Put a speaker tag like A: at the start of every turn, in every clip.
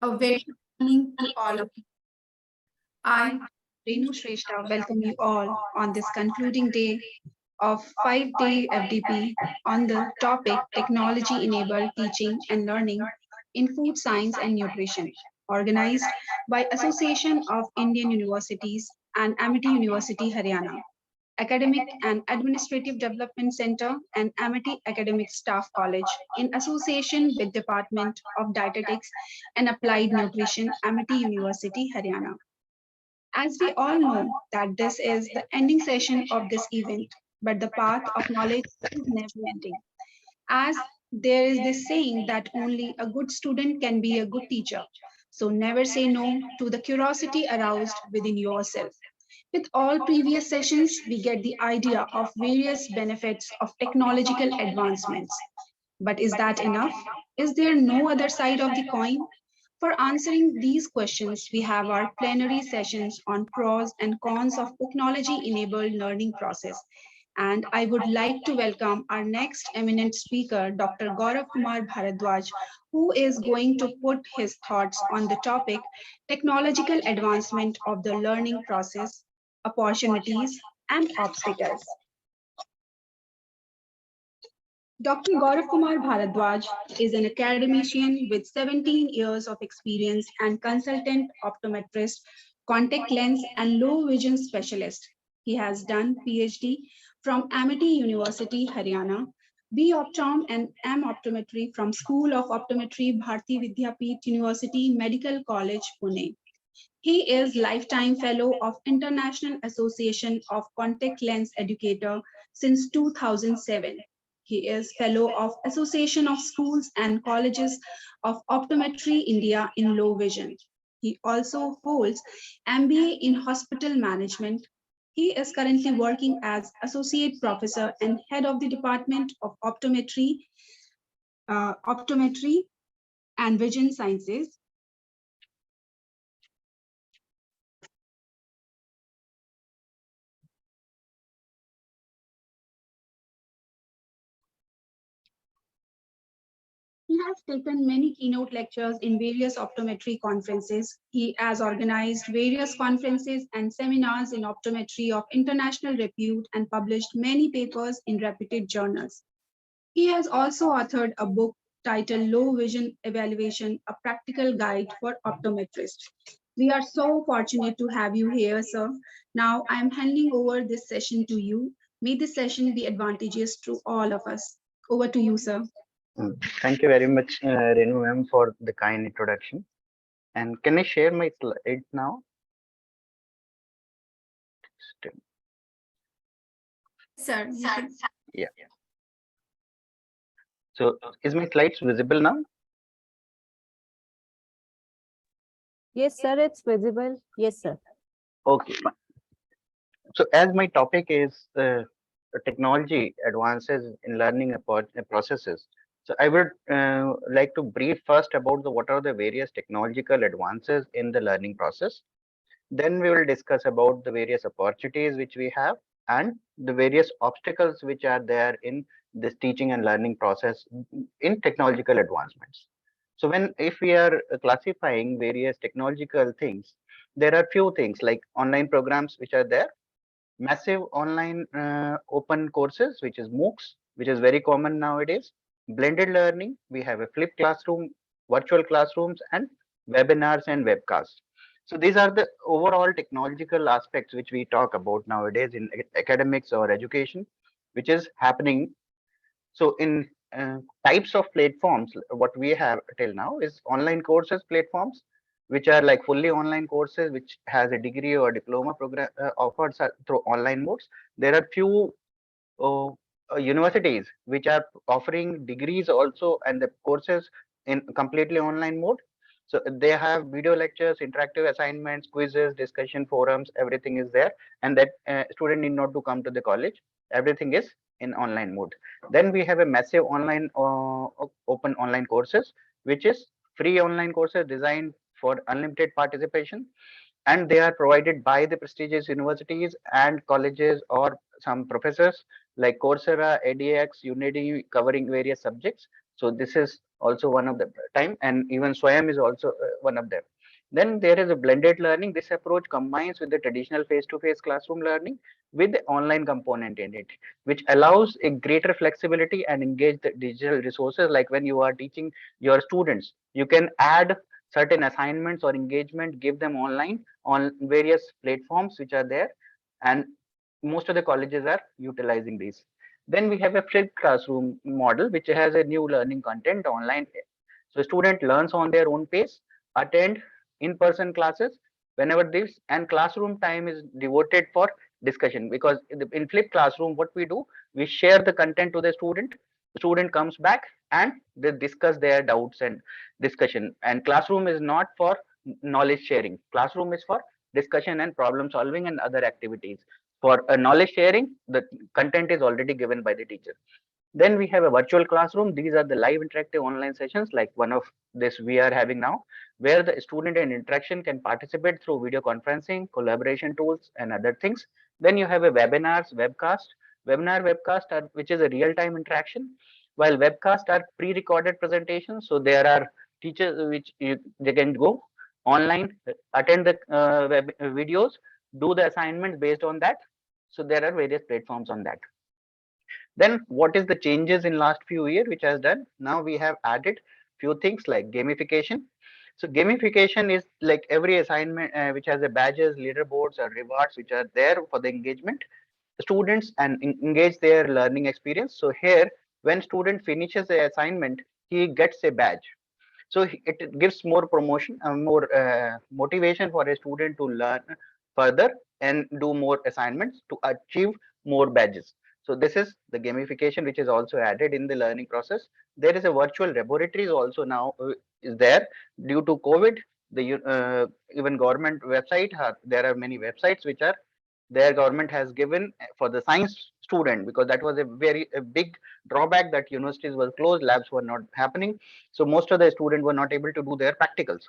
A: A very good morning to all of you. I, Renu Shrestha, welcome you all on this concluding day of 5-day FDP on the topic Technology Enabled Teaching and Learning in Food Science and Nutrition, organized by Association of Indian Universities and Amity University, Haryana. Academic and Administrative Development Center and Amity Academic Staff College in association with Department of Dietetics and Applied Nutrition, Amity University, Haryana. As we all know that this is the ending session of this event, but the path of knowledge is never ending. As there is this saying that only a good student can be a good teacher. So never say no to the curiosity aroused within yourself. With all previous sessions, we get the idea of various benefits of technological advancements. But is that enough? Is there no other side of the coin? For answering these questions, we have our plenary sessions on pros and cons of technology-enabled learning process. And I would like to welcome our next eminent speaker, Dr. Gaurav Kumar Bharadwaj, who is going to put his thoughts on the topic technological advancement of the learning process, opportunities, and obstacles. Dr. Gaurav Kumar Bharadwaj is an academician with 17 years of experience and consultant optometrist, contact lens and low vision specialist. He has done PhD from Amity University, Haryana, B Optom and M Optometry from School of Optometry, Bharati Vidyapeeth University, Medical College, Pune. He is Lifetime Fellow of International Association of Contact Lens Educator since 2007. He is Fellow of Association of Schools and Colleges of Optometry India in Low Vision. He also holds MBA in Hospital Management. He is currently working as Associate Professor and Head of the Department of Optometry and Vision Sciences. He has taken many keynote lectures in various optometry conferences. He has organized various conferences and seminars in optometry of international repute and published many papers in reputed journals. He has also authored a book titled Low Vision Evaluation, a Practical Guide for Optometrists. We are so fortunate to have you here, sir. Now I am handing over this session to you. May this session be advantageous to all of us. Over to you, sir.
B: Thank you very much, Renu ma'am, for the kind introduction. And can I share my slide now?
A: Sir.
B: Yeah. So, is my slides visible now?
C: Yes, sir, it's visible. Yes, sir.
B: Okay. So, as my topic is technology advances in learning processes, so I would like to brief first about what are the various technological advances in the learning process. Then we will discuss about the various opportunities which we have and the various obstacles which are there in this teaching and learning process in technological advancements. So if we are classifying various technological things, there are few things like online programs which are there, massive online open courses, which is MOOCs, which is very common nowadays, blended learning, we have a flipped classroom, virtual classrooms, and webinars and webcasts. So these are the overall technological aspects which we talk about nowadays in academics or education, which is happening. So in types of platforms, what we have till now is online courses platforms, which are like fully online courses, which has a degree or diploma program offered through online modes. There are few uh, universities which are offering degrees also and the courses in completely online mode. So they have video lectures, interactive assignments, quizzes, discussion forums, everything is there, and that student need not to come to the college. Everything is in online mode. Then we have a massive online open online courses, which is free online courses designed for unlimited participation, and they are provided by the prestigious universities and colleges or some professors like Coursera, edX, Unity, covering various subjects. So this is also one of the time, and even Swayam is also one of them. Then there is a blended learning. This approach combines with the traditional face-to-face classroom learning with the online component in it, which allows a greater flexibility and engage the digital resources. Like when you are teaching your students, you can add certain assignments or engagement, give them online on various platforms which are there, and most of the colleges are utilizing these. Then we have a flipped classroom model, which has a new learning content online. So student learns on their own pace, attend in-person classes whenever this, and classroom time is devoted for discussion, because in flipped classroom, what we do, we share the content to the student. The student comes back and they discuss their doubts and discussion. And classroom is not for knowledge sharing. Classroom is for discussion and problem solving and other activities. For knowledge sharing, the content is already given by the teacher. Then we have a virtual classroom. These are the live interactive online sessions, like one of this we are having now, where the student and interaction can participate through video conferencing, collaboration tools, and other things. Then you have a webinars, webcast. Webinar webcast are, which is a real-time interaction, while webcast are pre-recorded presentations. So there are teachers they can go online, attend the videos, do the assignments based on that. So there are various platforms on that. Then what is the changes in last few years which has done? Now we have added few things like gamification. So gamification is like every assignment which has a badges, leaderboards, or rewards which are there for the engagement students and engage their learning experience. So here, when student finishes the assignment, he gets a badge. So it gives more promotion, more motivation for a student to learn further and do more assignments to achieve more badges. So this is the gamification which is also added in the learning process. There is a virtual laboratories also now is there due to COVID. The even government website there are many websites which are their government has given for the science student, because that was a big drawback, that universities were closed, labs were not happening, so most of the students were not able to do their practicals.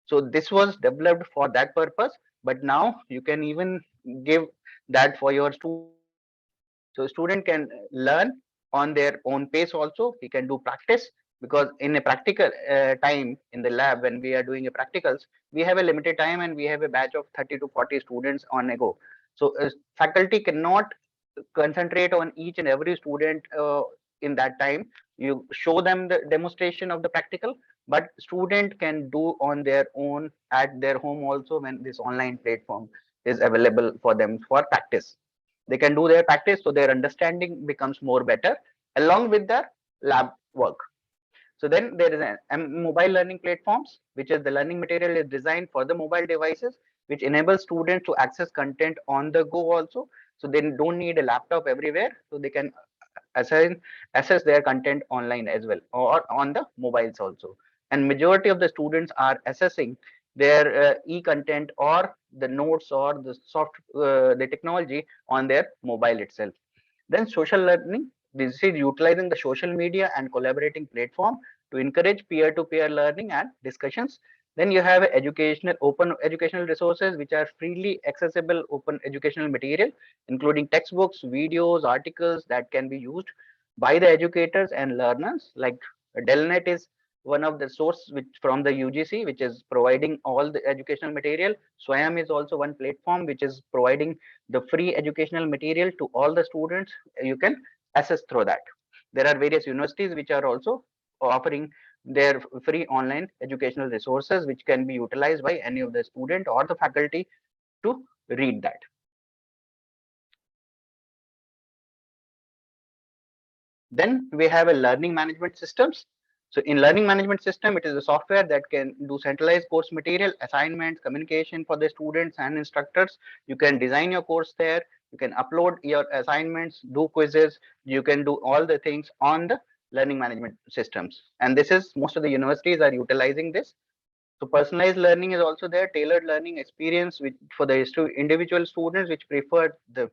B: So this was developed for that purpose, but now you can even give that for your student also. So student can learn on their own pace also. He can do practice, because in a practical time in the lab, when we are doing a practicals, we have a limited time and we have a batch of 30 to 40 students on a go. So faculty cannot concentrate on each and every student in that time. You show them the demonstration of the practical, but student can do on their own at their home also, when this online platform is available for them for practice. They can do their practice, so their understanding becomes more better along with their lab work. So then there is a mobile learning platforms, which is the learning material is designed for the mobile devices, which enables students to access content on the go also. So they don't need a laptop everywhere, so they can assign access their content online as well, or on the mobiles also. And majority of the students are accessing their e-content or the notes or the the technology on their mobile itself. Then social learning, this is utilizing the social media and collaborating platform to encourage peer-to-peer learning and discussions. Then you have educational open educational resources which are freely accessible open educational material, including textbooks, videos, articles that can be used by the educators and learners. Like Delnet is one of the source which from the UGC, which is providing all the educational material. Swayam is also one platform which is providing the free educational material to all the students. You can access through that. There are various universities which are also offering their free online educational resources, which can be utilized by any of the student or the faculty to read that. Then we have a learning management systems. So in learning management system, it is a software that can do centralized course material, assignments, communication for the students and instructors. You can design your course there. You can upload your assignments, do quizzes. You can do all the things on the learning management systems. And this is most of the universities are utilizing this. So personalized learning is also there, tailored learning experience which for the individual students which prefer the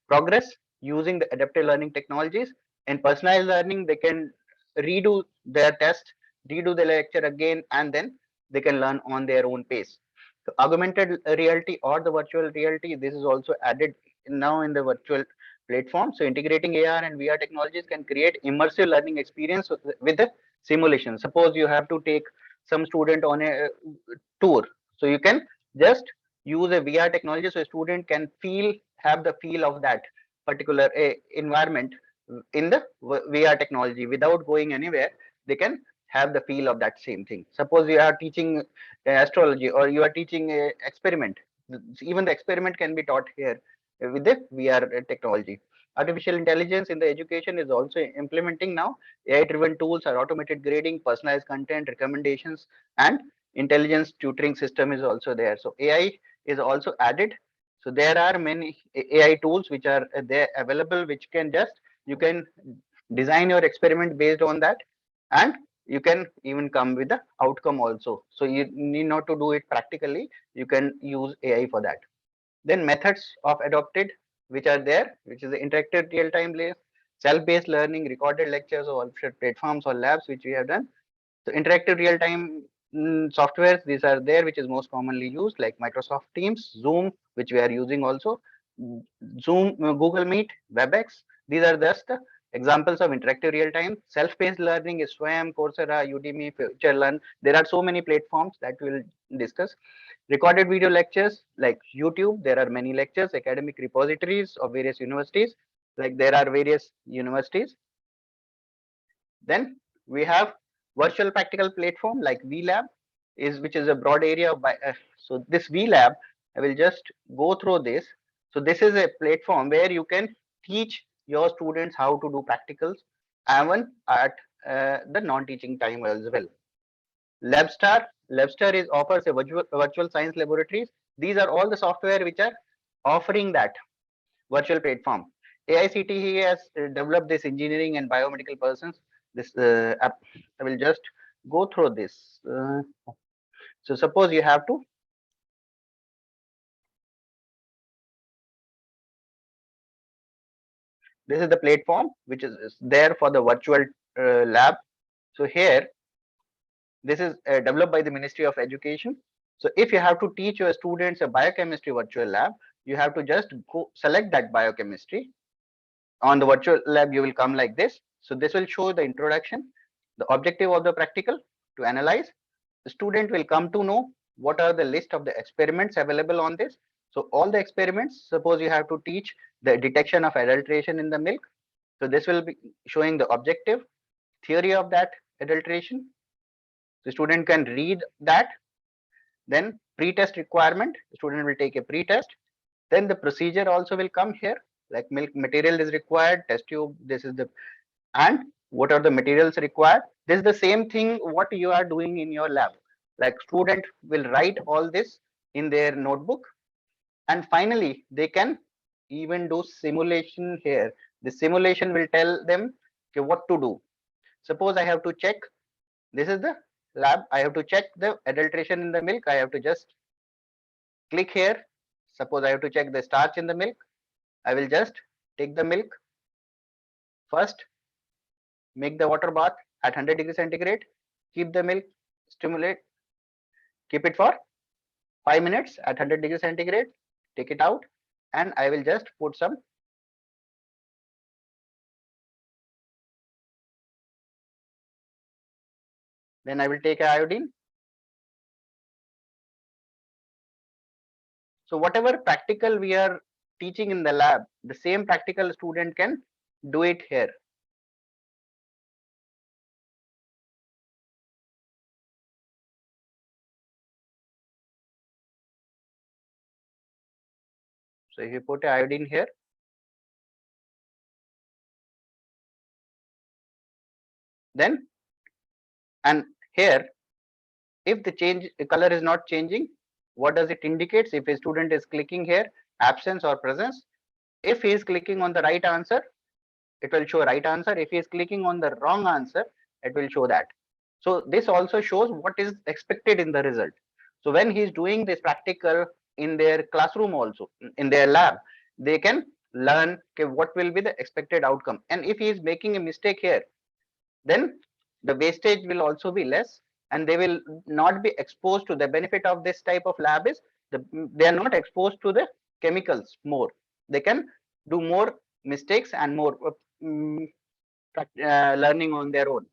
B: progress using the adaptive learning technologies. In personalized learning, they can redo their test, redo the lecture again, and then they can learn on their own pace. So augmented reality or the virtual reality, this is also added now in the virtual platform. So integrating AR and VR technologies can create immersive learning experience with the simulation. Suppose you have to take some student on a tour, so you can just use a VR technology, so a student can have the feel of that particular environment in the VR technology without going anywhere. They can have the feel of that same thing. Suppose you are teaching astrology, or you are teaching a experiment. Even the experiment can be taught here with the VR technology. Artificial intelligence in the education is also implementing now. AI-driven tools are automated grading, personalized content recommendations, and intelligence tutoring system is also there. So AI is also added. So there are many AI tools which are there available, which can just, you can design your experiment based on that, and you can even come with the outcome also. So you need not to do it practically. You can use AI for that. Then methods of adopted, which are there, which is the interactive real-time self-based learning, recorded lectures, or platforms or labs, which we have done. So interactive real-time softwares, these are there, which is most commonly used, like Microsoft Teams, Zoom, which we are using also, Zoom, Google Meet, WebEx. These are just the examples of interactive real-time. Self-paced learning is Swayam, Coursera, Udemy, FutureLearn. There are so many platforms that we'll discuss. Recorded video lectures like YouTube. There are many lectures, academic repositories of various universities. Like there are various universities. Then we have virtual practical platform like VLab, which is a broad area of so this VLab, I will just go through this. So this is a platform where you can teach your students how to do practicals, even at the non-teaching time as well. Labstar offers a virtual science laboratories. These are all the software which are offering that virtual platform. AICTE has developed this engineering and biomedical persons. This app, I will just go through this. So suppose you have to. This is the platform which is there for the virtual lab. So here, this is developed by the Ministry of Education. So if you have to teach your students a biochemistry virtual lab, you have to just go select that biochemistry. On the virtual lab, you will come like this. So this will show the introduction, the objective of the practical, to analyze. The student will come to know what are the list of the experiments available on this. So all the experiments, suppose you have to teach the detection of adulteration in the milk. So this will be showing the objective, theory of that adulteration. The student can read that. Then pre-test requirement, the student will take a pre-test. Then the procedure also will come here, like milk material is required, test tube, this is the, and what are the materials required. This is the same thing what you are doing in your lab. Like student will write all this in their notebook, and finally they can even do simulation here. The simulation will tell them, okay, what to do. Suppose I have to check, this is the lab, I have to check the adulteration in the milk. I have to just click here. Suppose I have to check the starch in the milk. I will just take the milk. First, make the water bath at 100 degrees centigrade. Keep the milk, stimulate, keep it for 5 minutes at 100 degrees centigrade. Take it out, and I will just put some. Then I will take iodine. So whatever practical we are teaching in the lab, the same practical student can do it here. So if you put iodine here, then, and here, if the color is not changing, what does it indicates? If a student is clicking here, absence or presence, if he is clicking on the right answer, it will show right answer. If he is clicking on the wrong answer, it will show that. So this also shows what is expected in the result. So when he is doing this practical in their classroom also, in their lab, they can learn, okay, what will be the expected outcome. And if he is making a mistake here, then the wastage will also be less, and they will not be exposed to the benefit of this type of lab is they are not exposed to the chemicals more. They can do more mistakes and more learning on their own.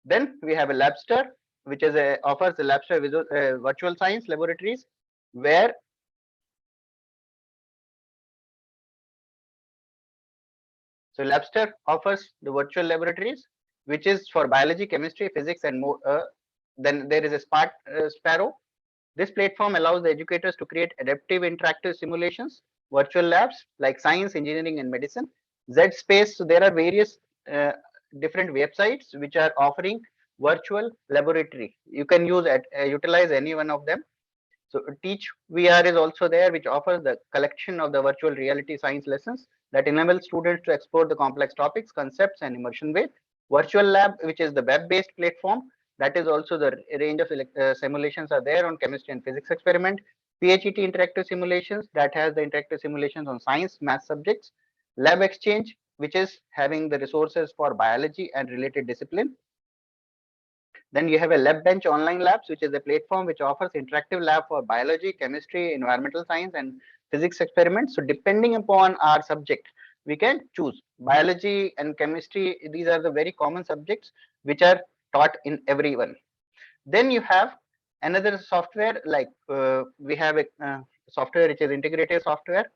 B: Then we have a Labster, which is offers the Labster virtual science laboratories, where so Labster offers the virtual laboratories, which is for biology, chemistry, physics, and more. Then there is a Sparrow. This platform allows the educators to create adaptive interactive simulations, virtual labs like science, engineering, and medicine. ZSpace, so there are various uh, different websites which are offering virtual laboratory. You can utilize any one of them. So Teach VR is also there, which offers the collection of the virtual reality science lessons that enable students to explore the complex topics, concepts, and immersion with. Virtual Lab, which is the web-based platform, that is also the range of simulations are there on chemistry and physics experiment. PHET interactive simulations, that has the interactive simulations on science, math subjects. Lab Exchange, which is having the resources for biology and related discipline. Then you have a Lab Bench online labs, which is a platform which offers interactive lab for biology, chemistry, environmental science, and physics experiments. So depending upon our subject, we can choose biology and chemistry. These are the very common subjects which are taught in everyone. Then you have another software like we have a software which is integrated software.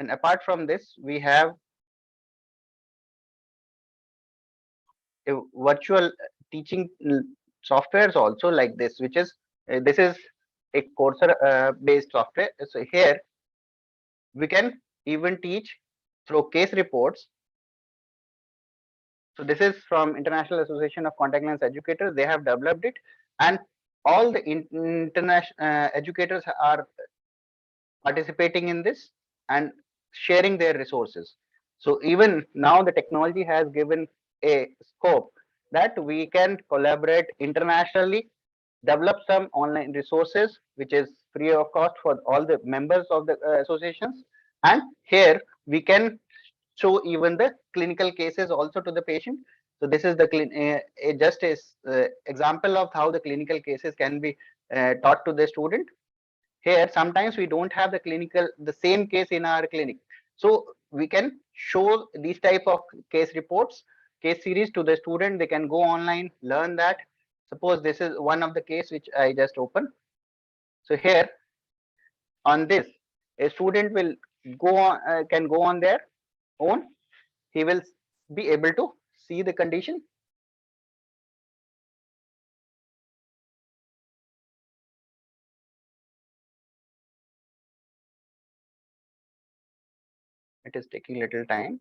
B: And apart from this, we have a virtual teaching softwares also like this, which is this is a Coursera based software. So here we can even teach through case reports. So this is from International Association of Contact Lens Educators. They have developed it, and all the international educators are participating in this and sharing their resources. So even now the technology has given a scope that we can collaborate internationally, develop some online resources which is free of cost for all the members of the associations, and here we can show even the clinical cases also to the patient. So this is the just a example of how the clinical cases can be taught to the student. Here sometimes we don't have the same case in our clinic, so we can show these type of case reports, case series to the student. They can go online, learn that. Suppose this is one of the case which I just opened. So here on this, a student will go on can go on their own. He will be able to see the condition. It is taking little time.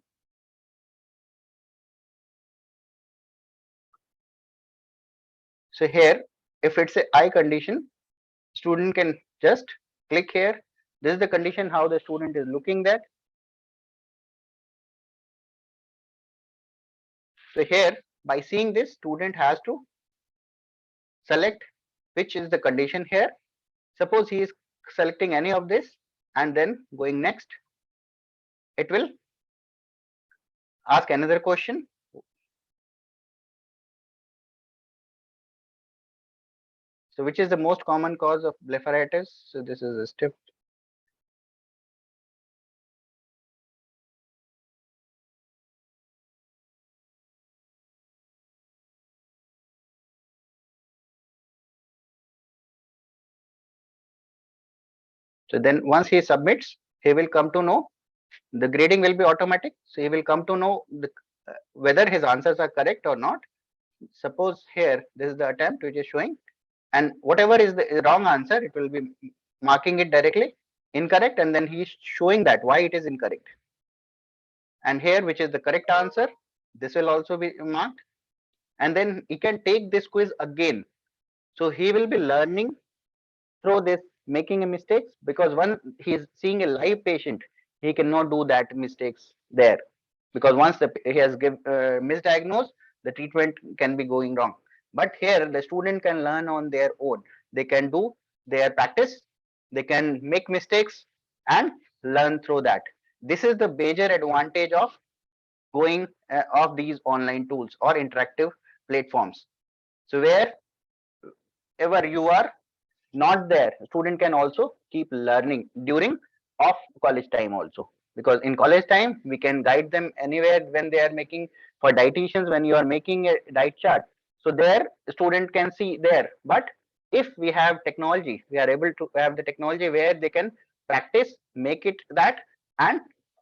B: So here, if it's a eye condition, student can just click here. This is the condition how the student is looking that. So here, by seeing this, student has to select which is the condition here. Suppose he is selecting any of this and then going next, it will ask another question. So which is the most common cause of blepharitis? So this is a stiff. So then once he submits, he will come to know the grading will be automatic. So he will come to know whether his answers are correct or not. Suppose here, this is the attempt which is showing, and whatever is the wrong answer, it will be marking it directly incorrect, and then he is showing that why it is incorrect. And here, which is the correct answer, this will also be marked, and then he can take this quiz again. So he will be learning through this making a mistakes, because when he is seeing a live patient, he cannot do that mistakes there, because once he has misdiagnosed, the treatment can be going wrong. But here the student can learn on their own. They can do their practice, they can make mistakes and learn through that. This is the major advantage of going of these online tools or interactive platforms. So where ever you are not there, student can also keep learning during off college time also, because in college time we can guide them anywhere when they are making, for dietitians, when you are making a diet chart, so there student can see there. But if we have technology, we are able to have the technology where they can practice, make it that, and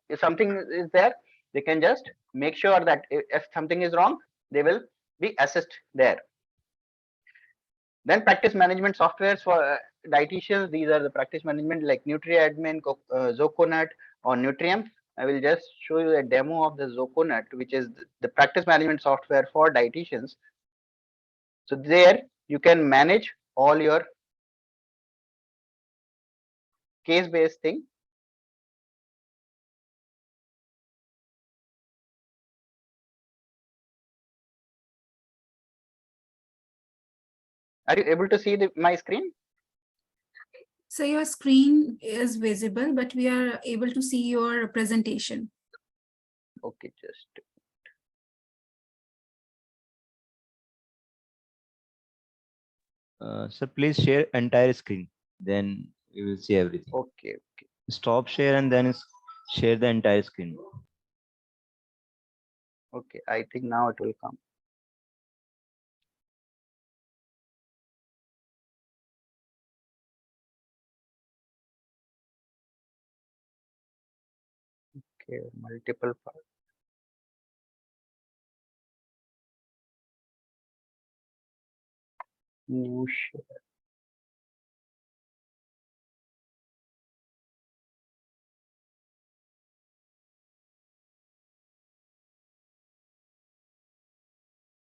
B: if something is there, they can just make sure that if something is wrong, they will be assessed there. Then practice management softwares for dietitians. These are the practice management like NutriAdmin, Zoconut, or Nutrium. I will just show you a demo of the Zoconut, which is the practice management software for dietitians. So there you can manage all your case-based thing. Are you able to see my screen?
A: So your screen is visible, but we are able to see your presentation.
B: Okay, just
D: So please share entire screen, then you will see everything.
B: okay.
D: Stop share and then share the entire screen.
B: Okay, I think now it will come. Okay, multiple parts. New share.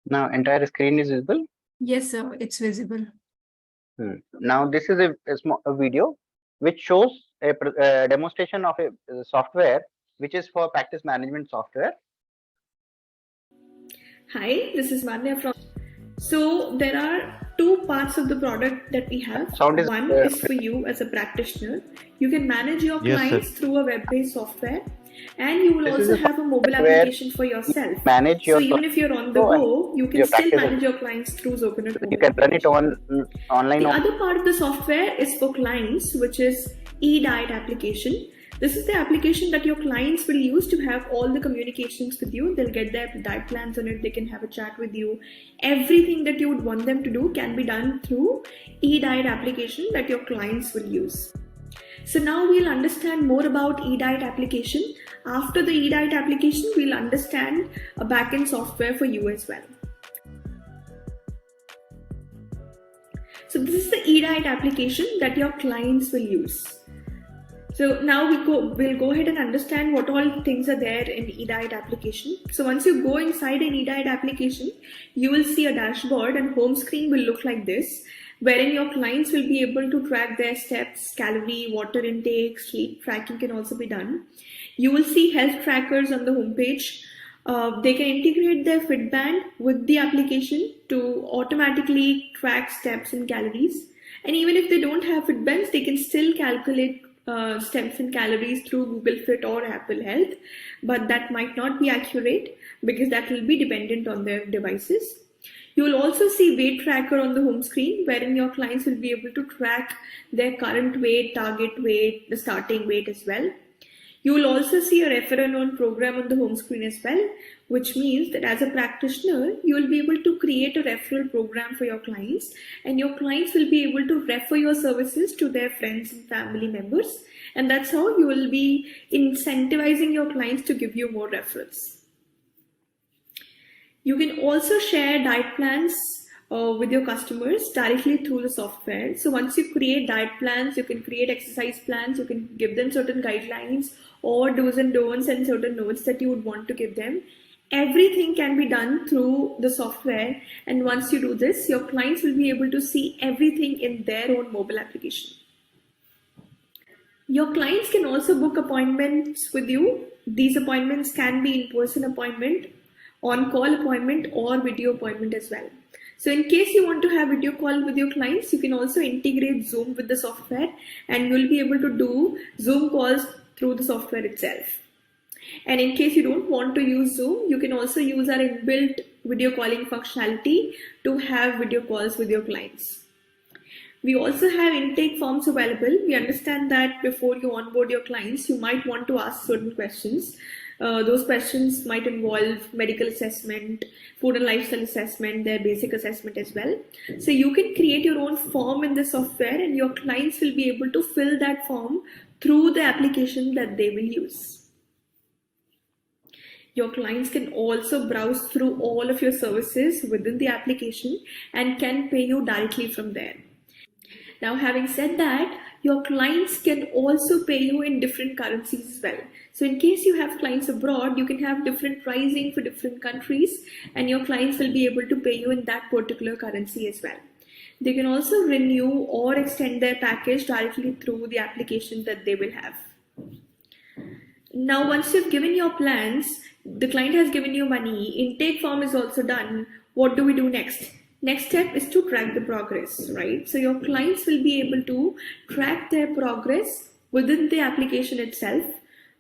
B: Now entire screen is visible.
A: Yes, sir, it's visible.
B: Now this is a video which shows a demonstration of a software which is for practice management software.
E: Hi, this is Manya from. So there are two parts of the product that we have.
B: Sound is,
E: One is for you as a practitioner. You can manage your
D: Yes, sir.
E: clients through a web-based software, and you will
B: This is
E: also
B: a
E: have a mobile
B: software
E: application for yourself.
B: Manage
E: So
B: your
E: even if you're on the
B: software
E: go, you can
B: your
E: still
B: practice.
E: manage your clients through Zoconut.
B: You can run it on online.
E: The other part of the software is for clients, which is eDiet application. This is the application that your clients will use to have all the communications with you. They'll get their diet plans on it. They can have a chat with you. Everything that you would want them to do can be done through eDiet application that your clients will use. So now we'll understand more about eDiet application. After the eDiet application, we'll understand a backend software for you as well. So this is the eDiet application that your clients will use. So now we'll go ahead and understand what all things are there in eDiet application. So once you go inside an eDiet application, you will see a dashboard and home screen will look like this, wherein your clients will be able to track their steps, calorie, water intake, sleep tracking can also be done. You will see health trackers on the homepage. They can integrate their Fitband with the application to automatically track steps and calories. And even if they don't have Fitbands, they can still calculate steps and calories through Google Fit or Apple Health, but that might not be accurate because that will be dependent on their devices. You will also see weight tracker on the home screen, wherein your clients will be able to track their current weight, target weight, the starting weight as well. You will also see a refer a known program on the home screen as well, which means that as a practitioner, you will be able to create a referral program for your clients, and your clients will be able to refer your services to their friends and family members. And that's how you will be incentivizing your clients to give you more referrals. You can also share diet plans with your customers directly through the software. So once you create diet plans, you can create exercise plans, you can give them certain guidelines or do's and don'ts and certain notes that you would want to give them. Everything can be done through the software, and once you do this, your clients will be able to see everything in their own mobile application. Your clients can also book appointments with you. These appointments can be in-person appointment, on-call appointment, or video appointment as well. So in case you want to have video call with your clients, you can also integrate Zoom with the software, and you'll be able to do Zoom calls through the software itself. And in case you don't want to use Zoom, you can also use our inbuilt video calling functionality to have video calls with your clients. We also have intake forms available. We understand that before you onboard your clients, you might want to ask certain questions. Those questions might involve medical assessment, food and lifestyle assessment, their basic assessment as well. So you can create your own form in the software, and your clients will be able to fill that form through the application that they will use. Your clients can also browse through all of your services within the application and can pay you directly from there. Now, having said that, your clients can also pay you in different currencies as well. So in case you have clients abroad, you can have different pricing for different countries, and your clients will be able to pay you in that particular currency as well. They can also renew or extend their package directly through the application that they will have. Now, once you've given your plans, the client has given you money, intake form is also done. What do we do next? Next step is to track the progress, right? So your clients will be able to track their progress within the application itself.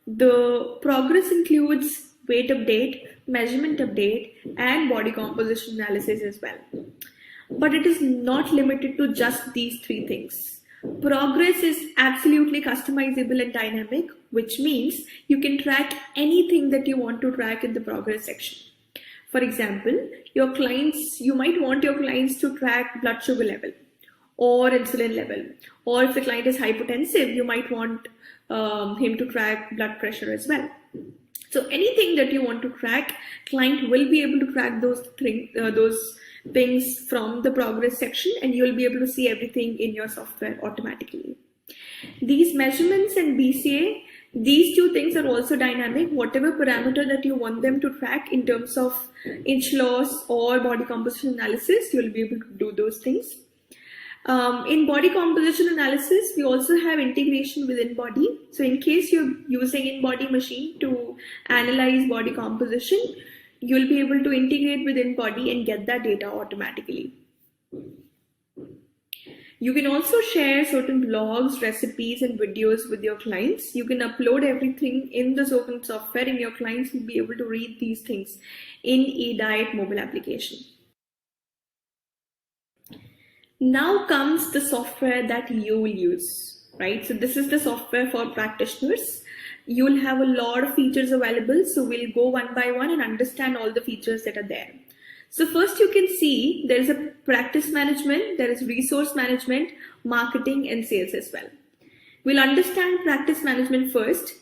E: The progress includes weight update, measurement update, and body composition analysis as well. But it is not limited to just these three things. Progress is absolutely customizable and dynamic, which means you can track anything that you want to track in the progress section. For example, you might want your clients to track blood sugar level or insulin level, or if the client is hypertensive, you might want him to track blood pressure as well. So anything that you want to track, client will be able to track those things from the progress section, and you'll be able to see everything in your software automatically. These measurements and BCA, these two things are also dynamic. Whatever parameter that you want them to track in terms of inch loss or body composition analysis, you'll be able to do those things. In body composition analysis, we also have integration with InBody. So in case you're using InBody machine to analyze body composition, you'll be able to integrate with InBody and get that data automatically. You can also share certain blogs, recipes, and videos with your clients. You can upload everything in this open software, and your clients will be able to read these things in eDiet mobile application. Now comes the software that you will use, right? So this is the software for practitioners. You'll have a lot of features available. So we'll go one by one and understand all the features that are there. So first you can see there is a practice management, there is resource management, marketing, and sales as well. We'll understand practice management first.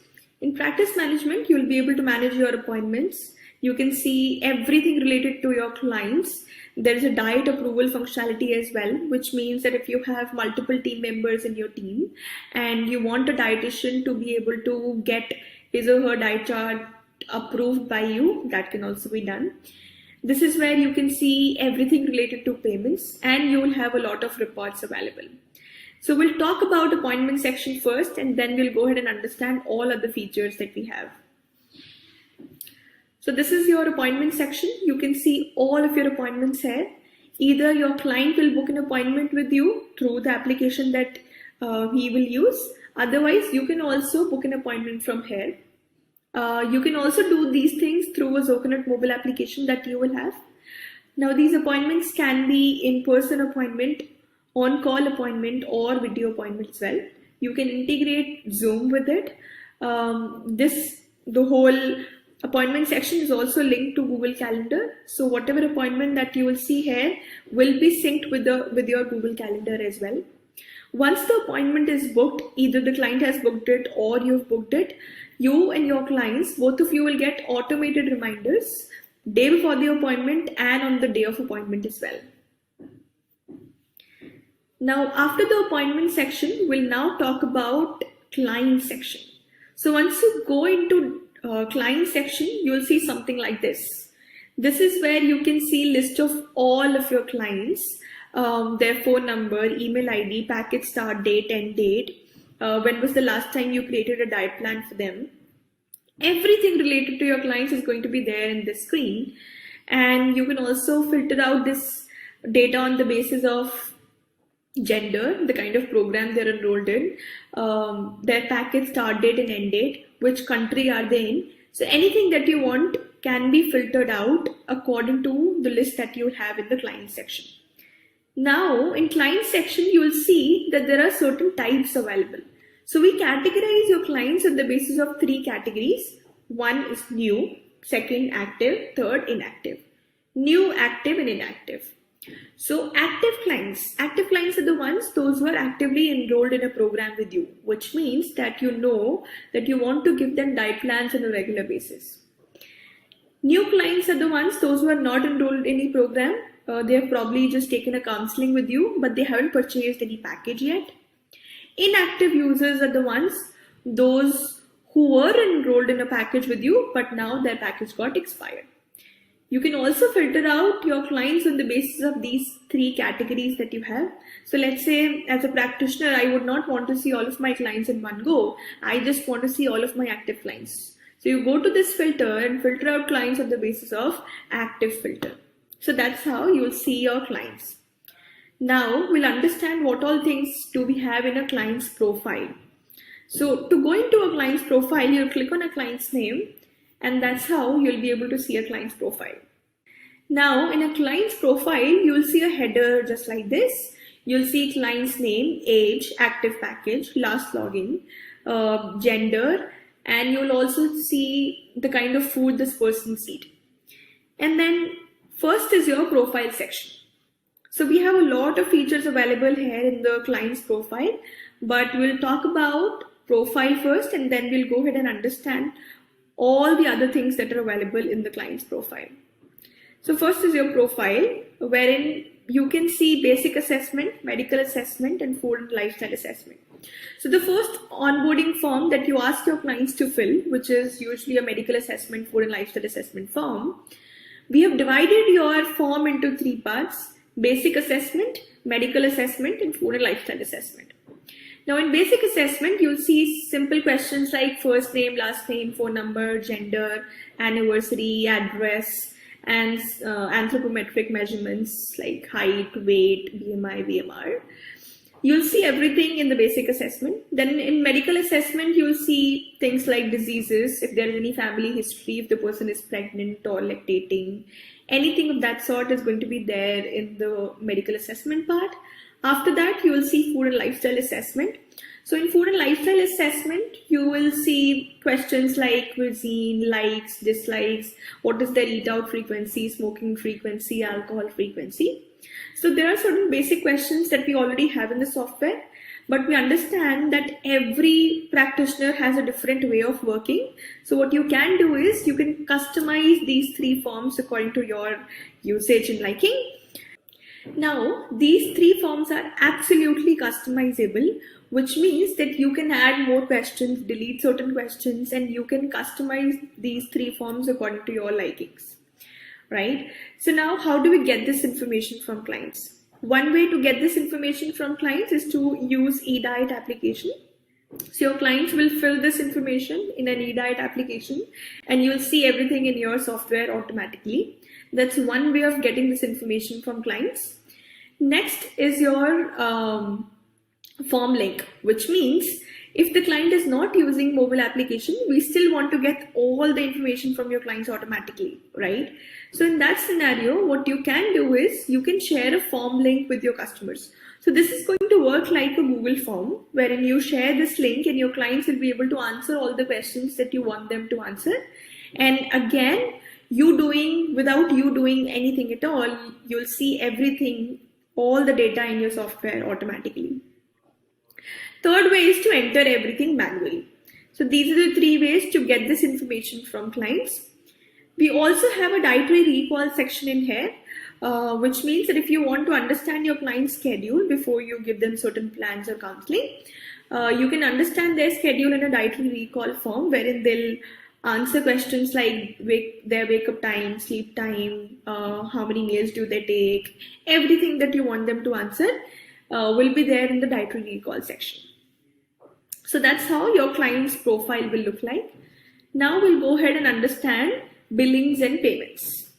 E: In practice management, you'll be able to manage your appointments. You can see everything related to your clients. There is a diet approval functionality as well, which means that if you have multiple team members in your team and you want a dietitian to be able to get his or her diet chart approved by you, that can also be done. This is where you can see everything related to payments, and you will have a lot of reports available. So we'll talk about appointment section first, and then we'll go ahead and understand all other features that we have. So this is your appointment section. You can see all of your appointments here. Either your client will book an appointment with you through the application that he will use. Otherwise, you can also book an appointment from here. You can also do these things through a Zoconet mobile application that you will have. Now, these appointments can be in-person appointment, on-call appointment, or video appointment as well. You can integrate Zoom with it. The whole appointment section is also linked to Google Calendar. So whatever appointment that you will see here will be synced with your Google Calendar as well. Once the appointment is booked, either the client has booked it or you've booked it, you and your clients, both of you will get automated reminders day before the appointment and on the day of appointment as well. Now, after the appointment section, we'll now talk about client section. So once you go into client section, you'll see something like this. This is where you can see list of all of your clients, their phone number, email ID, package start date, end date. When was the last time you created a diet plan for them? Everything related to your clients is going to be there in this screen. And you can also filter out this data on the basis of gender, the kind of program they're enrolled in, their package start date and end date, which country are they in. So anything that you want can be filtered out according to the list that you have in the client section. Now in client section, you will see that there are certain types available. So we categorize your clients on the basis of 3 categories. One is new, second active, third inactive. New, active and inactive. So active clients are the ones, those who are actively enrolled in a program with you, which means that you know that you want to give them diet plans on a regular basis. New clients are the ones, those who are not enrolled in any program. They have probably just taken a counseling with you, but they haven't purchased any package yet. Inactive users are the ones, those who were enrolled in a package with you, but now their package got expired. You can also filter out your clients on the basis of these 3 categories that you have. So let's say as a practitioner, I would not want to see all of my clients in one go. I just want to see all of my active clients. So you go to this filter and filter out clients on the basis of active filter. So that's how you'll see your clients. Now we'll understand what all things do we have in a client's profile. So to go into a client's profile, you'll click on a client's name, and that's how you'll be able to see a client's profile. Now in a client's profile, you'll see a header just like this. You'll see client's name, age, active package, last login, gender, and you'll also see the kind of food this person's eat. And then first is your profile section. So we have a lot of features available here in the client's profile, but we'll talk about profile first, and then we'll go ahead and understand all the other things that are available in the client's profile. So first is your profile, wherein you can see basic assessment, medical assessment, and food and lifestyle assessment. So the first onboarding form that you ask your clients to fill, which is usually a medical assessment, food and lifestyle assessment form, we have divided your form into 3 parts: basic assessment, medical assessment, and food and lifestyle assessment. Now in basic assessment, you'll see simple questions like first name, last name, phone number, gender, anniversary, address, and anthropometric measurements like height, weight, BMI, VMR. You'll see everything in the basic assessment. Then in medical assessment, you'll see things like diseases, if there is any family history, if the person is pregnant or lactating, anything of that sort is going to be there in the medical assessment part. After that, you will see food and lifestyle assessment. So in food and lifestyle assessment, you will see questions like cuisine, likes, dislikes, what is their eat out frequency, smoking frequency, alcohol frequency. So there are certain basic questions that we already have in the software, but we understand that every practitioner has a different way of working. So what you can do is you can customize these 3 forms according to your usage and liking. Now, these 3 forms are absolutely customizable, which means that you can add more questions, delete certain questions, and you can customize these 3 forms according to your likings, right? So now how do we get this information from clients? One way to get this information from clients is to use eDiet application. So your clients will fill this information in an eDiet application, and you'll see everything in your software automatically. That's one way of getting this information from clients. Next is your form link, which means if the client is not using mobile application, we still want to get all the information from your clients automatically, right? So in that scenario, what you can do is you can share a form link with your customers. So this is going to work like a Google form, wherein you share this link and your clients will be able to answer all the questions that you want them to answer. And again, without you doing anything at all, you'll see everything, all the data in your software automatically. Third way is to enter everything manually. So these are the 3 ways to get this information from clients. We also have a dietary recall section in here, which means that if you want to understand your client's schedule before you give them certain plans or counseling, you can understand their schedule in a dietary recall form, wherein they'll answer questions like their wake up time, sleep time, how many meals do they take, everything that you want them to answer will be there in the dietary recall section. So that's how your client's profile will look like. Now we'll go ahead and understand billings and payments.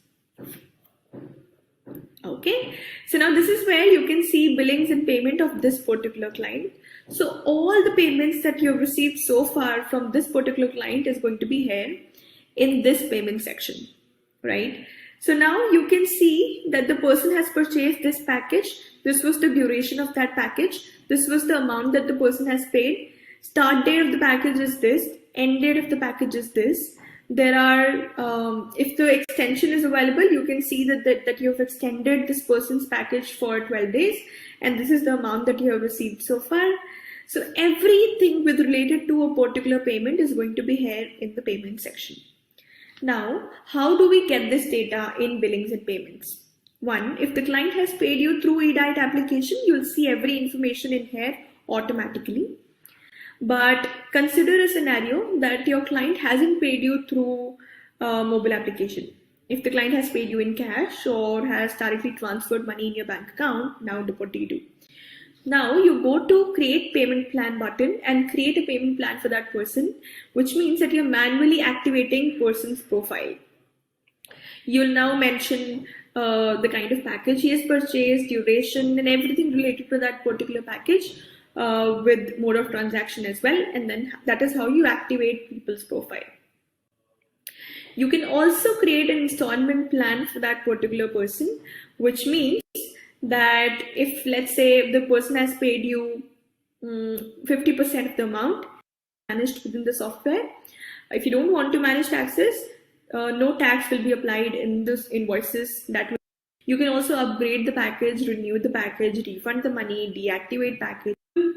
E: Okay, so now this is where you can see billings and payment of this particular client. So all the payments that you have received so far from this particular client is going to be here in this payment section, right? So now you can see that the person has purchased this package This was the duration of that package. This was the amount that the person has paid. Start date of the package is this. End date of the package is this. There are, if the extension is available, you can see that you have extended this person's package for 12 days. And this is the amount that you have received so far. So everything with related to a particular payment is going to be here in the payment section. Now, how do we get this data in billings and payments? One, if the client has paid you through eDiet application, you'll see every information in here automatically. But consider a scenario that your client hasn't paid you through mobile application. If the client has paid you in cash or has directly transferred money in your bank account, now what do you do? Now you go to create payment plan button and create a payment plan for that person, which means that you're manually activating person's profile. You'll now mention the kind of package he has purchased, duration, and everything related to that particular package with mode of transaction as well. And then that is how you activate people's profile. You can also create an installment plan for that particular person, which means that if, let's say, the person has paid you 50% of the amount managed within the software, if you don't want to manage taxes, no tax will be applied in this invoices. That way, you can also upgrade the package, renew the package, refund the money, deactivate package.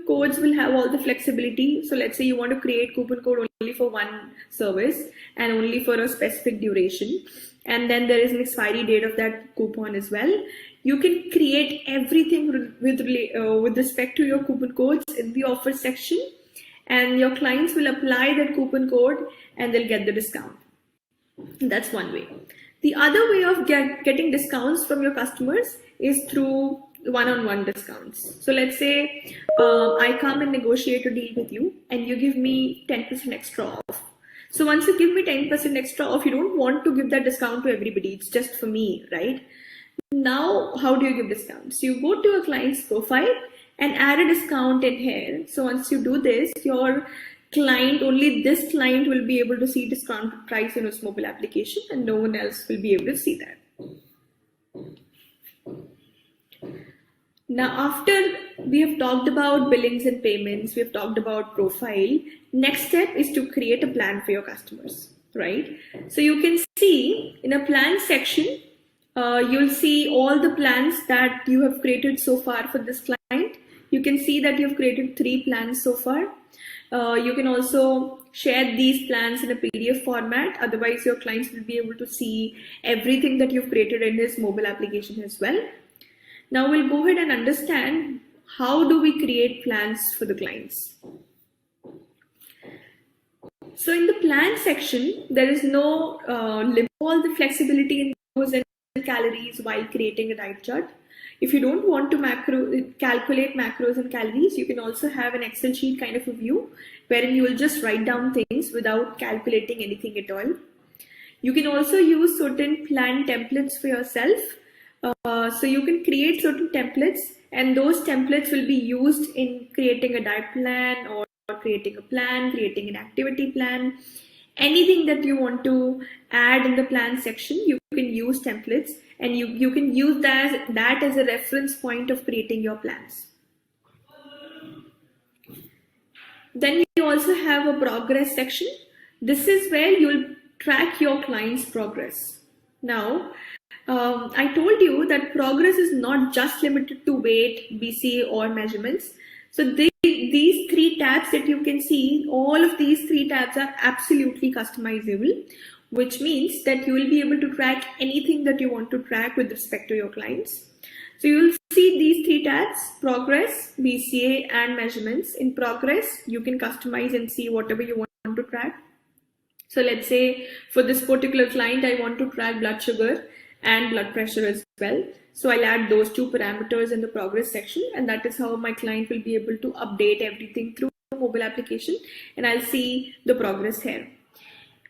E: Codes will have all the flexibility. So let's say you want to create coupon code only for one service and only for a specific duration, and then there is an expiry date of that coupon as well. You can create everything with respect to your coupon codes in the offer section, and your clients will apply that coupon code and they'll get the discount. That's one way. The other way of getting discounts from your customers is through one-on-one discounts. So let's say I come and negotiate a deal with you and you give me 10% extra off. So once you give me 10% extra off, you don't want to give that discount to everybody. It's just for me, right? Now, how do you give discounts? You go to a client's profile and add a discount in here. So once you do this, your client, only this client will be able to see discount price in its mobile application, and no one else will be able to see that. Now, after we have talked about billings and payments, we have talked about profile, next step is to create a plan for your customers, right? So you can see in a plan section, you'll see all the plans that you have created so far for this client. You can see that you've created 3 plans so far. You can also share these plans in a PDF format. Otherwise, your clients will be able to see everything that you've created in his mobile application as well. Now we'll go ahead and understand how do we create plans for the clients. So in the plan section, there is no limit, all the flexibility in those and calories while creating a diet chart. If you don't want to calculate macros and calories, you can also have an Excel sheet kind of a view wherein you will just write down things without calculating anything at all. You can also use certain plan templates for yourself. So you can create certain templates, and those templates will be used in creating a diet plan or creating a plan, creating an activity plan. Anything that you want to add in the plan section, you can use templates, and you can use that as a reference point of creating your plans. Then you also have a progress section. This is where you'll track your client's progress. Now, I told you that progress is not just limited to weight, BCA, or measurements. So these 3 tabs that you can see, all of these 3 tabs are absolutely customizable, which means that you will be able to track anything that you want to track with respect to your clients. So you will see these 3 tabs: progress, BCA, and measurements. In progress, you can customize and see whatever you want to track. So let's say for this particular client, I want to track blood sugar and blood pressure as well. So I'll add those 2 parameters in the progress section, and that is how my client will be able to update everything through the mobile application, and I'll see the progress here.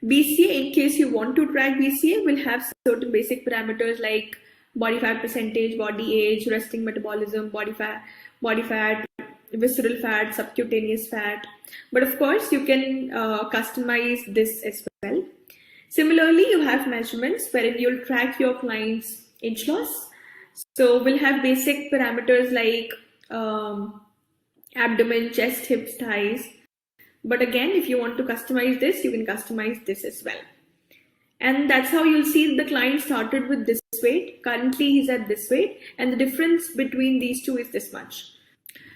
E: BCA, in case you want to track BCA, will have certain basic parameters like body fat percentage, body age, resting metabolism, body fat, visceral fat, subcutaneous fat. But of course, you can customize this as well. Similarly, you have measurements wherein you'll track your client's inch loss, So we'll have basic parameters like abdomen, chest, hips, thighs. But again, if you want to customize this, you can customize this as well. And that's how you'll see the client started with this weight. Currently, he's at this weight, and the difference between these two is this much.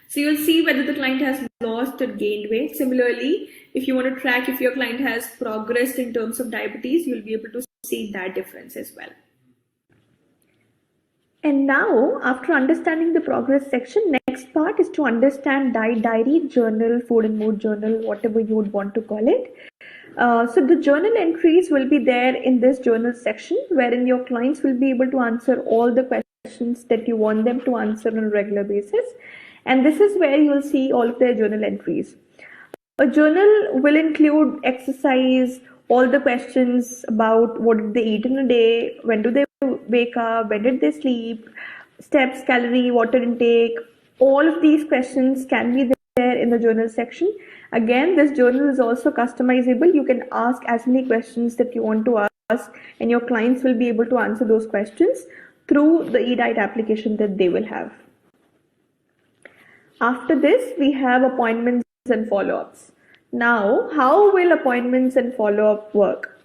E: So you'll see whether the client has lost or gained weight. Similarly, if you want to track if your client has progressed in terms of diabetes, you'll be able to see that difference as well. And now, after understanding the progress section, next part is to understand diary, journal, food and mood journal, whatever you would want to call it. So the journal entries will be there in this journal section, wherein your clients will be able to answer all the questions that you want them to answer on a regular basis. And this is where you'll see all of their journal entries. A journal will include exercise, all the questions about what did they eat in a day, when do they wake up, when did they sleep, steps, calorie, water intake. All of these questions can be there in the journal section. Again, this journal is also customizable. You can ask as many questions that you want to ask, and your clients will be able to answer those questions through the eDiet application that they will have. After this, we have appointments and follow-ups. Now, how will appointments and follow-up work?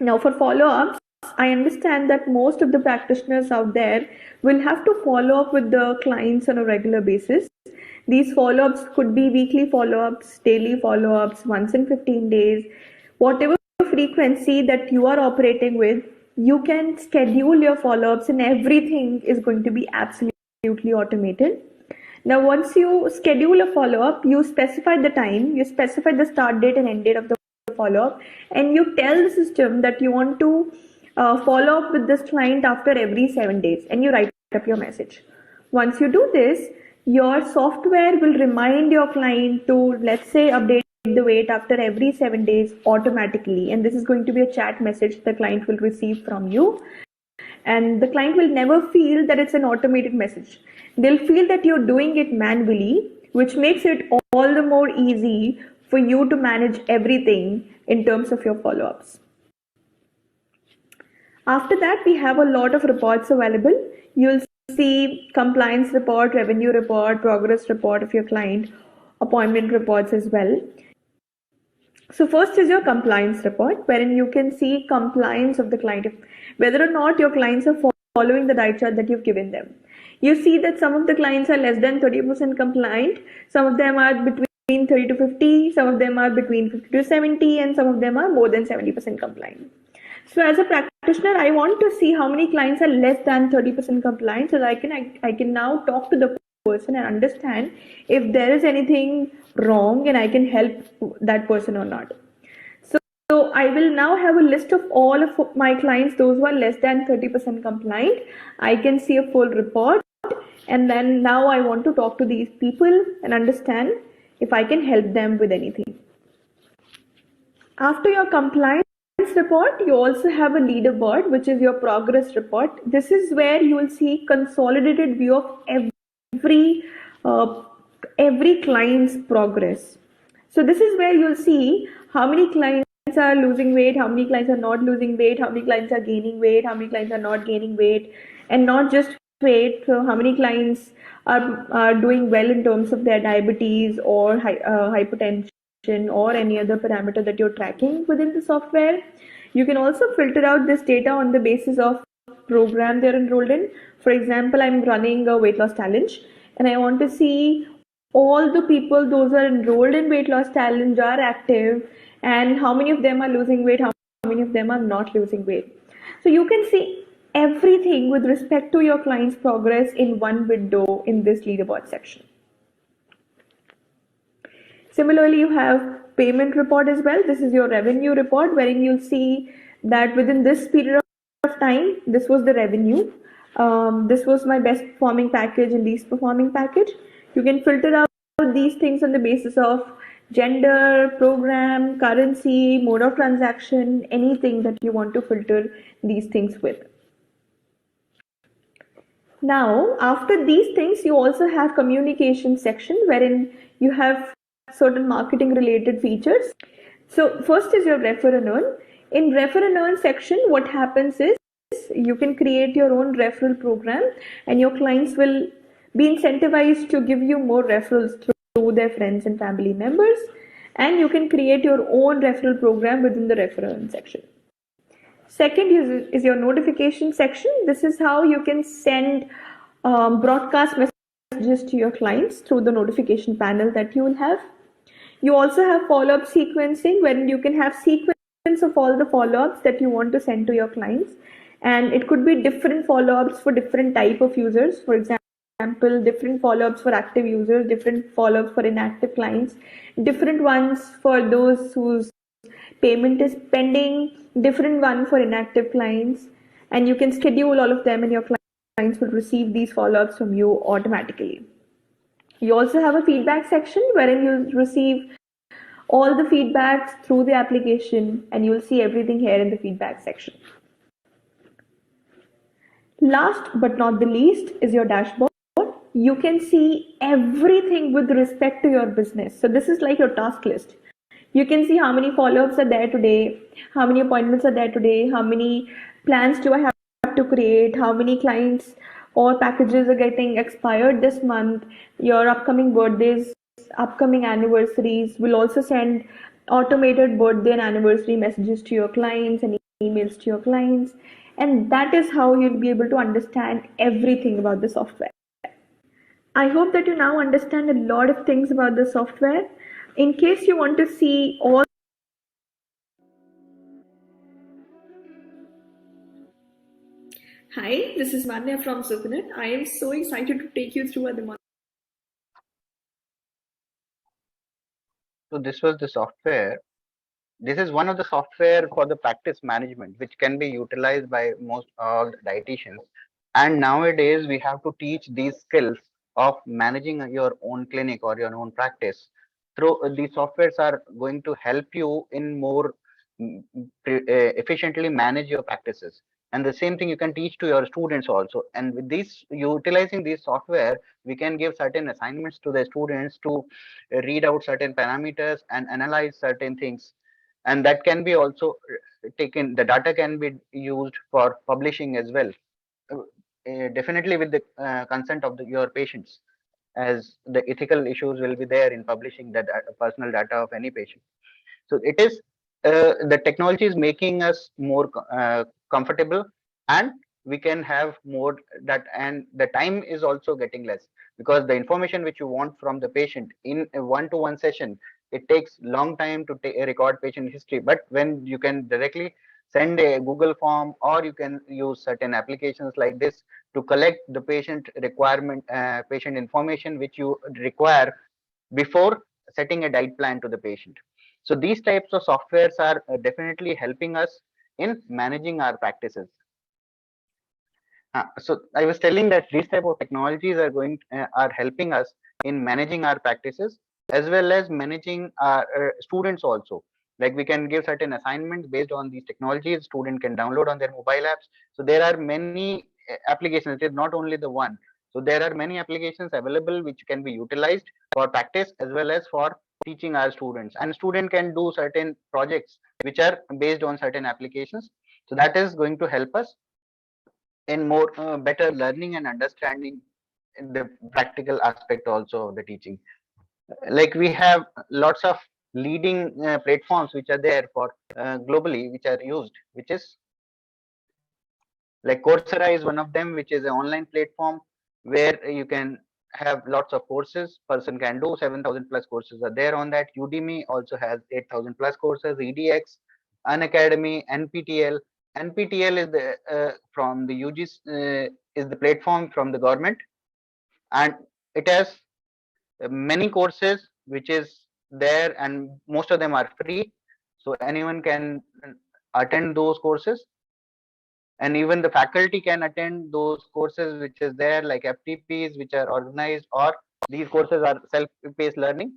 E: Now, for follow-ups, I understand that most of the practitioners out there will have to follow up with the clients on a regular basis. These follow-ups could be weekly follow-ups, daily follow-ups, once in 15 days. Whatever frequency that you are operating with, you can schedule your follow-ups, and everything is going to be absolutely automated. Now, once you schedule a follow-up, you specify the time, you specify the start date and end date of the follow-up, and you tell the system that you want to follow up with this client after every 7 days, and you write up your message. Once you do this, your software will remind your client to, let's say, update the weight after every 7 days automatically, and this is going to be a chat message the client will receive from you. And the client will never feel that it's an automated message. They'll feel that you're doing it manually, which makes it all the more easy for you to manage everything in terms of your follow-ups. After that, we have a lot of reports available. You'll see compliance report, revenue report, progress report of your client, appointment reports as well. So first is your compliance report, wherein you can see compliance of the client, whether or not your clients are following the diet chart that you've given them. You see that some of the clients are less than 30% compliant, some of them are between 30 to 50, some of them are between 50 to 70, and some of them are more than 70% compliant. So as a practitioner, I want to see how many clients are less than 30% compliant, so that I can now talk to the person and understand if there is anything wrong and I can help that person or not. So I will now have a list of all of my clients, those who are less than 30% compliant. I can see a full report, and then now I want to talk to these people and understand if I can help them with anything. After your compliance report, you also have a leaderboard, which is your progress report. This is where you will see consolidated view of every client's progress. So this is where you'll see how many clients are losing weight, how many clients are not losing weight, how many clients are gaining weight, how many clients are not gaining weight, and not just weight. So how many clients are doing well in terms of their diabetes or hypertension or any other parameter that you're tracking within the software. You can also filter out this data on the basis of program they're enrolled in. For example, I'm running a weight loss challenge, and I want to see all the people, those who are enrolled in weight loss challenge, are active, and how many of them are losing weight, how many of them are not losing weight. So you can see everything with respect to your client's progress in one window in this leaderboard section. Similarly, you have payment report as well. This is your revenue report, wherein you'll see that within this period of time, this was the revenue. This was my best performing package and least performing package. You can filter out these things on the basis of gender, program, currency, mode of transaction, anything that you want to filter these things with. Now, after these things, you also have communication section, wherein you have certain marketing related features. So first is your refer and earn. In refer and earn section, what happens is you can create your own referral program, and your clients will be incentivized to give you more referrals through their friends and family members. And you can create your own referral program within the referral section. Second is your notification section. This is how you can send broadcast messages to your clients through the notification panel that you will have. You also have follow-up sequencing, wherein you can have sequence of all the follow-ups that you want to send to your clients, and it could be different follow-ups for different type of users. For example, different follow-ups for active users, different follow-ups for inactive clients, different ones for those whose payment is pending, different one for inactive clients, and you can schedule all of them, and your clients will receive these follow-ups from you automatically. You also have a feedback section wherein you'll receive all the feedbacks through the application, and you'll see everything here in the feedback section. Last but not the least is your dashboard. You can see everything with respect to your business. So this is like your task list. You can see how many follow-ups are there today, how many appointments are there today, how many plans do I have to create, how many clients or packages are getting expired this month, your upcoming birthdays, upcoming anniversaries. Will also send automated birthday and anniversary messages to your clients and emails to your clients. And that is how you'll be able to understand everything about the software. I hope that you now understand a lot of things about the software. In case you want to see all Hi, this is Manya from Supernet. I am so excited to take you through the
B: So this was the software. This is one of the software for the practice management, which can be utilized by most all dietitians. And nowadays we have to teach these skills of managing your own clinic or your own practice. Through these softwares are going to help you in more efficiently manage your practices. And the same thing you can teach to your students also. And with this, utilizing this software, we can give certain assignments to the students to read out certain parameters and analyze certain things. And that can be also taken, the data can be used for publishing as well. Definitely with the consent of your patients, as the ethical issues will be there in publishing the personal data of any patient. So it is the technology is making us more comfortable, and we can have more that, and the time is also getting less, because the information which you want from the patient in a one-to-one session, it takes long time to record patient history. But when you can directly send a Google form, or you can use certain applications like this to collect the patient requirement, patient information which you require before setting a diet plan to the patient. So these types of softwares are definitely helping us in managing our practices. So I was telling that these type of technologies are helping us in managing our practices, as well as managing our students also. Like we can give certain assignments based on these technologies, student can download on their mobile apps. So there are many applications, it is not only the one. So there are many applications available which can be utilized for practice as well as for teaching our students. And student can do certain projects which are based on certain applications. So that is going to help us in more better learning and understanding in the practical aspect also of the teaching. Like we have lots of leading platforms which are there for globally, which are used, which is like Coursera is one of them, which is an online platform where you can have lots of courses person can do. 7,000 plus courses are there on that. Udemy also has 8,000 plus courses. EDX, Unacademy, NPTEL. NPTEL is the from the UG's is the platform from the government, and it has many courses which is there, and most of them are free, so anyone can attend those courses. And even the faculty can attend those courses which is there, like FTPs which are organized, or these courses are self-paced learning.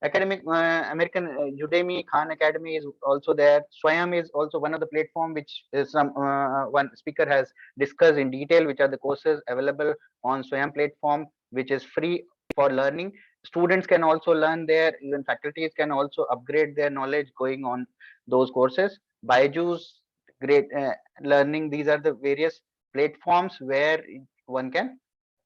B: Academic American Udemy, Khan Academy is also there. Swayam is also one of the platform which is some one speaker has discussed in detail, which are the courses available on Swayam platform, which is free for learning. Students can also learn there, even faculties can also upgrade their knowledge going on those courses. Byju's great learning. These are the various platforms where one can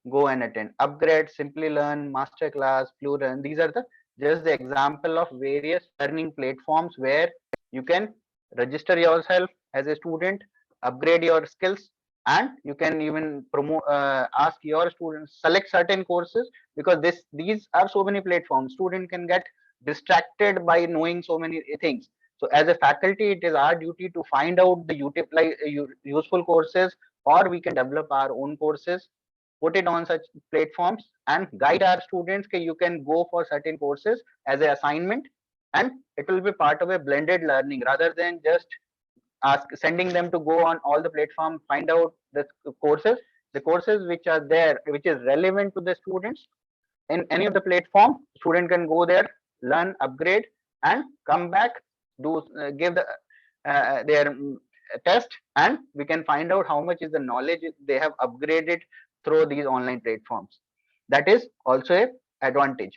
B: go and attend. Upgrade, Simply Learn, Masterclass, Plural. These are the just the example of various learning platforms where you can register yourself as a student, upgrade your skills, and you can even promote, ask your students select certain courses, because these are so many platforms. Student can get distracted by knowing so many things. So as a faculty, it is our duty to find out the useful courses, or we can develop our own courses, put it on such platforms, and guide our students that you can go for certain courses as an assignment, and it will be part of a blended learning rather than just sending them to go on all the platform, find out the courses which are there, which is relevant to the students in any of the platform. Student can go there, learn, upgrade, and come back, do give their test, and we can find out how much is the knowledge they have upgraded through these online platforms. That is also a advantage.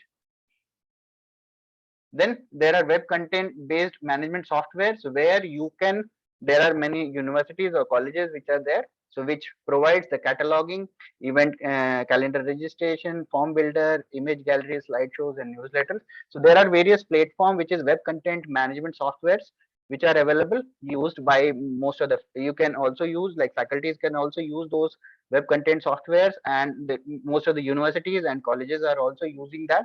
B: Then there are web content based management softwares where you can, there are many universities or colleges which are there, so which provides the cataloging, event calendar registration, form builder, image gallery, slideshows, and newsletters. So there are various platform which is web content management softwares which are available, used by most of the, you can also use, like faculties can also use those web content softwares, and most of the universities and colleges are also using that.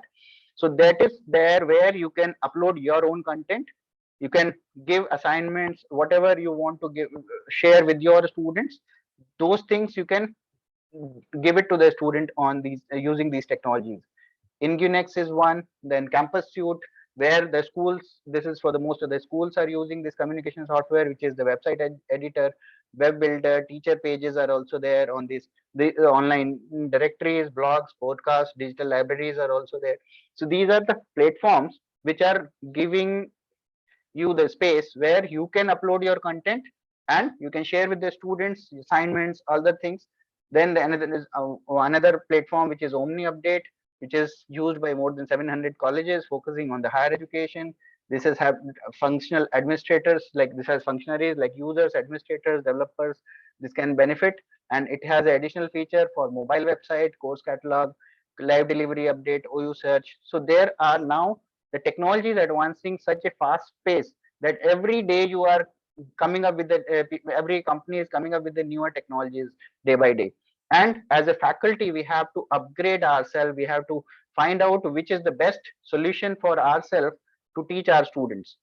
B: So that is there where you can upload your own content, you can give assignments, whatever you want to give, share with your students, those things you can give it to the student on these using these technologies. Ingunex is one, then Campus Suite, where the schools, this is for the most of the schools are using this communication software, which is the website editor, web builder, teacher pages are also there on this. The online directories, blogs, podcasts, digital libraries are also there. So these are the platforms which are giving you the space where you can upload your content and you can share with the students assignments, other things. Then another is another platform which is Omni Update, which is used by more than 700 colleges focusing on the higher education. This has have functional administrators, like this has functionaries like users, administrators, developers. This can benefit, and it has an additional feature for mobile website, course catalog, live delivery update, OU search. So there are now the technology is advancing such a fast pace that every day you are coming up with the every company is coming up with the newer technologies day by day. And as a faculty, we have to upgrade ourselves, we have to find out which is the best solution for ourselves to teach our students,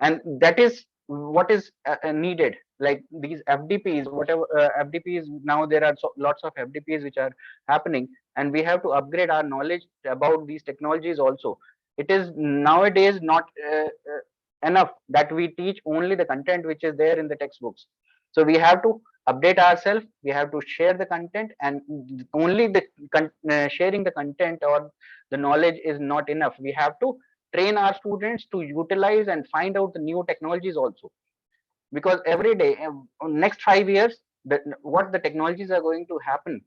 B: and that is what is needed. Like these FDPs, whatever FDPs, now there are lots of FDPs which are happening, and we have to upgrade our knowledge about these technologies also. It is nowadays not enough that we teach only the content which is there in the textbooks. So we have to update ourselves, we have to share the content, and only the sharing the content or the knowledge is not enough. We have to train our students to utilize and find out the new technologies also, because every day next 5 years, what the technologies are going to happen,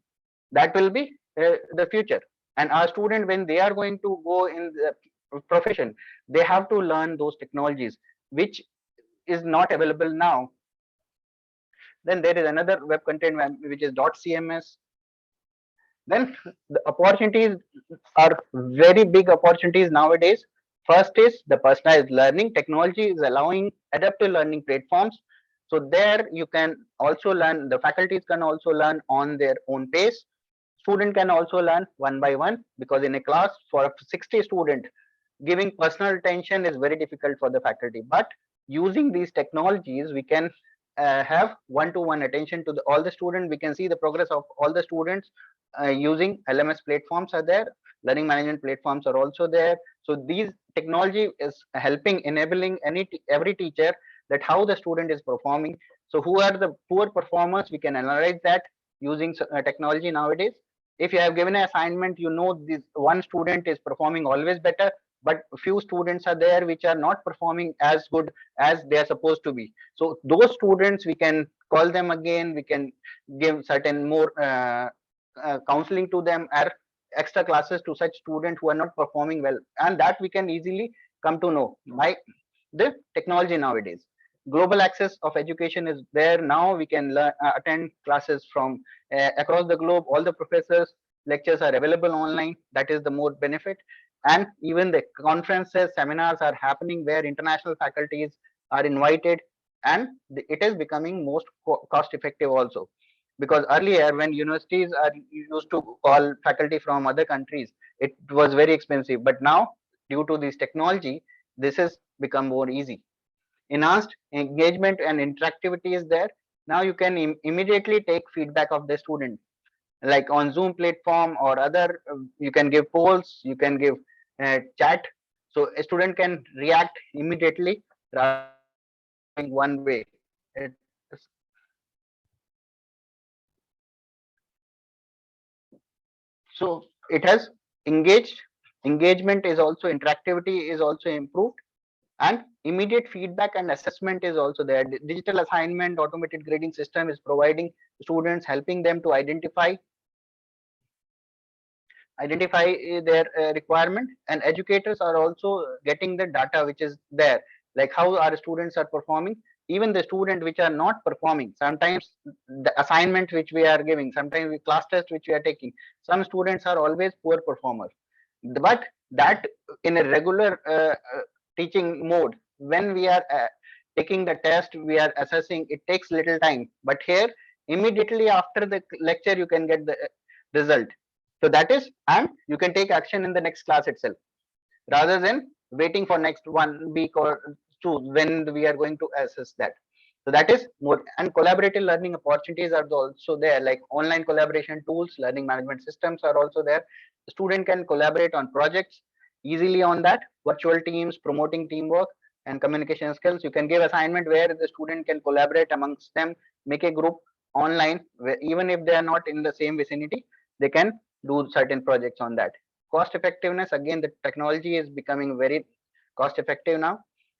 B: that will be the future. And our student, when they are going to go in the profession, they have to learn those technologies which is not available now. Then there is another web content which is .cms. Then the opportunities are very big opportunities nowadays. First is the personalized learning. Technology is allowing adaptive learning platforms. So there you can also learn, the faculties can also learn on their own pace. Student can also learn one by one, because in a class for 60 student, giving personal attention is very difficult for the faculty. But using these technologies, we can have one-to-one attention to all the students. We can see the progress of all the students using LMS platforms are there. Learning management platforms are also there. So these technology is helping, enabling every teacher that how the student is performing. So who are the poor performers, we can analyze that using technology nowadays. If you have given an assignment, you know this one student is performing always better, but few students are there which are not performing as good as they are supposed to be. So those students, we can call them again, we can give certain more counseling to them, or extra classes to such students who are not performing well, and that we can easily come to know by the technology nowadays. global access of education is there. Now we can learn, attend classes from across the globe. All the professors lectures are available online. That is the more benefit. And even the conferences, seminars are happening where international faculties are invited, and it is becoming most cost effective also, because earlier when universities are used to call faculty from other countries, it was very expensive, but now due to this technology, this has become more easy. Enhanced engagement and interactivity is there. Now you can immediately take feedback of the student, like on Zoom platform or other. You can give polls, you can give chat, so a student can react immediately rather than one way. So it has engaged. Engagement is also, interactivity is also improved, and immediate feedback and assessment is also there. Digital assignment, automated grading system is providing students, helping them to identify their requirement, and educators are also getting the data which is there, like how our students are performing. Even the student which are not performing, sometimes the assignment which we are giving, sometimes the class test which we are taking, some students are always poor performers, but that in a regular teaching mode, when we are taking the test, we are assessing, it takes little time, but here immediately after the lecture you can get the result. So that is, and you can take action in the next class itself, rather than waiting for next 1 week or two when we are going to assess that. So that is more. And collaborative learning opportunities are also there, like online collaboration tools, learning management systems are also there. The student can collaborate on projects easily on that. Virtual teams, promoting teamwork and communication skills. You can give assignment where the student can collaborate amongst them, make a group online, where even if they are not in the same vicinity, they can do certain projects on that. Cost effectiveness, again, the technology is becoming very cost effective now.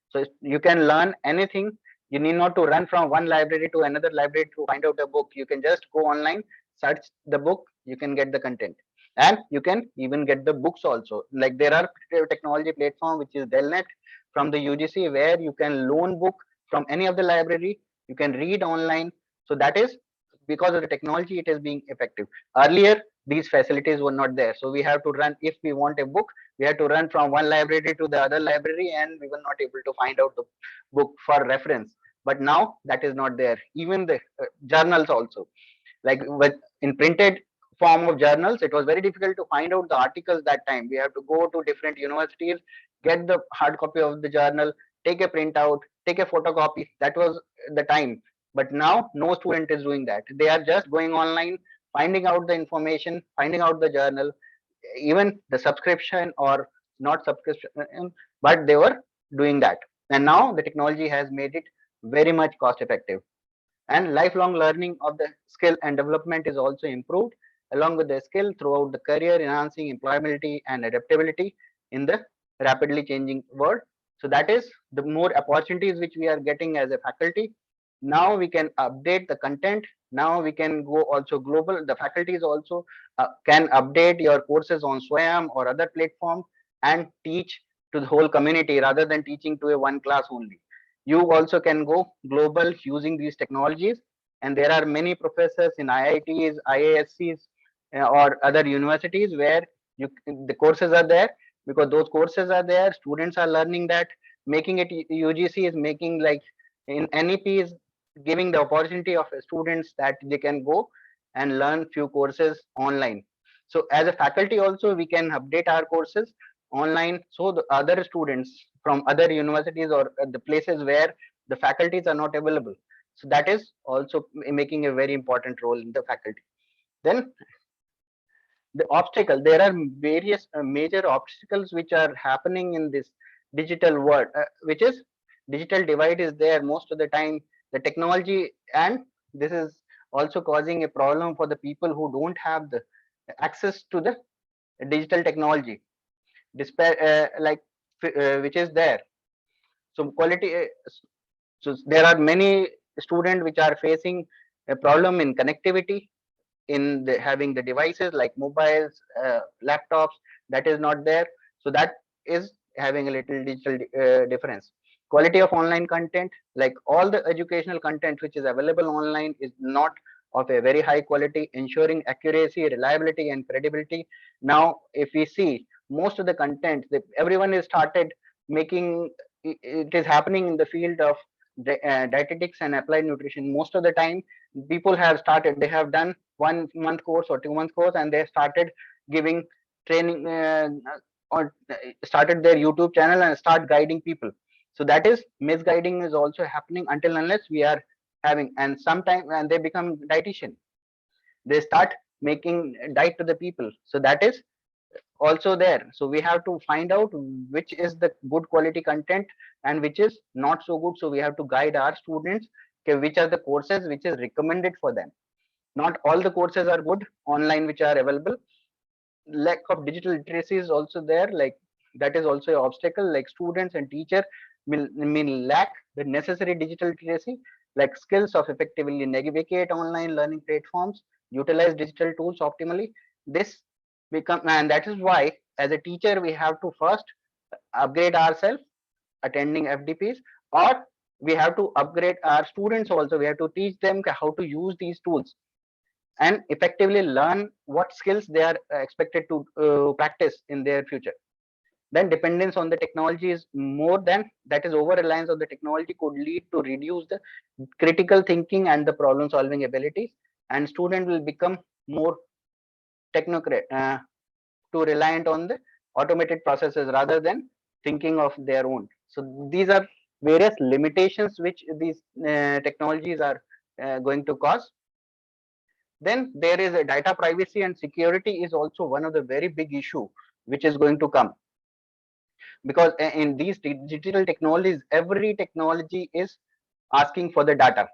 B: So you can learn anything. You need not to run from one library to another library to find out a book. You can just go online, search the book, you can get the content, and you can even get the books also. Like there are technology platform which is Delnet from the UGC, where you can loan book from any of the library, you can read online. So that is because of the technology, it is being effective. Earlier these facilities were not there, so we have to run. If we want a book, we have to run from one library to the other library, and we were not able to find out the book for reference. But now that is not there. Even the journals also, like with in printed form of journals, it was very difficult to find out the articles that time. We have to go to different universities, get the hard copy of the journal, take a printout, take a photocopy. That was the time. But now no student is doing that. They are just going online, finding out the information, finding out the journal, even the subscription or not subscription, but they were doing that. And now the technology has made it very much cost effective. And lifelong learning of the skill and development is also improved along with the skill throughout the career, enhancing employability and adaptability in the rapidly changing world. So that is the more opportunities which we are getting as a faculty. Now we can update the content. Now we can go also global. The faculties also can update your courses on Swayam or other platforms and teach to the whole community rather than teaching to a one class only. You also can go global using these technologies, and there are many professors in IITs, IASCs, or other universities where the courses are there. Because those courses are there, students are learning that. Making it UGC is making, like in NEP, is giving the opportunity of students that they can go and learn few courses online. So as a faculty also, we can update our courses online, so the other students from other universities or the places where the faculties are not available, so that is also making a very important role in the faculty. Then the obstacle, there are various major obstacles which are happening in this digital world, which is digital divide is there most of the time. The technology, and this is also causing a problem for the people who don't have the access to the digital technology, despite which is there. So quality, so there are many students which are facing a problem in connectivity, in having the devices like mobiles, laptops, that is not there. So that is having a little digital difference. Quality of online content, like all the educational content which is available online is not of a very high quality, ensuring accuracy, reliability, and credibility. Now, if we see most of the content that everyone has started making, it is happening in the field of dietetics and applied nutrition. Most of the time, people have started, they have done 1 month course or 2 month course, and they started giving training or started their YouTube channel and start guiding people. So that is misguiding is also happening until unless we are having, and sometimes when they become dietitian, they start making diet to the people. So that is also there. So we have to find out which is the good quality content and which is not so good. So we have to guide our students, okay, which are the courses which is recommended for them. Not all the courses are good online which are available. Lack of digital literacy is also there, like that is also an obstacle. Like students and teacher will lack the necessary digital literacy, like skills of effectively navigate online learning platforms, utilize digital tools optimally. This become, and that is why as a teacher we have to first upgrade ourselves attending FDPs, or we have to upgrade our students also. We have to teach them how to use these tools and effectively learn what skills they are expected to practice in their future. Then dependence on the technology is more than, that is over reliance on the technology could lead to reduce the critical thinking and the problem solving abilities, and student will become more technocrat to reliant on the automated processes rather than thinking of their own. So these are various limitations which these technologies are going to cause. Then there is a data privacy and security is also one of the very big issue which is going to come, because in these digital technologies, every technology is asking for the data.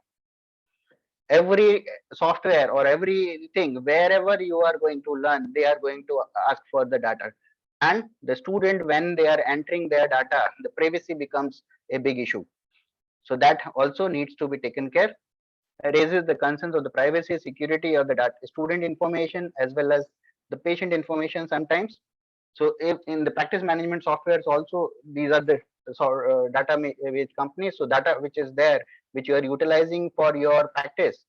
B: Every software or everything, wherever you are going to learn, they are going to ask for the data. And the student, when they are entering their data, the privacy becomes a big issue. So that also needs to be taken care. Raises the concerns of the privacy, security of the data, student information as well as the patient information sometimes. So if in the practice management softwares also, these are the data which companies, so data which is there, which you are utilizing for your practice,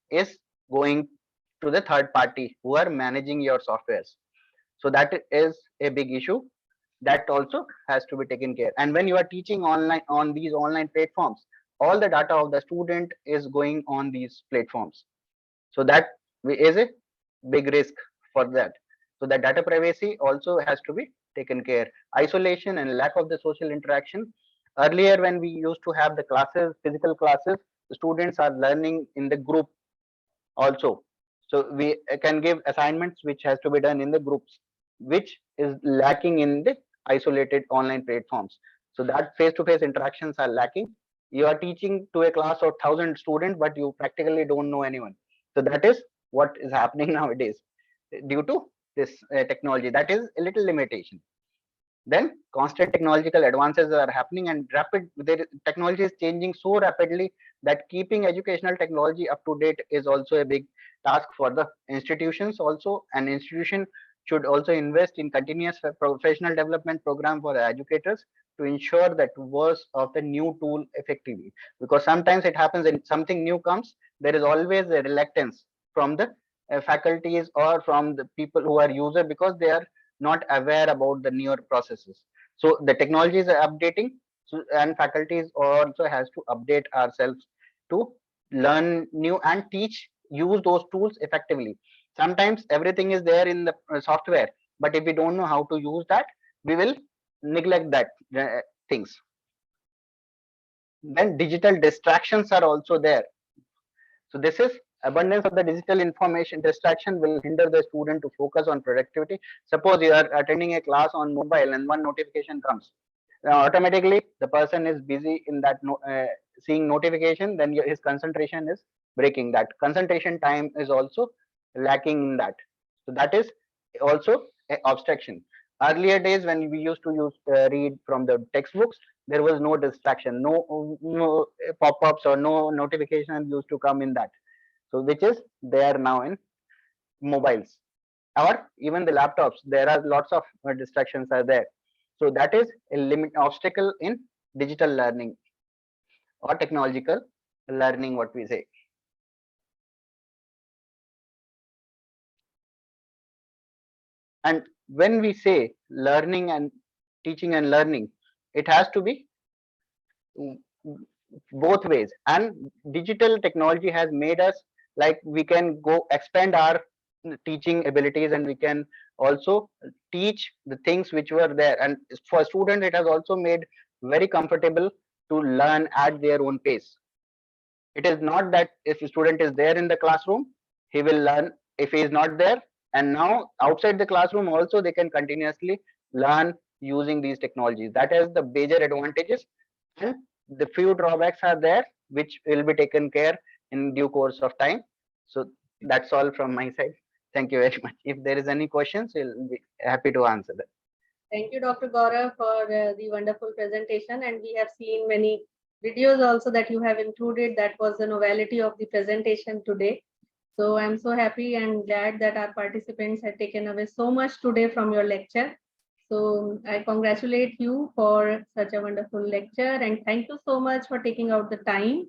B: is going to the third party who are managing your softwares. So that is a big issue that also has to be taken care. And when you are teaching online on these online platforms, all the data of the student is going on these platforms. So that is a big risk for that. So the data privacy also has to be taken care. Isolation and lack of the social interaction. Earlier, when we used to have the classes, physical classes, the students are learning in the group also. So we can give assignments which has to be done in the groups, which is lacking in the isolated online platforms. So that face-to-face interactions are lacking. You are teaching to a class of 1,000 students, but you practically don't know anyone. So that is what is happening nowadays due to this technology. That is a little limitation. Then constant technological advances are happening, and technology is changing so rapidly that keeping educational technology up to date is also a big task for the institutions also. An institution should also invest in continuous professional development program for the educators to ensure that use of the new tool effectively, because sometimes it happens when something new comes, there is always a reluctance from the faculties or from the people who are user, because they are not aware about the newer processes. So the technologies are updating, so, and faculties also has to update ourselves to learn new and teach, use those tools effectively. Sometimes everything is there in the software, but if we don't know how to use that, we will neglect that things. Then digital distractions are also there. So this is abundance of the digital information distraction will hinder the student to focus on productivity. Suppose you are attending a class on mobile and one notification comes. Automatically, the person is busy in that seeing notification, then his concentration is breaking. That concentration time is also lacking in that. So that is also an obstruction. Earlier days when we used to read from the textbooks, there was no distraction, no pop-ups or no notification used to come in that. So which is there now in mobiles or even the laptops. There are lots of distractions are there. So that is a limit obstacle in digital learning or technological learning, what we say. And when we say learning and teaching and learning, it has to be both ways. And digital technology has made us like we can go expand our teaching abilities, and we can also teach the things which were there. And for students, it has also made very comfortable to learn at their own pace. It is not that if a student is there in the classroom, he will learn. If he is not there, and now outside the classroom also they can continuously learn using these technologies. That is the major advantages, and the few drawbacks are there which will be taken care in due course of time. So that's all from my side. Thank you very much. If there is any questions, we'll be happy to answer them.
F: Thank you, Dr. Gaurav, for the wonderful presentation. And we have seen many videos also that you have included. That was the novelty of the presentation today. So I'm so happy and glad that our participants have taken away so much today from your lecture. So I congratulate you for such a wonderful lecture, and thank you so much for taking out the time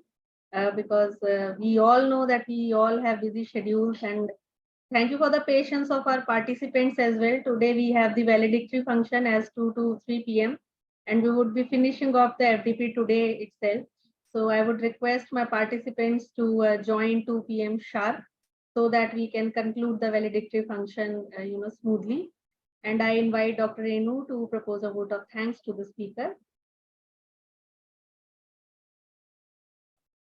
F: because we all know that we all have busy schedules, and thank you for the patience of our participants as well. Today we have the valedictory function as 2 to 3 p.m. and we would be finishing off the FDP today itself. So I would request my participants to join 2 p.m. sharp so that we can conclude the valedictory function smoothly. And I invite Dr. Renu to propose a vote of thanks to the speaker.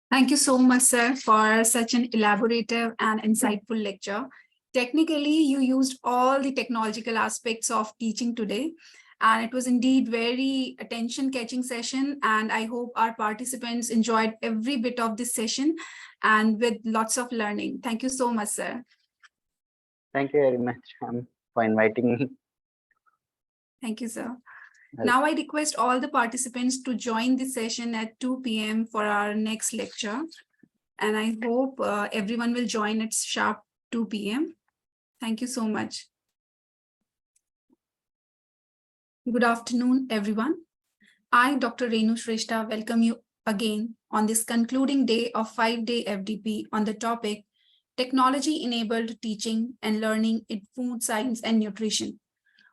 A: Thank you so much, sir, for such an elaborative and insightful lecture. Technically, you used all the technological aspects of teaching today, and it was indeed very attention-catching session. And I hope our participants enjoyed every bit of this session and with lots of learning. Thank you so much, sir.
B: Thank you very much for inviting me.
A: Thank you, sir.
B: Right.
A: Now I request all the participants to join the session at 2 p.m. for our next lecture. And I hope everyone will join at sharp 2 p.m. Thank you so much. Good afternoon, everyone. I, Dr. Renu Shrestha, welcome you again on this concluding day of 5-day FDP on the topic Technology-Enabled Teaching and Learning in Food Science and Nutrition,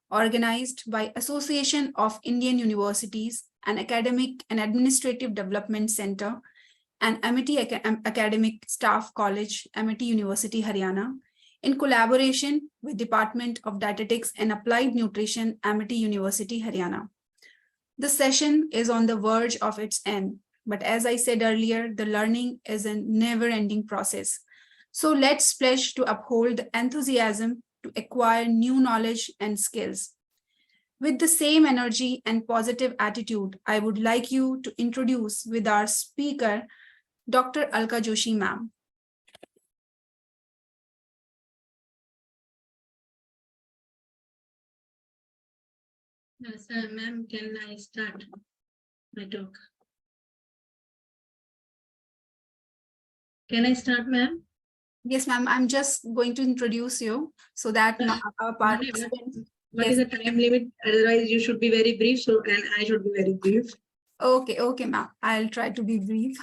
A: organized by Association of Indian Universities and Academic and Administrative Development Center and Amity Academic Staff College, Amity University, Haryana, in collaboration with Department of Dietetics and Applied Nutrition, Amity University, Haryana. The session is on the verge of its end, but as I said earlier, the learning is a never-ending process. So let's pledge to uphold the enthusiasm to acquire new knowledge and skills. With the same energy and positive attitude, I would like you to introduce with our speaker, Dr. Alka Joshi ma'am.
G: Yes, ma'am, can I start my talk? Can I start, ma'am?
A: Yes, ma'am. I'm just going to introduce you so that our participants.
G: What is the time limit? Otherwise, you should be very brief. So, and I should be very brief.
A: Okay, ma'am. I'll try to be brief.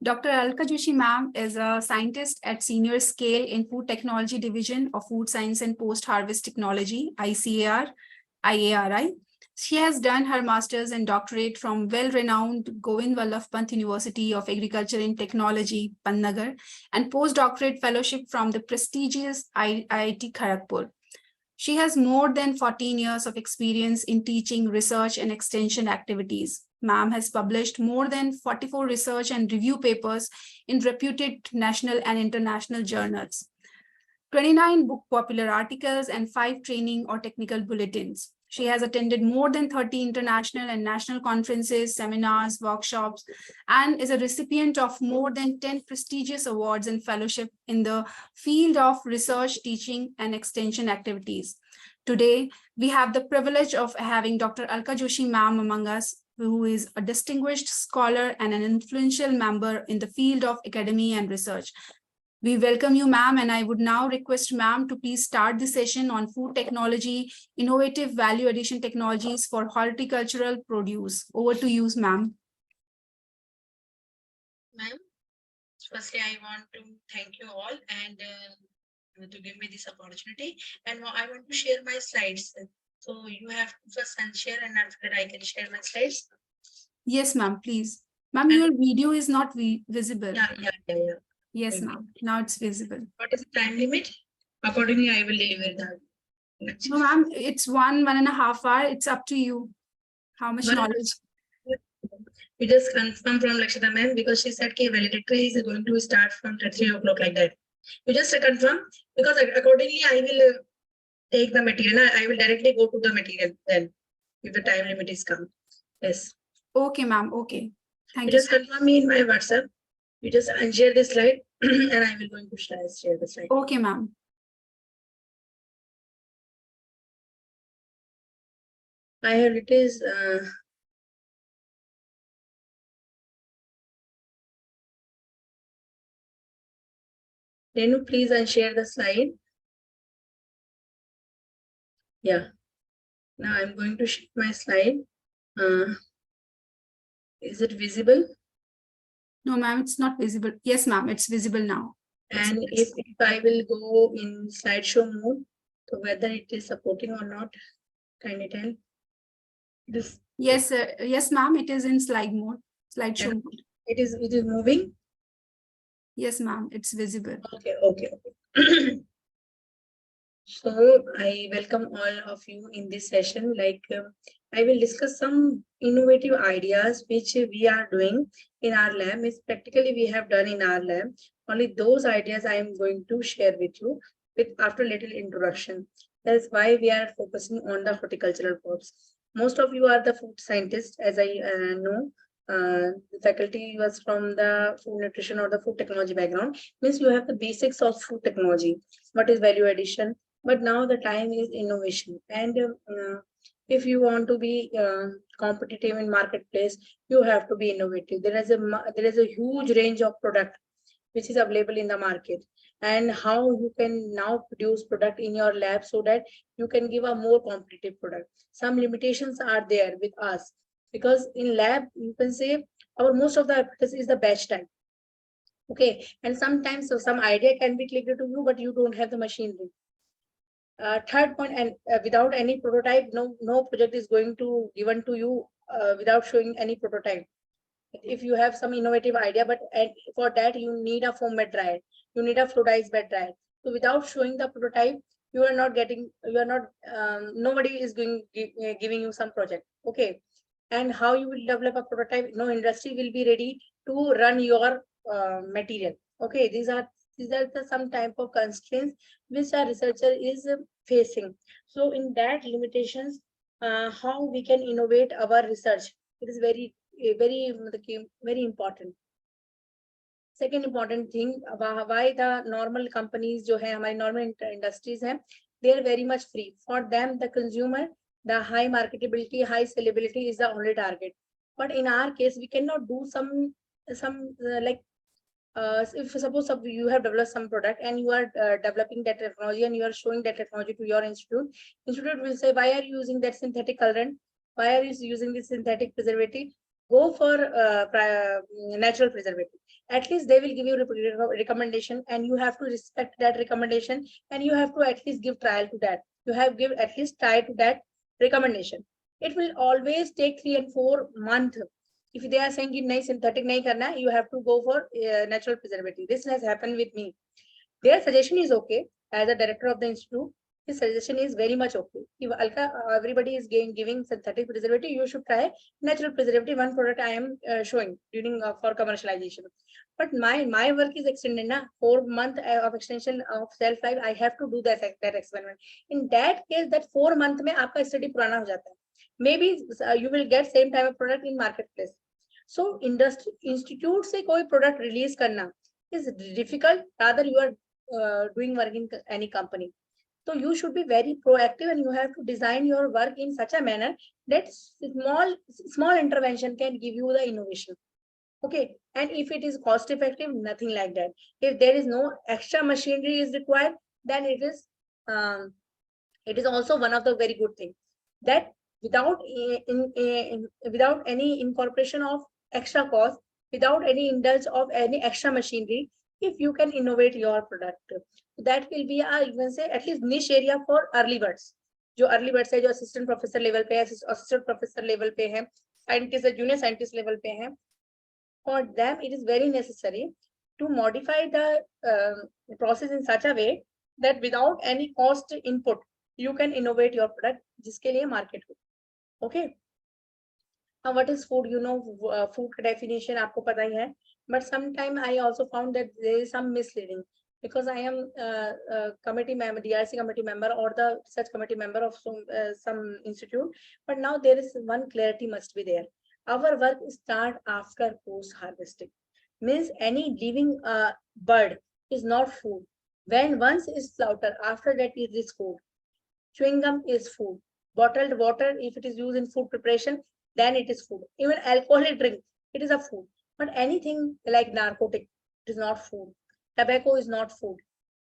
A: Dr. Alka Joshi ma'am is a scientist at senior scale in Food Technology Division of Food Science and Post-Harvest Technology, ICAR-IARI. She has done her master's and doctorate from well-renowned Govind Vallabh Pant University of Agriculture and Technology, Pantnagar, and postdoctorate fellowship from the prestigious IIT Kharagpur. She has more than 14 years of experience in teaching, research, and extension activities. Ma'am has published more than 44 research and review papers in reputed national and international journals, 29 book popular articles, and 5 training or technical bulletins. She has attended more than 30 international and national conferences, seminars, workshops, and is a recipient of more than 10 prestigious awards and fellowship in the field of research, teaching, and extension activities. Today, we have the privilege of having Dr. Alka Joshi ma'am among us, who is a distinguished scholar and an influential member in the field of academy and research. We welcome you, ma'am, and I would now request ma'am to please start the session on food technology, innovative value addition technologies for horticultural produce. Over to you, ma'am.
G: Ma'am, firstly, I want to thank you all and to give me this opportunity. And I want to share my slides. So you have to first share, and after that I can share my slides.
A: Yes, ma'am, please. Ma'am, your video is not visible.
G: Yeah.
A: Yes, ma'am. Now it's visible.
G: What is the time limit? Accordingly, I will deliver that.
A: No, ma'am, it's 1.5 hours. It's up to you. How much
G: But-
A: knowledge?
G: We just confirm from Lakshita ma'am because she said कि valedictory is going to start from 3 o'clock like that. You just confirm because accordingly I will take the material. I will directly go to the material then if the time limit is come. Yes.
A: Okay, ma'am. Okay. Thank
G: You
A: you.
G: just confirm me in my WhatsApp. You just unshare the slide and I will going to share the slide.
A: Okay, ma'am.
G: I have it is Renu, please unshare the slide. Yeah. Now I'm going to share my slide. Is it visible?
A: No, ma'am, it's not visible. Yes, ma'am, it's visible now.
G: And if I will go in slideshow mode, so whether it is supporting or not, can you tell? This
A: Yes, yes, ma'am, it is in slideshow mode.
G: it is moving.
A: Yes, ma'am, it's visible.
G: Okay. So I welcome all of you in this session. I will discuss some innovative ideas which we are doing in our lab. Means practically we have done in our lab. Only those ideas I am going to share with you after little introduction. That's why we are focusing on the horticultural crops. Most of you are the food scientists, as I know. The faculty was from the food nutrition or the food technology background. Means you have the basics of food technology. What is value addition? But now the time is innovation, and if you want to be competitive in marketplace, you have to be innovative. There is a huge range of product which is available in the market, and how you can now produce product in your lab so that you can give a more competitive product. Some limitations are there with us because in lab you can say our most of the apparatus is the batch type. Okay, and sometimes some idea can be clicked to you, but you don't have the machinery. Third point, and without any prototype, no project is going to given to you without showing any prototype. If you have some innovative idea, but for that you need a foam bed dryer, you need a fluidized bed dryer. So without showing the prototype, nobody is giving you some project. Okay, and how you will develop a prototype? No industry will be ready to run your material. Okay, these are some type of constraints which a researcher is facing. So in that limitations, how we can innovate our research, it is very important. Second important thing, why the normal companies जो है हमारी normal industries हैं, they are very much free. For them, the consumer, the high marketability, high sellability is the only target. But in our case, we cannot do some if suppose you have developed some product and you are developing that technology and you are showing that technology to your institute will say, why are you using that synthetic colorant? Why are you using this synthetic preservative? Go for natural preservative. At least they will give you a recommendation, and you have to respect that recommendation, and you have to at least give trial to that. You have give at least try to that recommendation. It will always take 3 and 4 months. If they are saying nahi synthetic nahi karna, you have to go for natural preservative. This has happened with me. Their suggestion is okay. As a director of the institute, his suggestion is very much okay. If everybody is giving synthetic preservative, you should try natural preservative. One product I am showing during for commercialization. But my work is extended na 4 months of extension of shelf life. I have to do that experiment. In that case, that 4 month mein aapka study purana ho jata hai. Maybe you will get same type of product in marketplace. So institute से कोई product release करना is difficult. Rather you are doing work in any company. So you should be very proactive, and you have to design your work in such a manner that small intervention can give you the innovation. Okay, and if it is cost effective, nothing like that. If there is no extra machinery is required, then it is also one of the very good thing that without without any incorporation of extra cost, without any indulge of any extra machinery, if you can innovate your product, that will be a, you can say, at least niche area for early birds. जो early birds है, जो assistant professor level पे है, assistant professor level पे है, scientist है, junior scientist level पे है, for them it is very necessary to modify the process in such a way that without any cost input you can innovate your product जिसके लिए market हो. Okay, now what is food? You know, food definition आपको पता ही है, but sometime I also found that there is some misleading because I am committee member, DRC committee member or the research committee member of some institute, but now there is one clarity must be there. Our work start after post harvesting, means any living bird is not food. When once is slaughtered, after that it is food. Chewing gum is food. Bottled water, if it is used in food preparation, then it is food. Even alcoholic drink, it is a food. But anything like narcotic, it is not food. Tobacco is not food.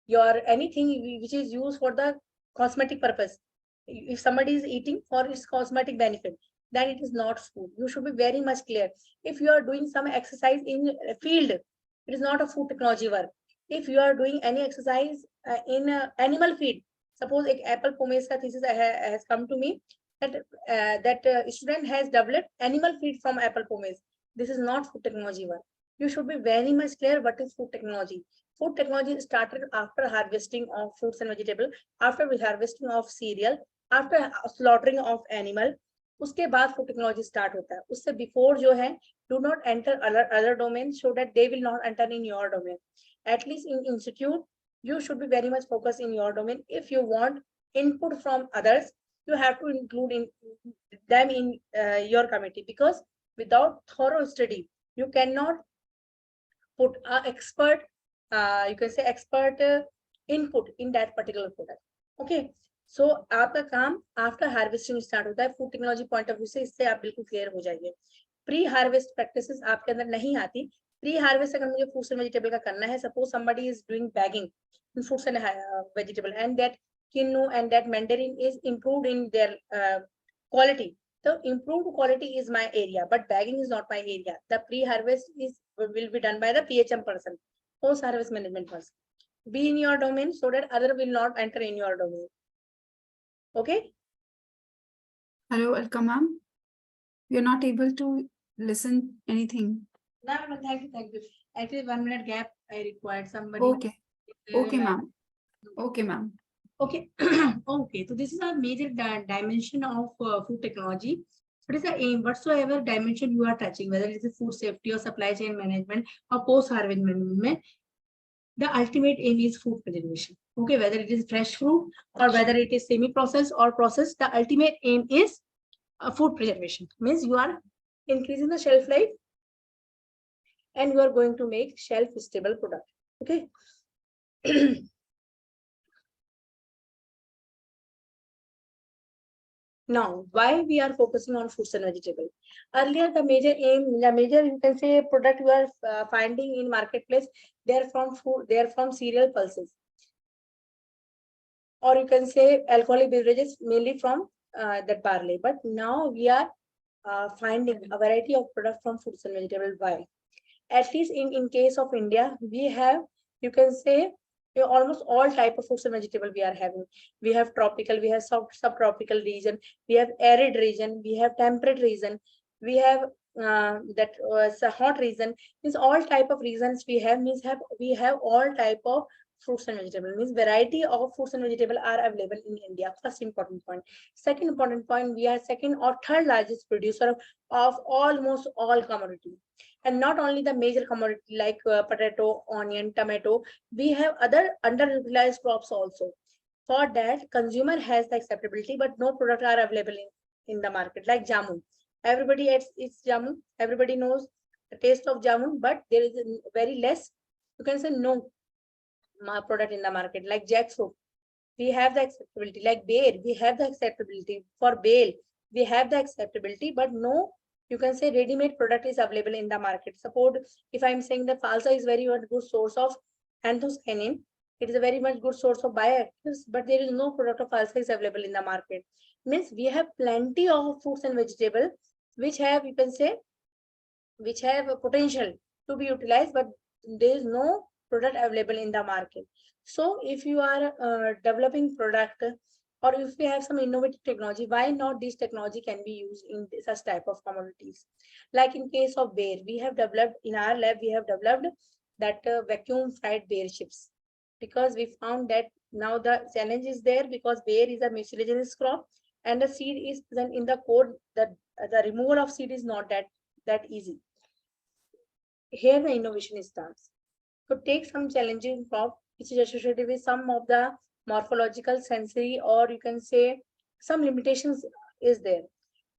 G: Your anything which is used for the cosmetic purpose, if somebody is eating for its cosmetic benefit, then it is not food. You should be very much clear. If you are doing some exercise in a field, it is not a food technology work. If you are doing any exercise in animal feed, suppose एक apple pomace का thesis has come to me that student has developed animal feed from apple pomace. This is not food technology work. You should be very much clear what is food technology. Food technology started after harvesting of fruits and vegetables, after harvesting of cereal, after slaughtering of animal. उसके बाद food technology start होता है. उससे before जो है, do not enter other domains so that they will not enter in your domain. At least in institute, you should be very much focused in your domain. If you want input from others, you have to include them in your committee, because without thorough study, you cannot put an expert, you can say expert input in that particular product. Okay, so आपका काम after harvesting start होता है. Food technology point of view से इससे आप बिल्कुल clear हो जाइए. Pre harvest practices आपके अंदर नहीं आती. Pre harvest अगर मुझे fruits and vegetable का करना है, suppose somebody is doing bagging in fruits and vegetable, and that Kinnu and that Mandarin is improved in their quality. So improved quality is my area, but bagging is not my area. The pre-harvest will be done by the PHM person, post-harvest management person. Be in your domain so that other will not enter in your domain. Okay.
A: Hello, Alka ma'am. You're not able to listen anything.
G: No, thank you. Actually, 1 minute gap I required somebody.
A: Okay. Okay, ma'am. Okay, ma'am.
G: Okay. Okay, so this is a major dimension of food technology. What is the aim? Whatsoever dimension you are touching, whether it is food safety or supply chain management or post-harvest management, the ultimate aim is food preservation. Okay, whether it is fresh fruit or whether it is semi-processed or processed, the ultimate aim is food preservation. Means you are increasing the shelf life and you are going to make shelf-stable product. Okay. Now, why we are focusing on fruits and vegetables? Earlier, the major aim, the major, you can say, product you are finding in marketplace, they're from food, they're from cereal pulses, or you can say alcoholic beverages, mainly from that barley. But now we are finding a variety of product from fruits and vegetables. Why? At least in case of India, we have, you can say, almost all type of fruits and vegetables we are having. We have tropical, we have subtropical region, we have arid region, we have temperate region, we have hot region. Means all type of regions we have, means we have all type of fruits and vegetables. Means variety of fruits and vegetables are available in India. First important point. Second important point, we are second or third largest producer of almost all commodities. And not only the major commodity like potato, onion, tomato, we have other underutilized crops also. For that, consumer has the acceptability, but no product are available in the market, like jamun. Everybody eats jamun, everybody knows the taste of jamun, but there is very less, you can say, no product in the market. Like jackfruit, we have the acceptability. Like bear, we have the acceptability. For bale, we have the acceptability, but no You can say ready-made product is available in the market. Suppose if I'm saying that falsa is very much good source of anthocyanin, it is a very much good source of bioactives, but there is no product of falsa is available in the market. Means we have plenty of fruits and vegetables which have, you can say, which have a potential to be utilized, but there is no product available in the market. So if you are developing product, or if we have some innovative technology, why not this technology can be used in such type of commodities? Like in case of beer, we have developed in our lab, we have developed that vacuum fried beer chips, because we found that now the challenge is there, because beer is a mucilaginous crop and the seed is present in the core, that the removal of seed is not that easy. Here the innovation starts. So take some challenging crop which is associated with some of the morphological, sensory, or you can say some limitations is there.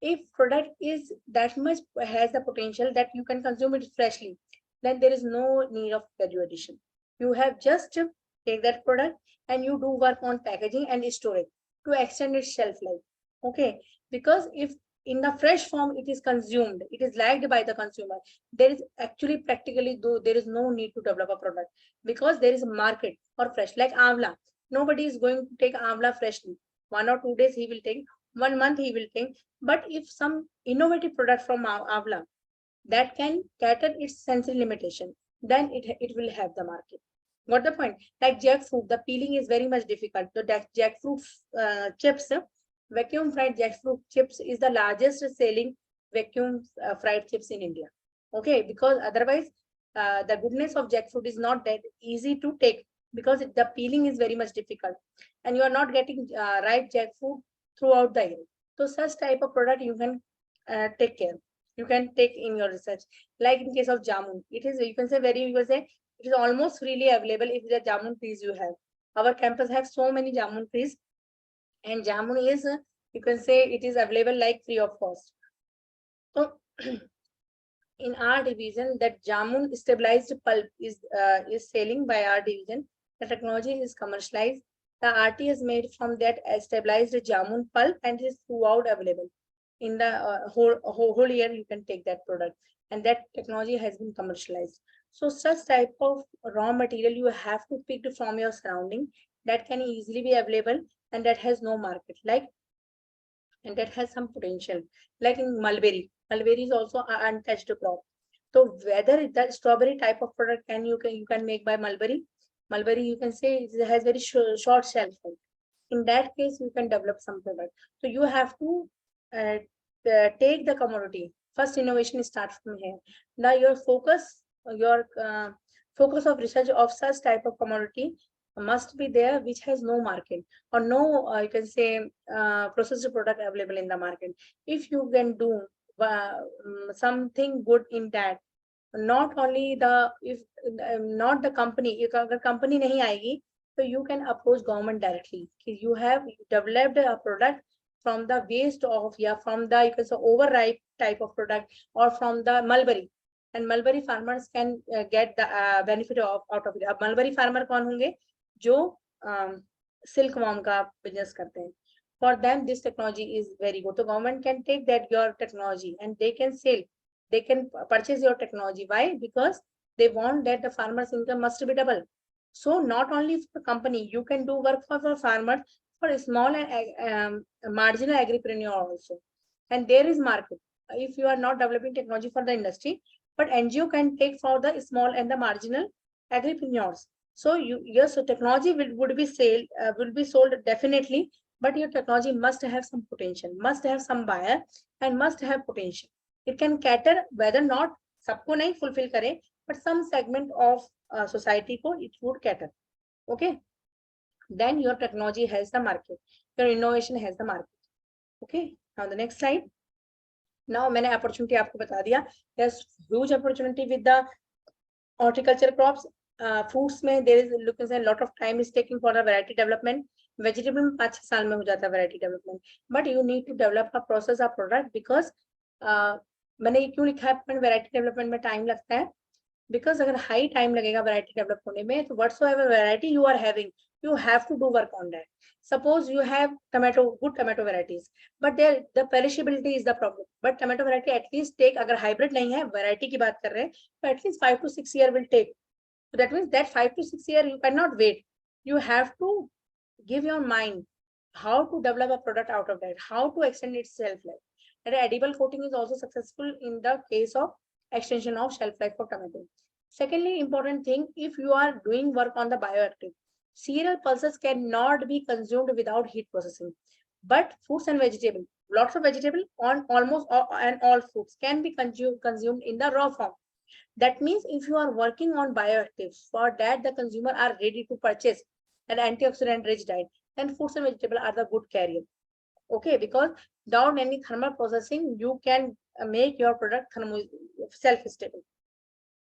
G: If product is that much has the potential that you can consume it freshly, then there is no need of value addition. You have just to take that product and you do work on packaging and store it to extend its shelf life. Okay, because if in the fresh form it is consumed, it is liked by the consumer, there is actually practically though there is no need to develop a product, because there is a market for fresh. Like amla, nobody is going to take amla freshly. 1 or 2 days he will take, 1 month he will take. But if some innovative product from amla that can cater its sensory limitation, then it will have the market. What the point? Like jackfruit, the peeling is very much difficult. So that jackfruit chips, vacuum fried jackfruit chips is the largest selling vacuum fried chips in India. Okay, because otherwise the goodness of jackfruit is not that easy to take, because the peeling is very much difficult and you are not getting ripe jackfruit throughout the year. So such type of product you can take care. You can take in your research. Like in case of jamun, it is, you can say it is almost freely available if the jamun trees you have. Our campus has so many jamun trees, and jamun is, you can say it is available like free of cost. So in our division, that jamun stabilized pulp is selling by our division. The technology is commercialized. The RT is made from that stabilized jamun pulp and is throughout available. In the whole year, you can take that product, and that technology has been commercialized. So such type of raw material you have to pick from your surrounding that can easily be available and that has no market, like, and that has some potential. Like in mulberry is also an untouched crop. So whether that strawberry type of product you can make by mulberry, you can say it has very short shelf life. In that case, you can develop some product. So you have to take the commodity. First, innovation starts from here. Now your focus of research of such type of commodity must be there, which has no market or no, you can say, processed product available in the market. If you can do something good in that, not only the, if not the company, if the company nahi aayegi, so you can approach government directly. You have developed a product from the waste of, from the, you can say, overripe type of product, or from the mulberry, and mulberry farmers can get the benefit out of it. Mulberry farmer kaun honge? Jo silkworm ka business karte hain. For them, this technology is very good. So government can take that your technology and they can sell. They can purchase your technology. Why? Because they want that the farmer's income must be double. So not only for the company, you can do work for the farmer, for a small and marginal agripreneur also. And there is market. If you are not developing technology for the industry, but NGO can take for the small and the marginal agripreneurs. So yes, so technology would be sold definitely, but your technology must have some potential, must have some buyer, and must have potential. It can cater, whether not sabko nahi fulfill kare, but some segment of society ko it would cater. Okay, then your technology has the market, your innovation has the market. Okay, now the next slide. Now मैंने opportunity आपको बता दिया. There's huge opportunity with the horticulture crops. Fruits में there is, look, a lot of time is taking for the variety development. Vegetable में 5-6 साल में हो जाता है variety development. But you need to develop a process, a product, because मैंने ये क्यों लिखा है variety development में time लगता है? Because अगर high time लगेगा variety develop होने में, तो whatsoever variety you are having, you have to do work on that. Suppose you have good tomato varieties, but there the perishability is the problem. But tomato variety at least take, agar hybrid nahi hai, variety ki baat kar rahe hain, so at least 5 to 6 year will take. So that means that 5 to 6 year you cannot wait. You have to give your mind how to develop a product out of that, how to extend its shelf life. And edible coating is also successful in the case of extension of shelf life for tomato. Secondly, important thing, if you are doing work on the bioactive, cereal pulses cannot be consumed without heat processing. But fruits and vegetables, lots of vegetable on almost all, and all fruits can be consumed in the raw form. That means if you are working on bioactives, for that the consumer are ready to purchase an antioxidant rich diet, then fruits and vegetables are the good carrier. Okay, because without any thermal processing, you can make your product self-stable.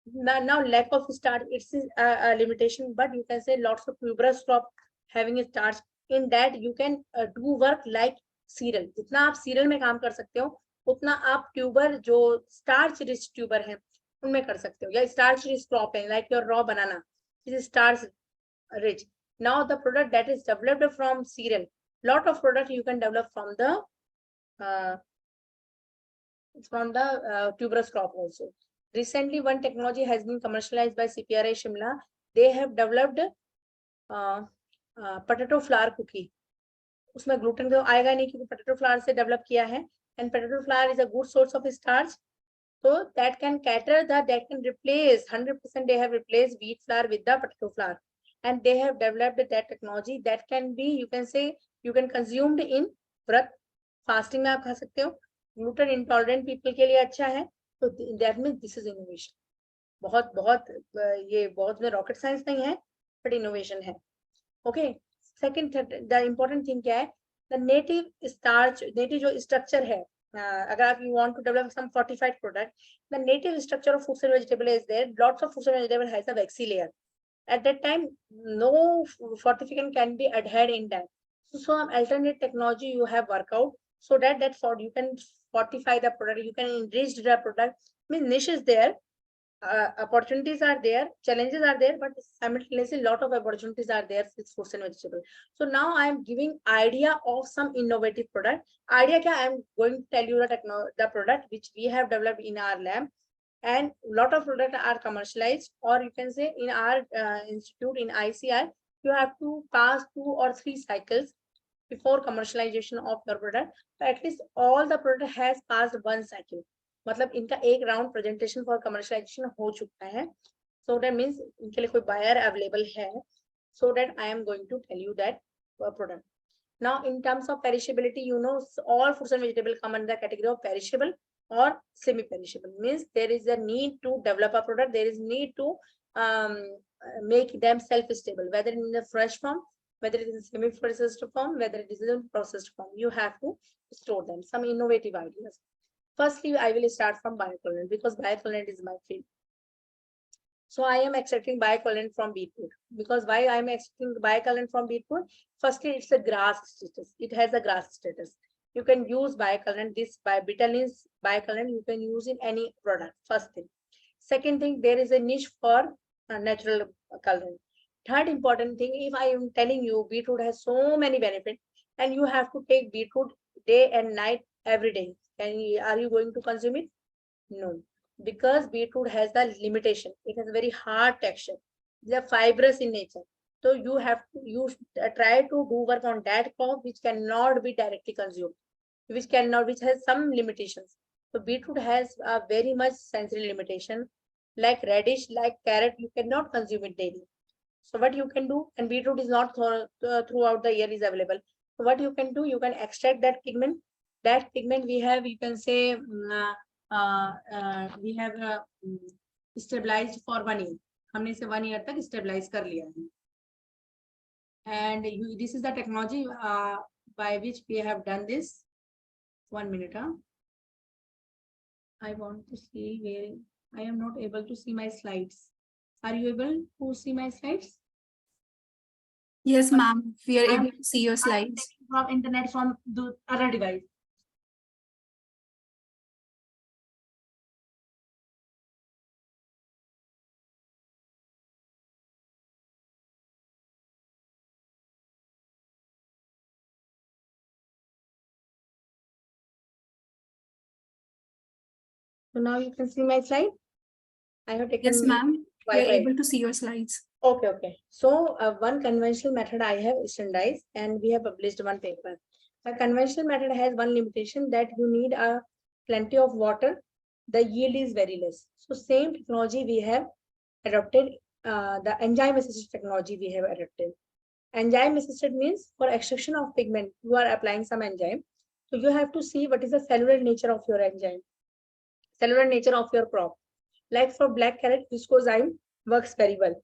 G: Now lack of starch, it's a limitation, but you can say lots of tuberous crop having a starch. In that you can do work like cereal. जितना आप cereal में काम कर सकते हो, उतना आप tuber जो starch rich tuber है, उनमें कर सकते हो. या starch rich crop है, like your raw banana, this is starch rich. Now the product that is developed from cereal, lot of product you can develop from the tuberous crop also. Recently, one technology has been commercialized by CPRI Shimla. They have developed potato flour cookie. उसमें gluten तो आएगा नहीं क्योंकि potato flour से develop किया है. And potato flour is a good source of starch. So that can cater that can replace 100%. They have replaced wheat flour with the potato flour, and they have developed that technology that can be, you can say, you can consumed in व्रत, fasting में आप खा सकते हो. Gluten intolerant people के लिए अच्छा है. So that means this is innovation. बहुत ये बहुत में rocket science नहीं है, but innovation है. Okay. Second, the important thing क्या है? The native starch, native जो structure है. अगर आप you want to develop some fortified product, the native structure of fruits and vegetable is there. Lots of fruits and vegetable has a waxy layer. At that time, no fortificant can be adhered in that. So some alternate technology you have work out so that you can fortify the product, you can enrich the product. Means niche is there, opportunities are there, challenges are there, but simultaneously lot of opportunities are there with fruits and vegetables. So now I am giving idea of some innovative product. Idea kya? I am going to tell you the product which we have developed in our lab, and lot of products are commercialized, or you can say in our institute in ICI, you have to pass 2 or 3 cycles before commercialization of your product. So at least all the product has passed 1 cycle. मतलब इनका एक round presentation for commercialisation हो चुका है. So that means इनके लिए कोई buyer available है. So that I am going to tell you that product. Now in terms of perishability, you know, all fruits and vegetables come under the category of perishable or semi-perishable. Means there is a need to develop a product, there is need to make them self-stable, whether in the fresh form, whether it is semi-processed form, whether it is in processed form. You have to store them. Some innovative ideas. Firstly, I will start from biocolorant because biocolorant is my field. So I am extracting biocolorant from beetroot. Because why I am extracting biocolorant from beetroot? Firstly, it's a grass status. It has a grass status. You can use biocolorant. This Betalin's biocolorant you can use in any product. First thing. Second thing, there is a niche for natural colorant. Third important thing, if I am telling you beetroot has so many benefits, and you have to take beetroot day and night every day. Are you going to consume it? No, because beetroot has the limitation. It has a very hard texture. They are fibrous in nature. So you have to try to do work on that crop which cannot be directly consumed, which has some limitations. So beetroot has a very much sensory limitation. Like radish, like carrot, you cannot consume it daily. So what you can do, and beetroot is not throughout the year is available. So what you can do, you can extract that pigment. That pigment we have, you can say, we have stabilized for 1 year. हमने इसे 1 year तक stabilize कर लिया है. And this is the technology by which we have done this. 1 minute. I want to see where I am not able to see my slides. Are you able to see my slides?
A: Yes, ma'am. We are able to see your slides.
G: From internet from the other device. So now you can see my slide. I have taken.
A: Yes, ma'am. We are
G: Wi-Fi.
A: able to see your slides.
G: Okay, okay. So one conventional method I have standardized, and we have published one paper. The conventional method has one limitation, that you need a plenty of water. The yield is very less. So same technology we have adopted, the enzyme assisted technology we have adopted. Enzyme assisted means for extraction of pigment, you are applying some enzyme. So you have to see what is the cellular nature of your enzyme, cellular nature of your crop. Like for black carrot, viscozyme works very well.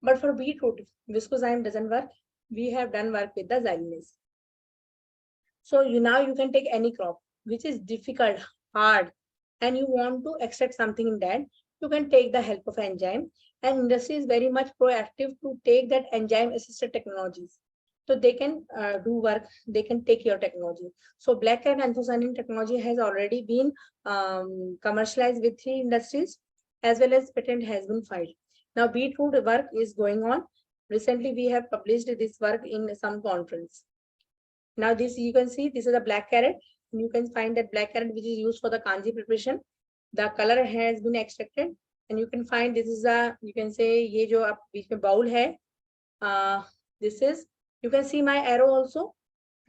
G: But for beetroot, viscozyme doesn't work. We have done work with the xylinase. So now you can take any crop which is difficult, hard, and you want to extract something in that, you can take the help of enzyme. And industry is very much proactive to take that enzyme assisted technologies. So they can do work, they can take your technology. So black carrot anthocyanin technology has already been commercialized with 3 industries, as well as patent has been filed. Now beetroot work is going on. Recently, we have published this work in some conference. Now this you can see, this is a black carrot. You can find that black carrot which is used for the kanji preparation. The color has been extracted, and you can find this is a, you can say, ये जो आप बीच में bowl है, this is, you can see my arrow also.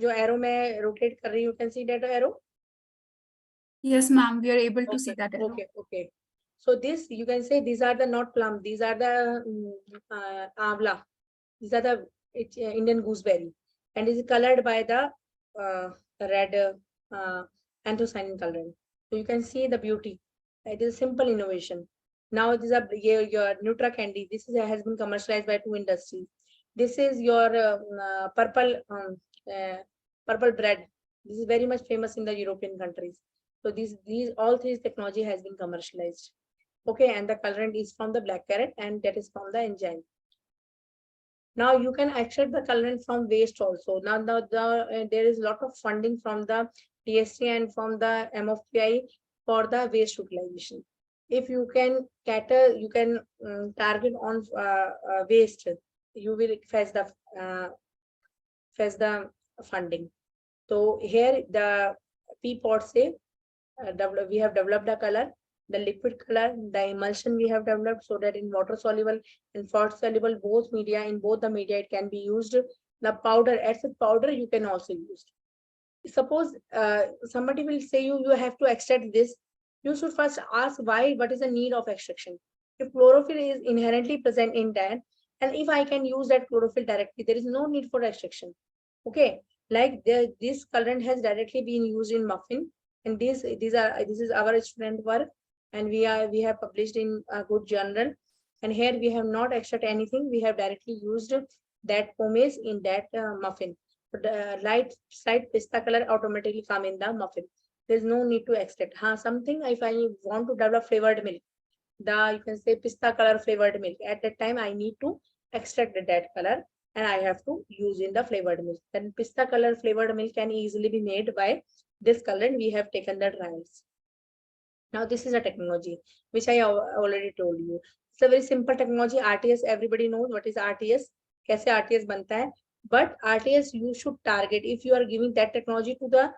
G: जो arrow मैं rotate कर रही हूँ, you can see that arrow.
A: Yes, ma'am. We are able to see
G: Okay,
A: that. arrow.
G: okay, okay. So this, you can say, these are the not plum, these are the avla. These are the Indian gooseberry, and is colored by the red anthocyanin coloring. So you can see the beauty. It is a simple innovation. Now this is your Nutra candy. This is has been commercialized by 2 industries. This is your purple bread. This is very much famous in the European countries. So these all 3 technology has been commercialized. Okay, and the colorant is from the black carrot, and that is from the enzyme. Now you can extract the colorant from waste also. Now there is a lot of funding from the TST and from the MFPI for the waste utilization. If you can cater, you can target on waste, you will fetch the funding. So here the pea pot say we have developed a color, the liquid color, the emulsion we have developed, so that in water soluble and fat soluble, both media, in both the media it can be used. The powder, acid powder, you can also use. Suppose somebody will say you have to extract this, you should first ask why, what is the need of extraction. If chlorophyll is inherently present in that, and if I can use that chlorophyll directly, there is no need for extraction. Okay, like this colorant has directly been used in muffin, and this is our student work, and we have published in a good journal. And here we have not extracted anything, we have directly used that pomace in that muffin. But slight pista color automatically come in the muffin. There's no need to extract. Something if I want to develop flavored milk, you can say pista color flavored milk, at that time I need to extract that color, and I have to use in the flavored milk. Then pista color flavored milk can easily be made by this color, and we have taken the trials. Now this is a technology which I already told you. It's a very simple technology. RTS, everybody knows what is RTS. कैसे RTS बनता है? But RTS you should target. If you are giving that technology to the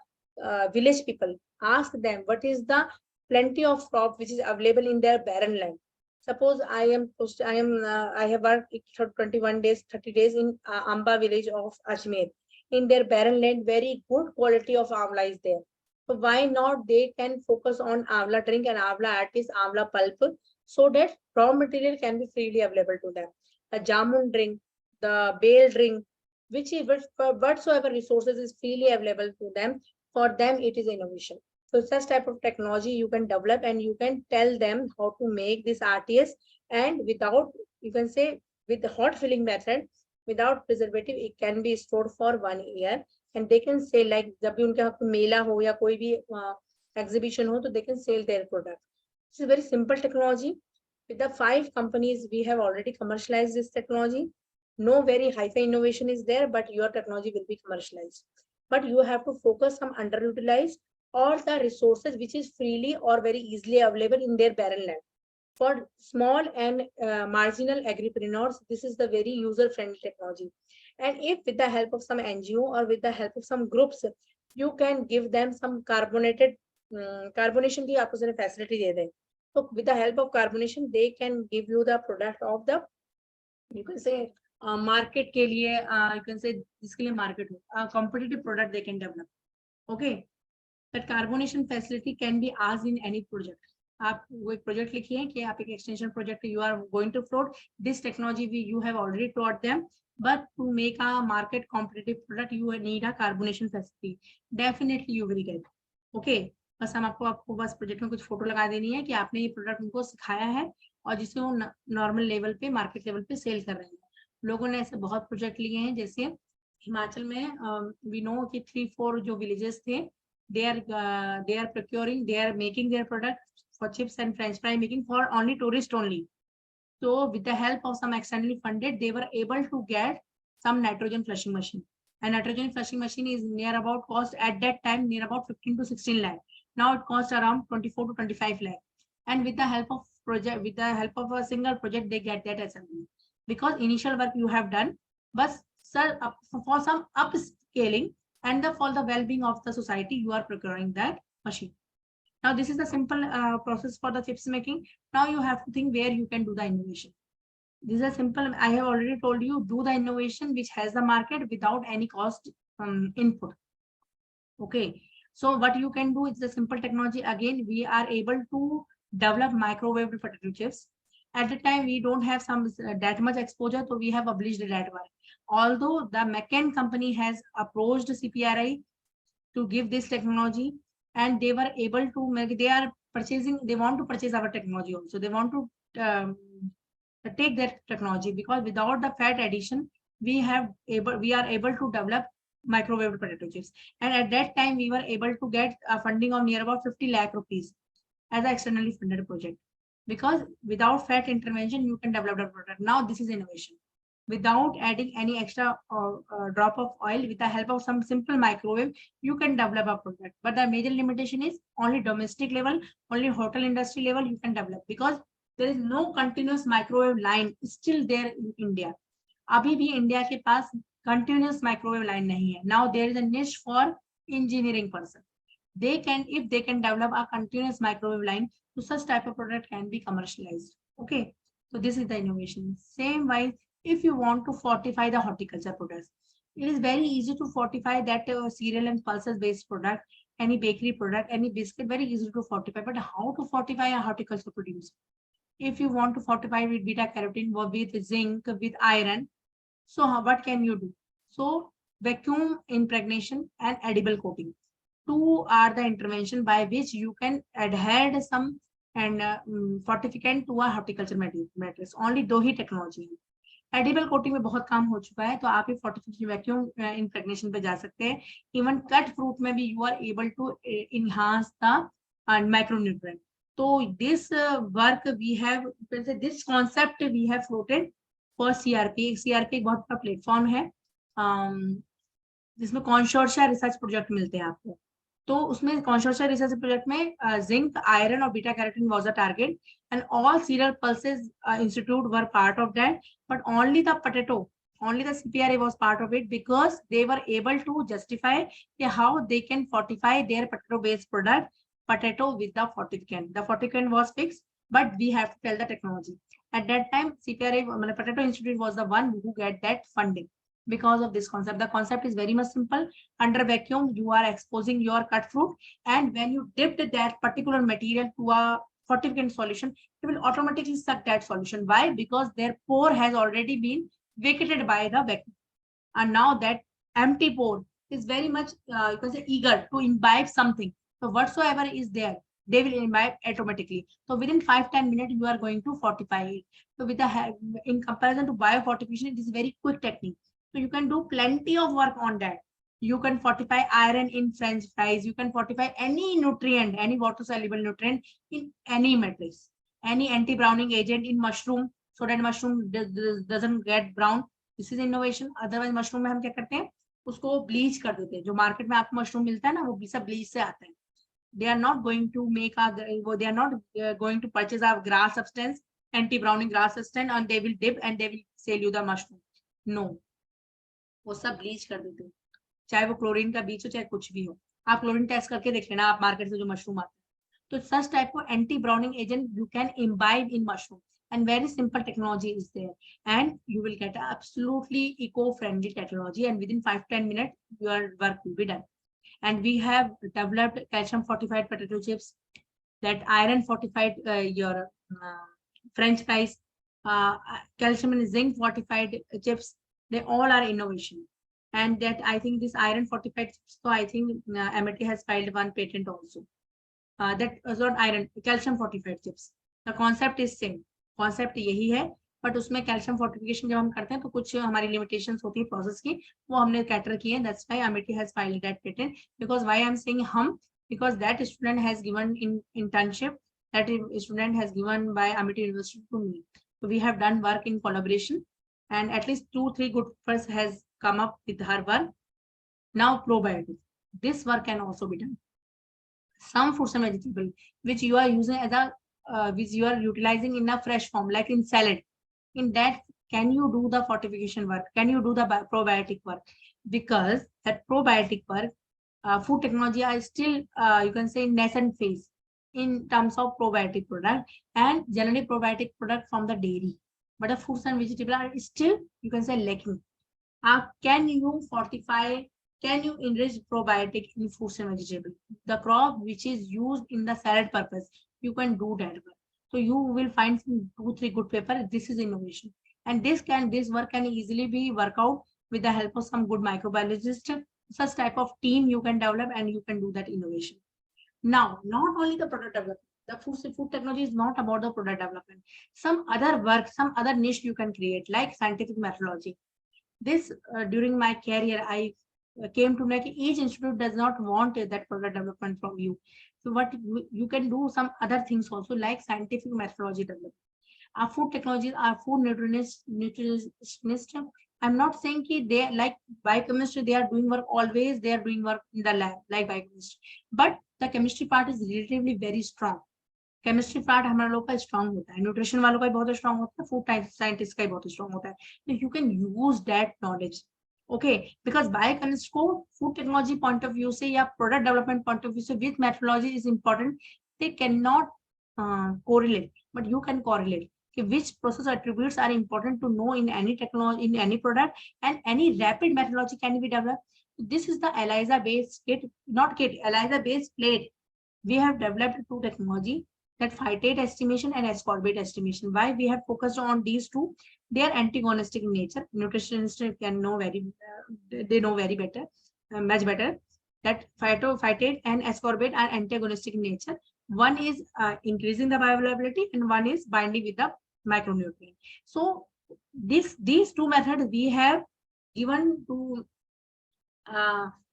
G: village people, ask them what is the plenty of crop which is available in their barren land. Suppose I have worked for 21 days, 30 days in Amba village of Ajmer. In their barren land, very good quality of amla is there. So why not they can focus on amla drink and amla artist, amla pulp, so that raw material can be freely available to them. The jamun drink, the bale drink, whatsoever resources is freely available to them, for them it is innovation. So such type of technology you can develop, and you can tell them how to make this RTS, and without, you can say, with the hot filling method, without preservative, it can be stored for 1 year, and they can say, like जब भी उनके यहाँ पे मेला हो या कोई भी exhibition हो, तो they can sell their product. This is a very simple technology. With the 5 companies, we have already commercialized this technology. No very high-fi innovation is there, but your technology will be commercialized. But you have to focus on underutilized all the resources which is freely or very easily available in their barren land. For small and marginal agripreneurs, this is the very user-friendly technology. And if with the help of some NGO or with the help of some groups, you can give them some carbonated carbonation की आपको सारे facility दे दें, तो with the help of carbonation they can give you the product of the, you can से market के लिए, you can से जिसके लिए मार्केट हो, competitive product they can develop. Okay, that carbonation facility can be आज इन एनी प्रोजेक्ट. आप वो एक प्रोजेक्ट लिखिए कि आप एक extension project you are going to float this technology, we you have already taught them, but to make a market competitive product you need a carbonation facility. Definitely you will get. Okay, बस हम आपको बस project में कुछ photo लगा देनी है कि आपने ये प्रोडक्ट उनको सिखाया है और जिसे वो नॉर्मल लेवल पे, मार्केट लेवल पे सेल कर रहे हैं. लोगों ने ऐसे बहुत प्रोजेक्ट लिए हैं, जैसे हिमाचल में वी नो कि 3-4 जो विलेजेस थे, they are procuring, they are making their product for chips and french fry making for only tourist only. So with the help of some externally funded, they were able to get some nitrogen flushing machine. And nitrogen flushing machine is near about cost at that time near about 15 to 16 lakh. Now it costs around 24 to 25 lakh. And with the help of project, with the help of a single project, they get that assembly. Because initial work you have done, but sir, for some upscaling and for the well-being of the society, you are procuring that machine. Now this is the simple process for the chips making. Now you have to think where you can do the innovation. This is a simple, I have already told you, do the innovation which has the market without any cost input. Okay, so what you can do is the simple technology. Again, we are able to develop microwave potato chips. At the time we don't have some that much exposure, so we have published that one. Although the McCann company has approached CPRI to give this technology, and they were able to make, they are purchasing, they want to purchase our technology also. They want to take that technology, because without the fat addition, we are able to develop microwave potato chips. And at that time, we were able to get a funding of near about 50 lakh rupees as an externally funded project. Because without fat intervention, you can develop the product. Now this is innovation. Without adding any extra drop of oil, with the help of some simple microwave, you can develop a product. But the major limitation is only domestic level, only hotel industry level you can develop, because there is no continuous microwave line still there in India. Abhi bhi India ke paas continuous microwave line nahi hai. Now there is a niche for engineering person. They can, if they can develop a continuous microwave line, so such type of product can be commercialized. Okay, so this is the innovation. Same wise, if you want to fortify the horticulture products, it is very easy to fortify that cereal and pulses based product, any bakery product, any biscuit, very easy to fortify. But how to fortify a horticulture produce? If you want to fortify with beta carotene, with zinc, with iron, so what can you do? So vacuum impregnation and edible coating. Two are the intervention by which you can adhere some and fortificant to a horticulture matrix. Only दो ही technology है. Edible coating में बहुत काम हो चुका है, तो आप ये फोर्टिफिकेशन वैक्यूम इम्प्रेग्नेशन पे जा सकते हैं. इवन कट फ्रूट में भी you are able to enhance the micronutrient. तो this work we have, this concept we have floated for CRP. CRP एक बहुत बड़ा प्लेटफॉर्म है जिसमें कंसोर्शिया रिसर्च प्रोजेक्ट मिलते हैं आपको. तो उसमें कंसोर्शिया रिसर्च प्रोजेक्ट में जिंक, आयरन और beta carotene was the target, and all cereal pulses institute were part of that, but only the potato, only the CPRA was part of it, because they were able to justify how they can fortify their potato based product, potato with the fortificant. The fortificant was fixed, but we have to tell the technology. At that time, CPRA, Potato Institute was the one who get that funding because of this concept. The concept is very much simple. Under vacuum, you are exposing your cut fruit, and when you dipped that particular material to a fortificant solution, it will automatically suck that solution. Why? Because their pore has already been vacated by the vacuum, and now that empty pore is very much you can say eager to imbibe something. So whatsoever is there, they will imbibe automatically. So within 5-10 minutes, you are going to fortify it. So with the in comparison to biofortification, it is a very quick technique. So you can do plenty of work on that. You can fortify iron in French fries. You can fortify any nutrient, any water-soluble nutrient in any matrix, any anti-browning agent in mushroom, so that mushroom doesn't get brown. This is innovation. Otherwise, mushroom में हम क्या करते हैं? उसको bleach कर देते हैं. जो market में आपको mushroom मिलता है ना, वो सब bleach से आता है. They are not going to make they are not going to purchase a grass substance, anti-browning grass substance, and they will dip and they will sell you the mushroom. No, वो सब bleach कर देते हैं. चाहे वो chlorine का बीज हो चाहे कुछ भी हो.
H: आप क्लोरीन टेस्ट करके देख लेना, आप मार्केट से जो मशरूम आते हैं, तो such type of anti browning agent you can imbibe in mushroom, and very simple technology is there and you will get absolutely eco-friendly technology, and within 5-10 minutes your work will be done. And we have developed calcium fortified potato chips, that iron fortified your French fries, calcium and zinc fortified chips. They all are innovation. And that I think this iron fortified chips, so I think MIT has filed one patent also. That is not iron, calcium fortified chips. The concept is same. Concept यही है, but उसमें calcium fortification जब हम करते हैं तो कुछ हमारी लिमिटेशंस होती है प्रोसेस की, वो हमने कैटर की है. That's why MIT has filed that patent. Because why I'm saying हम, because that student has given in internship, that student has given by MIT University to me. So we have done work in collaboration, and at least 2-3 good first has come up with her work. Now probiotics, this work can also be done. Some fruits and vegetables which you are using as a which you are utilizing in a fresh form, like in salad, in that can you do the fortification work, can you do the probiotic work? Because that probiotic work, food technology are still you can say nascent phase in terms of probiotic product, and generally probiotic product from the dairy, but the fruits and vegetables are still, you can say, lacking. Can you fortify, can you enrich probiotic in fruits and vegetables? The crop which is used in the salad purpose, you can do that work. So you will find 2-3 good paper. This is innovation, and this work can easily be worked out with the help of some good microbiologist. Such type of team you can develop, and you can do that innovation. Now, not only the product development, the food technology is not about the product development. Some other work, some other niche you can create, like scientific methodology. This during my career, I came to know that each institute does not want that product development from you. So what you can do some other things also, like scientific methodology development. Our food technologies, our food nutritionists. I'm not saying that they, like biochemistry, they are doing work always, they are doing work in the lab like biochemistry, but the chemistry part is relatively very strong. Chemistry part हमारा लोग का strong होता है, nutrition वालों का बहुत strong होता है, फूड साइंटिस्ट का बहुत स्ट्रॉन्ग होता है. तो you can use that knowledge, okay, because biochemist को food technology point of view से या product development point of view से with methodology is important. They can not correlate, but you can correlate कि which process attributes are important to know in any technology, in any product, and any rapid methodology can be developed. This is the ELISA based kit, not kit, ELISA based plate. We have developed two technology, that phytate estimation and ascorbate estimation. Why we have focused on these two? They are antagonistic in nature. Nutritionists can know they know very better, much better, that phytate and ascorbate are antagonistic in nature. One is increasing the bioavailability, and one is binding with the micronutrient. So these two methods we have given to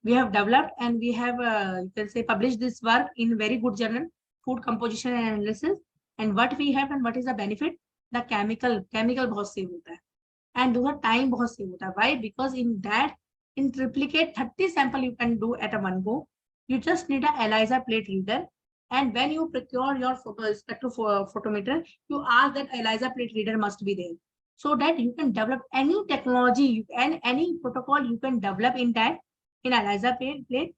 H: we have developed, and we have you can say published this work in very good journal, Food Composition and Analysis. And what we have and what is the benefit? The chemical बहुत save होता है, and दूसरा time बहुत save होता है. Why? Because in that, in triplicate 30 sample you can do at a one go. You just need a ELISA plate reader, and when you procure your spectrophotometer, you ask that ELISA plate reader must be there, so that you can develop any technology and any protocol you can develop in that, in ELISA plate.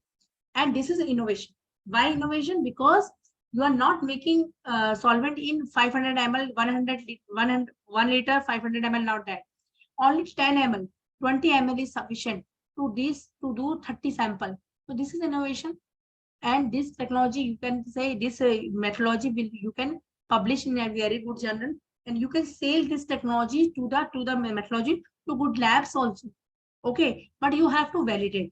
H: And this is innovation. Why innovation? Because you are not making solvent in 500 ml, 1 liter, 500 ml, not that. Only 10 ml, 20 ml is sufficient to do 30 sample. So this is innovation. And this technology, you can say this methodology you can publish in a very good journal, and you can sell this technology to the methodology to good labs also. Okay, but you have to validate.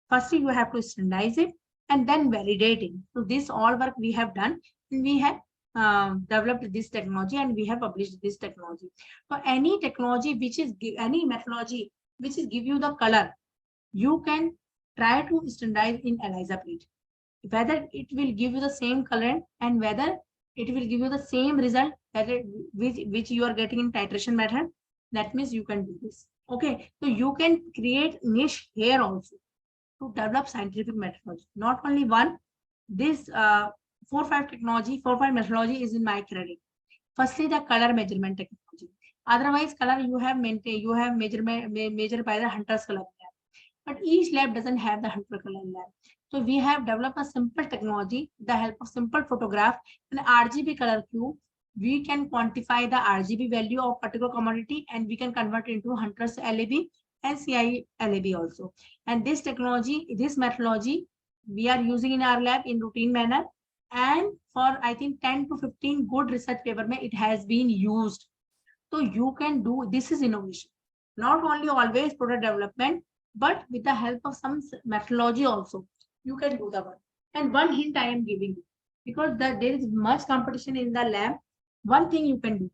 H: Firstly, you have to standardize it, and then validating. So this all work we have done, and we have developed this technology, and we have published this technology. So any technology which is any methodology which is give you the color, you can try to standardize in ELISA plate. Whether it will give you the same color and whether it will give you the same result that which you are getting in titration method, that means you can do this. Okay, so you can create niche here also to develop scientific methodology. Not only one, this 4-5 technology, 4-5 methodology is in my credit. Firstly, the color measurement technology. Otherwise, color you have measured by the Hunter's color lab, but each lab doesn't have the Hunter color lab. So we have developed a simple technology, the help of simple photograph and RGB color cube. We can quantify the RGB value of particular commodity and we can convert it into Hunter's LAB and CI LAB also. And this technology, this methodology, we are using in our lab in routine manner. And for I think 10 to 15 good research paper, it has been used. So you can do, this is innovation. Not only always product development, but with the help of some methodology also, you can do the work. And one hint I am giving you, because there is much competition in the lab. One thing you can do,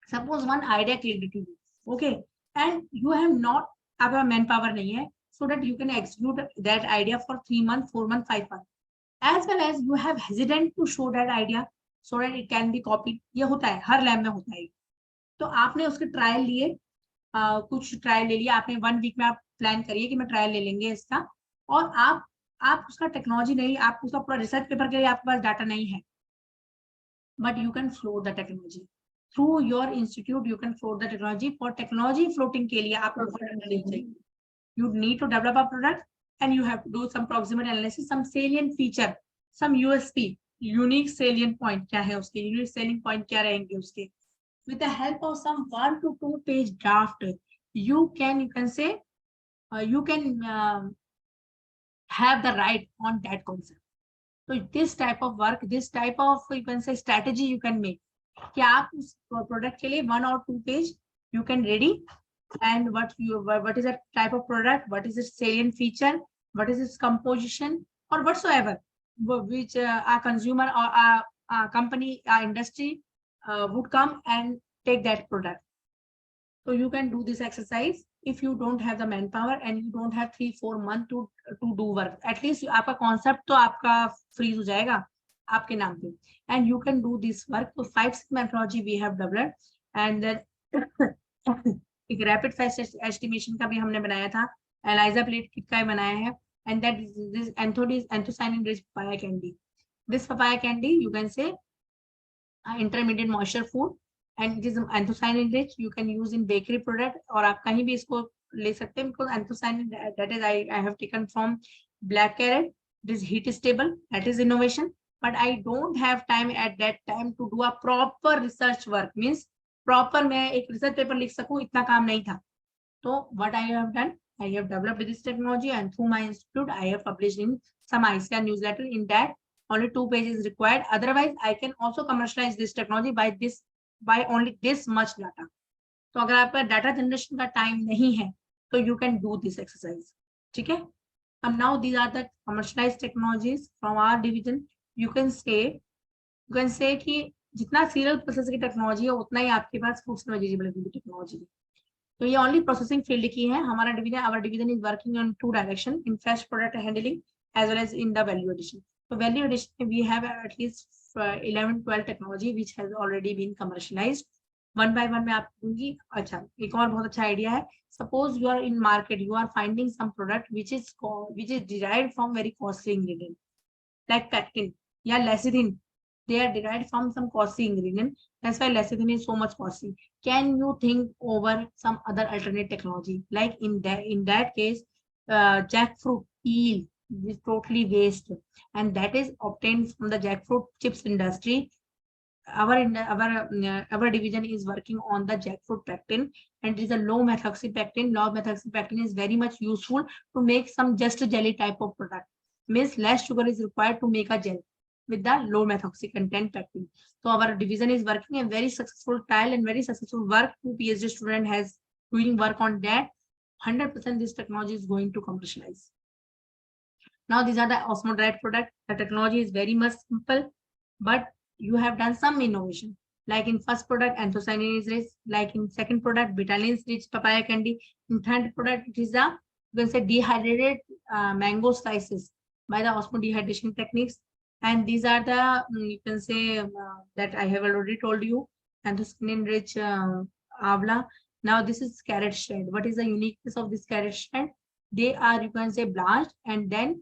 H: suppose one idea came to you, okay, and you have not, आपका manpower नहीं है, so that you can execute that idea for 3 months, 4 months, 5 months. As well as you have hesitant to show that idea so that it can be copied. ये होता है, हर lab में होता है. तो आपने उसके ट्रायल लिए, कुछ ट्रायल ले लिया आपने, 1 वीक में आप प्लान करिए कि मैं ट्रायल ले लेंगे इसका, और आप उसका टेक्नोलॉजी नहीं, आप उसका पूरा रिसर्च पेपर के लिए आपके पास डाटा नहीं है, but you can float the technology through your institute. You can float the technology. For technology floating के लिए आपको बहुत डाटा नहीं चाहिए. You need to develop a product and you have to do some proximate analysis, some salient feature, some USP, unique salient point क्या है उसके, unique selling point क्या रहेंगे उसके. With the help of some 1 to 2 page draft, you can say, you can have the right on that concept. So this type of work, this type of, you can say, strategy you can make. कि आप उस product के लिए 1 or 2 page you can ready. And what is that type of product, what is its salient feature, what is its composition, or whatsoever, which our consumer or our company, our industry would come and take that product. So you can do this exercise if you don't have the manpower and you don't have 3-4 months to do work. At least आपका concept तो आपका freeze हो जाएगा आपके नाम पे, and you can do this work. So 5 methodology we have developed, and then एक rapid fest estimation का भी हमने बनाया था, एलाइजा प्लेट किट का बनाया है, and that this anthocyanin rich papaya candy. This papaya candy you can say intermediate moisture food and it is anthocyanin rich. You can use in bakery product, और आप कहीं भी इसको ले सकते हैं, because anthocyanin that is I have taken from black carrot. This heat stable, that is innovation, but I don't have time at that time to do a proper research work. Means proper मैं एक research paper लिख सकूं, इतना काम नहीं था. तो what I have done, I have developed this technology and through my institute I have published in some ICAR newsletter. In that only 2 pages required. Otherwise I can also commercialize this technology by only this much data. तो अगर आपका data generation का time नहीं है तो you can do this exercise. ठीक है. अब now these are the commercialized technologies from our division. You can say कि जितना सीरियल प्रोसेस की टेक्नोलॉजी है उतना ही आपके पास फूड्स एंड वेजिटेबल की टेक्नोलॉजी है. तो ये ओनली प्रोसेसिंग फील्ड की है. हमारा division, our division is working on 2 direction, in fresh product handling as well as in the value addition. तो वैल्यू एडिशन में we have at least 11-12 technology which has already been commercialized. One by one मैं आपको दूंगी. अच्छा, एक और बहुत अच्छा आइडिया है. Suppose you are in market, you are finding some product which is derived from very costly ingredient like pectin या lecithin. They are derived from some costly ingredient. That's why lecithin is so much costly. Can you think over some other alternate technology? Like in that case, jackfruit peel is totally waste, and that is obtained from the jackfruit chips industry. Our division is working on the jackfruit pectin, and it is a low methoxypectin. Low methoxypectin is very much useful to make some just jelly type of product. Means less sugar is required to make a gel with the low methoxy content pectin. So our division is working a very successful trial and very successful work. 2 PhD student has doing work on that. 100% this technology is going to commercialize. Now these are the osmodried product. The technology is very much simple, but you have done some innovation. Like in first product, anthocyanin is rich. Like in second product, betaline is rich papaya candy. In third product, it is the, you can say, dehydrated mango slices by the osmodehydration techniques. And these are the, you can say, that I have already told you, anthocyanin rich avla. Now this is carrot shred. What is the uniqueness of this carrot shred? They are, you can say, blanched and then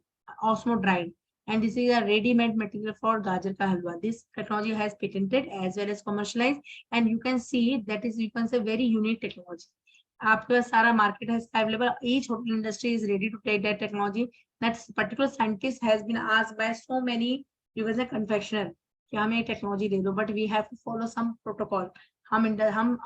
H: osmo dried. And this is a ready-made material for gajar ka halwa. This technology has patented as well as commercialized, and you can see that is, you can say, very unique technology. आपका सारा market has available. Each hotel industry is ready to take that technology. that particular scientist has been asked by so many, you can say, confectioner कि हमें technology दे दो, but we have to follow some protocol. हम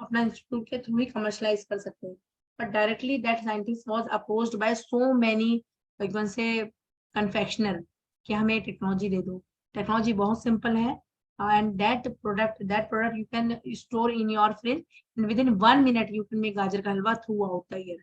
H: अपना institute के through ही commercialise कर सकते हैं, but directly that scientist was approached by so many, you can say, confectioner कि हमें टेक्नोलॉजी दे दो. टेक्नोलॉजी बहुत सिंपल है, and that product you can store in your fridge, and within 1 minute you can make gajar ka halwa throughout the year.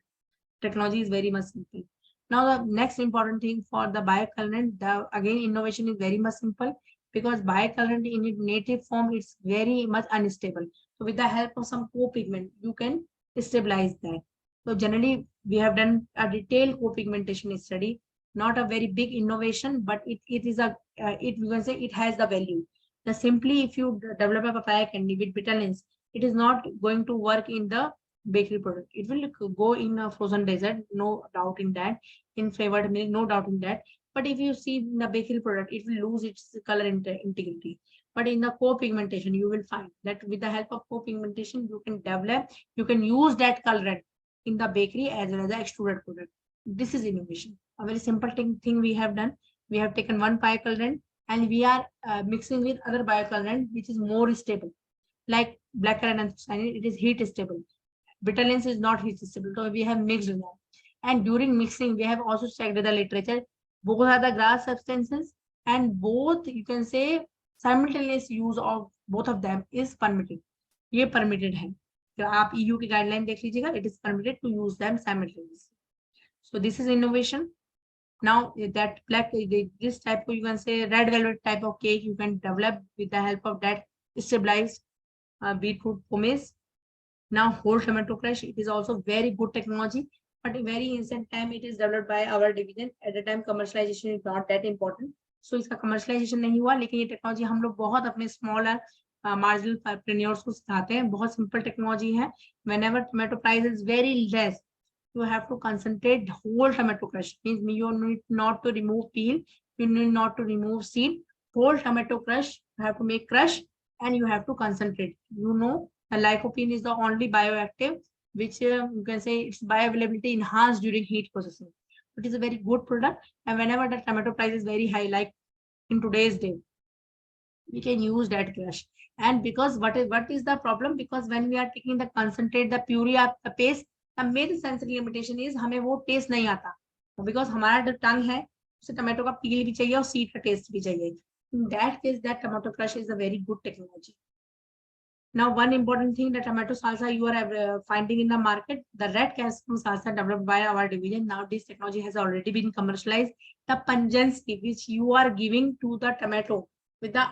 H: Technology is very much simple. Now the next important thing for the biocolorant, the again innovation is very much simple, because biocolorant in its native form it's very much unstable. So with the help of some co-pigment you can stabilize that. So generally we have done a detailed co-pigmentation study, not a very big innovation, but it is a we can say it has the value. The simply if you develop a papaya candy with betalains, it is not going to work in the bakery product. It will go in a frozen dessert, no doubt in that. In flavored milk, no doubt in that. But if you see in the bakery product, it will lose its color integrity. But in the co-pigmentation, you will find that with the help of co-pigmentation, you can develop, you can use that colorant in the bakery as well as the extruded product. This is innovation. A very simple thing we have done. We have taken one biocolorant and we are mixing with other biocolorant which is more stable, like blackcurrant and cyanide. It is heat stable. Betalains is not heat stable, so we have mixed them. And during mixing, we have also checked the literature. Both are the grass substances, and both, you can say, simultaneous use of both of them is permitted. ये permitted है. तो आप EU की guideline देख लीजिएगा. It is permitted to use them simultaneously. So this is innovation. Now that this type of, you can say, red velvet type of cake you can develop with the help of that stabilized beetroot pomace. Now whole tomato crush, it is also very good technology, but a very instant time it is developed by our division. At the time commercialization is not that important, so इसका commercialization नहीं हुआ. लेकिन ये technology हम लोग बहुत अपने smaller marginal entrepreneurs को सिखाते हैं. बहुत सिंपल टेक्नोलॉजी है. Whenever tomato price is very less, you have to concentrate whole tomato crush. Means you need not to remove peel, you need not to remove seed. Whole tomato crush, you have to make crush and you have to concentrate. You know, the lycopene is the only bioactive which you can say its bioavailability enhanced during heat processing. It is a very good product, and whenever the tomato price is very high, like in today's day, we can use that crush. And because what is the problem? Because when we are taking the concentrate, the puree of the paste, the main sensory limitation is हमें वो taste नहीं आता, because हमारा जो tongue है उसे tomato का peel भी चाहिए और seed का taste भी चाहिए. In that case, that tomato crush is a very good technology. Now, one important thing, the tomato salsa you are finding in the market, the red capsicum salsa developed by our division. Now, this technology has already been commercialized. The pungency which you are giving to the tomato with the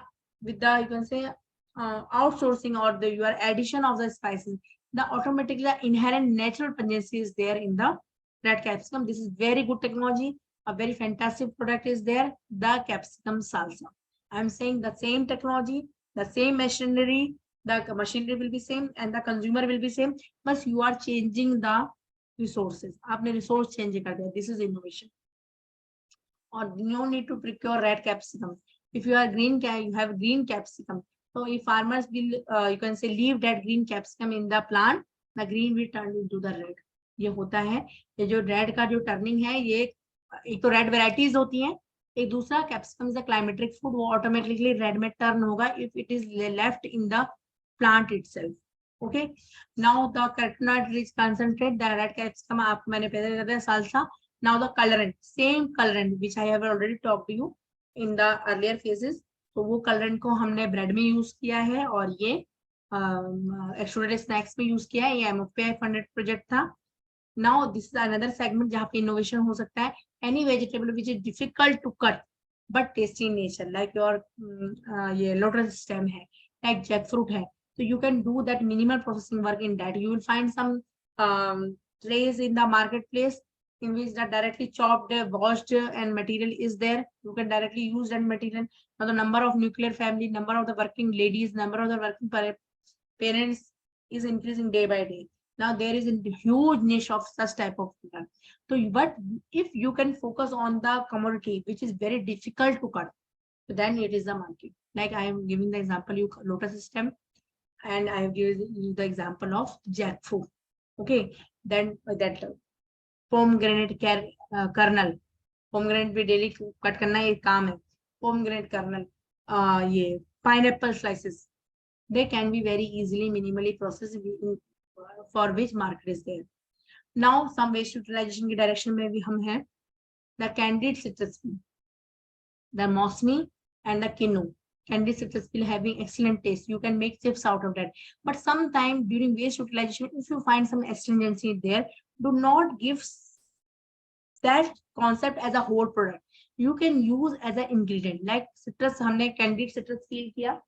H: you can say outsourcing or your addition of the spices, the automatically the inherent natural pungency is there in the red capsicum. This is very good technology. A very fantastic product is there, the capsicum salsa. I'm saying the same technology, the same machinery. The machinery will be same and the consumer will be same, but you are changing the resources. आपने resource change कर दिया. This is innovation. Or no need to procure red capsicum. If you are green, you have green capsicum. So if farmers will, you can say, leave that green capsicum in the plant, the green will turn into the red. ये होता है. ये जो red का जो turning है, ये एक तो red varieties होती हैं. एक दूसरा capsicum is a climatic food, वो automatically red में turn होगा if it is left in the plant itself. Okay. Now the carotenoid rich concentrate, the red capsicum आपको मैंने पहले बताया salsa. Now the colorant, same colorant which I have already talked to you in the earlier phases. तो वो colorant को हमने bread में use किया है और ये extruded snacks में use किया है. ये MOPI funded project था. Now this is another segment जहाँ पे innovation हो सकता है. Any vegetable which is difficult to cut but tasty in nature, like your ये lotus stem है, like jackfruit है. So you can do that minimal processing work in that. You will find some trays in the marketplace in which the directly chopped, washed and material is there. You can directly use that material. Now the number of nuclear family, number of the working ladies, number of the working parents is increasing day by day. Now there is a huge niche of such type of product. So, but if you can focus on the commodity which is very difficult to cut, then it is the market. Like I am giving the example, you lotus stem, and I have given you the example of jackfruit. Okay, then that pomegranate kernel. Pomegranate भी daily cut करना एक काम है, pomegranate colonel, ये pineapple slices, they can be very easily minimally processed for which market is there. Now some waste utilization की direction में भी हम हैं, the candied citrus peel, the mosmi and the kinnu. Candied citrus peel having excellent taste, you can make chips out of that, but sometime during waste utilization if you find some astringency there, do not give that concept as a whole product, you can use as an ingredient. Like citrus, हमने candied citrus peel किया,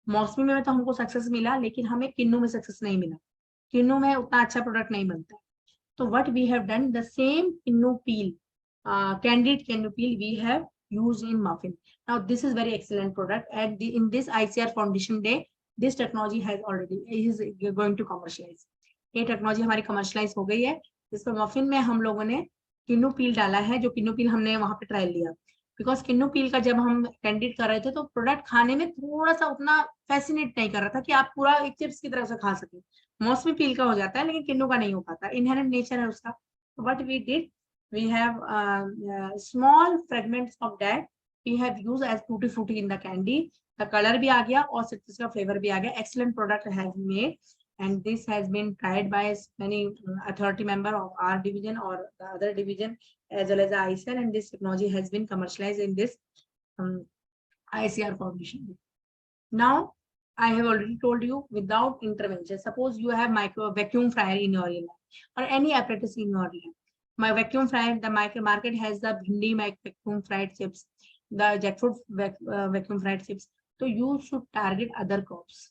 H: मौसमी में तो हमको success मिला, लेकिन हमें किन्नू में सक्सेस नहीं मिला, किन्नू में उतना अच्छा प्रोडक्ट नहीं बनता. तो what we have done, the same kinnow peel, candied kinnow peel we have used in muffin. Now this is very excellent product, and in this ICAR Foundation Day this technology has already is going to commercialize. ये technology हमारी commercialise हो गई है. इसमें muffin में हम लोगों ने किन्नू पील डाला है, जो किन्नू पील हमने वहां पे ट्रायल लिया, बिकॉज किन्नू पील का जब हम कैंडिड कर रहे थे तो प्रोडक्ट खाने में थोड़ा सा उतना फैसिनेट नहीं कर रहा था कि आप पूरा एक चिप्स की तरह से खा सके. मौसमी पील का हो जाता है लेकिन किन्नू का नहीं हो पाता, इनहेरेंट नेचर है उसका. What we did, we have small fragments of that we have use as tutti frutti in the candy. The colour भी आ गया और सिट्रस का फ्लेवर भी आ गया. Excellent product has made and this has been tried by many authority member of our division or the other division as well as the ICAR, and this technology has been commercialized in this ICAR Foundation. Now I have already told you, without intervention, suppose you have micro vacuum fryer in your lab or any apparatus in your lab. My vacuum fryer, the market has the Bhindi vacuum fried chips, the jackfruit vacuum fried chips, so you should target other crops.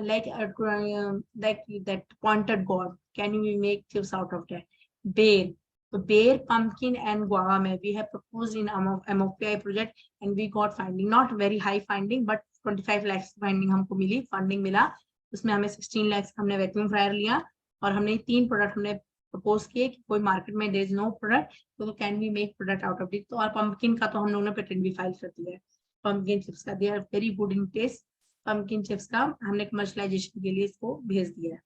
H: Like that pointed gourd, can you make chips out of that? Bear, so bear, pumpkin and guava mein we have proposed in MOPI project, and we got finding, not very high finding but 25 lakhs finding हमको मिली, funding मिला. उसमें हमें 16 lakhs हमने vacuum fryer लिया और हमने 3 product हमने propose किए कि कोई मार्केट में there is no product, तो can we make product out of it. तो और पंपकिन का तो हम लोगों ने पेटेंट भी फाइल कर दिया है. पंपकिन चिप्स का, they are very good in taste. Pumpkin chips का हमने कमर्शलाइजेशन के लिए इसको भेज दिया है.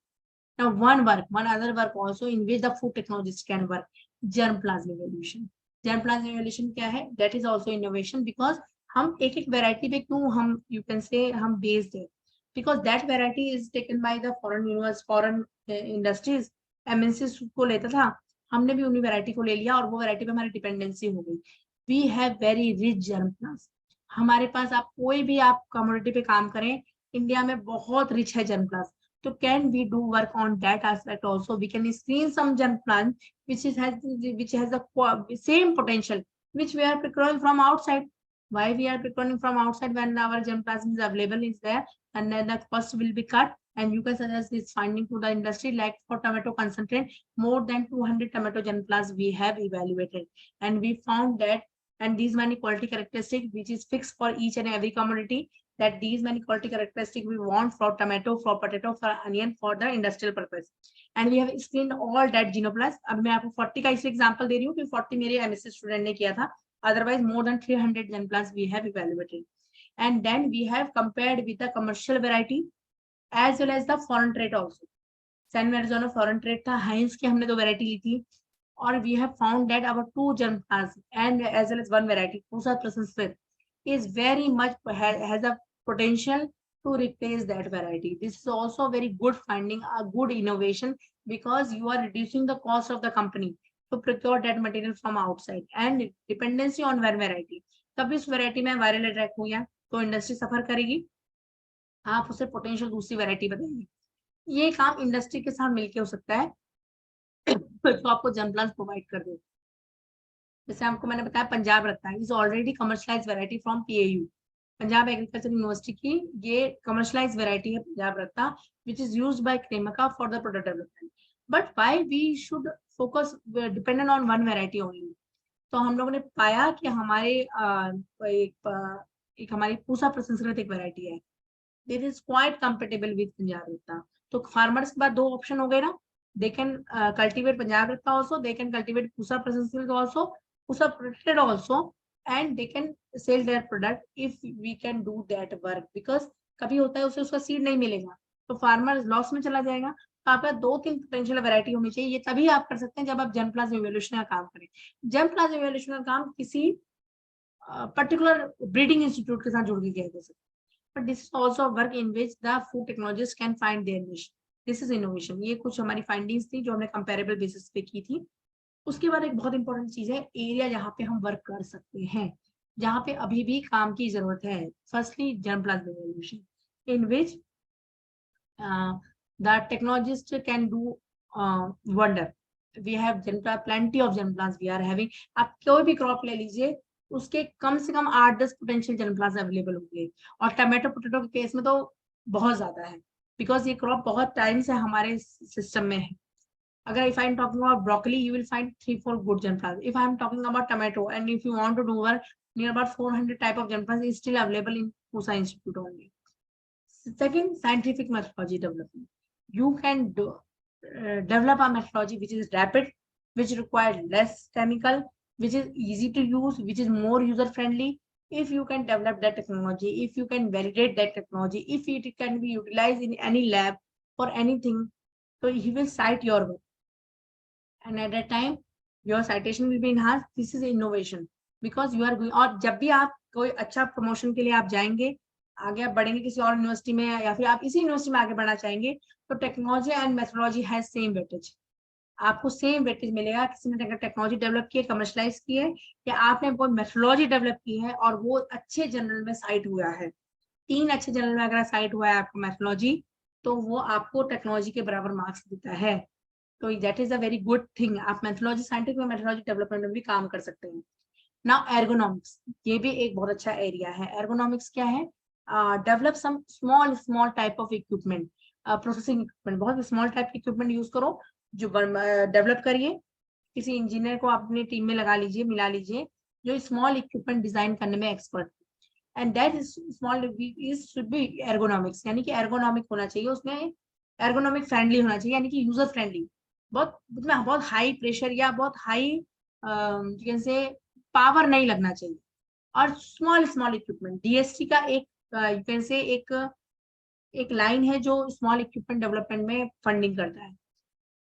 H: Now one other work also in which the food technologists can work, germplasm evolution. Germplasm evolution क्या है? That is also innovation, because हम एक एक variety पे क्यों हम you can say हम based है, because that variety is taken by the foreign industries. MNCs को लेता था, हमने भी उन्हीं variety को ले लिया और वो variety पे हमारी dependency हो गई. We have very rich germplasm. हमारे पास आप कोई भी आप कमोडिटी पे काम करें, इंडिया में बहुत रिच है germplasm. So can we do work on that aspect also? We can screen some germplasm which has the same potential which we are procuring from outside. Why we are procuring from outside when our germplasm is available is there, and then the cost will be cut, and you can suggest this finding to the industry. Like for tomato concentrate, more than 200 tomato germplasm we have evaluated, and we found that, and these many quality characteristics which is fixed for each and every commodity, that these many quality characteristics we want for tomato, for potato, for onion, for the industrial purpose, and we have screened all that genoplasm. अब मैं आपको 40 का इस example दे रही हूँ कि 40 मेरे MSc student ने किया था, otherwise more than 300 germplasm we have evaluated, and then we have compared with the commercial variety as well as the foreign trait also. San Marzano foreign trait था, Heinz की हमने 2 variety ली थी, और we have found that our 2 germplasm and as well as 1 variety, Pusa Prasanswit, is very much has a potential to replace that variety. This is also very good finding, a good innovation, because you are reducing the cost of the company to procure that material from outside, and dependency on one variety. कभी उस variety में viral attack हो गया तो industry सफर करेगी, आप उसे potential दूसरी variety बताइए. ये काम industry के साथ मिलके हो सकता है तो आपको germplasm provide कर दे. जैसे आपको मैंने बताया Punjab Ratta is already commercialise variety from PAU, Punjab Agriculture University की ये कमर्शलाइज वैरायटी है Punjab Ratta, which is used by Cremica for the product development. But why we should focus dependent on one variety only? तो हम लोगों ने पाया कि हमारे एक हमारी पूसा प्रसंस्कृत एक वैरायटी है, this is quite compatible with Punjab Ratta. तो फार्मर्स के बाद 2 ऑप्शन हो गए ना, they can cultivate Punjab Ratta also, they can cultivate Pusa Prasanskrita also, Pusa protected also, and they can sell their product if we can do that work. Because कभी होता है उसे उसका सीड नहीं मिलेगा तो फार्मर लॉस में चला जाएगा, तो आपका 2-3 पोटेंशियल वैरायटी होनी चाहिए। ये तभी आप कर सकते हैं जब आप जर्मप्लाज्म इवोल्यूशन का काम करें। जर्मप्लाज्म इवोल्यूशन का काम किसी पर्टिकुलर ब्रीडिंग इंस्टीट्यूट के साथ जुड़ के किया जा सकता है। But this is also work in which the food technologist can find their niche. This is innovation. ये कुछ हमारी फाइंडिंग्स थी जो हमने कंपेरेबल बेसिस पे की थी। उसके बाद एक बहुत इंपॉर्टेंट चीज है एरिया जहाँ पे हम वर्क कर सकते हैं, जहाँ पे अभी भी काम की जरूरत है। Firstly germplasm evolution in which the technologist can do wonder. We have plenty of germplasm we are having. आप कोई भी क्रॉप ले लीजिए, उसके कम से कम 8-10 पोटेंशियल जर्मप्लाज्म अवेलेबल होंगे, और टमाटो पोटैटो के केस में तो बहुत ज्यादा है, बिकॉज ये क्रॉप बहुत टाइम से हमारे सिस्टम में है. अगर if I am talking about broccoli, you will find 3-4 good germplasm. If I am talking about tomato, and if you want to do work, near about 400 type of germplasm is still available in Pusa Institute only. Second, scientific methodology development. You can develop a methodology which is rapid, which requires less chemical, which is easy to use, which is more user friendly. If you can develop that technology, if you can validate that technology, if it can be utilized in any lab or anything, so he will cite your work, and at that time your citation will be enhanced. This is innovation, because you are going. और जब भी आप कोई अच्छा promotion के लिए आप जाएंगे, आगे आप बढ़ेंगे किसी और यूनिवर्सिटी में, या फिर आप इसी यूनिवर्सिटी में आगे बढ़ना चाहेंगे, तो technology and methodology has same weightage. आपको सेम वेटेज मिलेगा. किसी ने टेक्नोलॉजी डेवलप की है, कमर्शलाइज की है, या आपने कोई मेथोडोलॉजी डेवलप की है और वो अच्छे जर्नल में साइट हुआ है. 3 अच्छे जर्नल में अगर साइट हुआ है आपका मेथोडोलॉजी, तो वो आपको टेक्नोलॉजी के बराबर मार्क्स देता है. तो that is a very good thing. आप मेथोडोलॉजी, साइंटिफिक मेथोडोलॉजी डेवलपमेंट में भी काम कर सकते हैं. नाउ एर्गोनॉमिक्स, ये भी एक बहुत अच्छा एरिया है. एर्गोनॉमिक्स क्या है? Develop some small type of equipment, processing equipment. बहुत स्मॉल टाइप के इक्विपमेंट यूज करो, जो डेवलप करिए. किसी इंजीनियर को अपनी टीम में लगा लीजिए, मिला लीजिए, जो स्मॉल इक्विपमेंट डिजाइन करने में expert. And that is small is should be ergonomics, यानी कि एर्गोनॉमिक होना चाहिए, उसमें एर्गोनॉमिक फ्रेंडली होना चाहिए, यानी कि यूजर फ्रेंडली. उसमें बहुत हाई प्रेशर या बहुत हाई से पावर नहीं लगना चाहिए. और स्मॉल इक्विपमेंट, डीएसटी का एक यू कैन से एक लाइन है जो स्मॉल इक्विपमेंट डेवलपमेंट में फंडिंग करता है.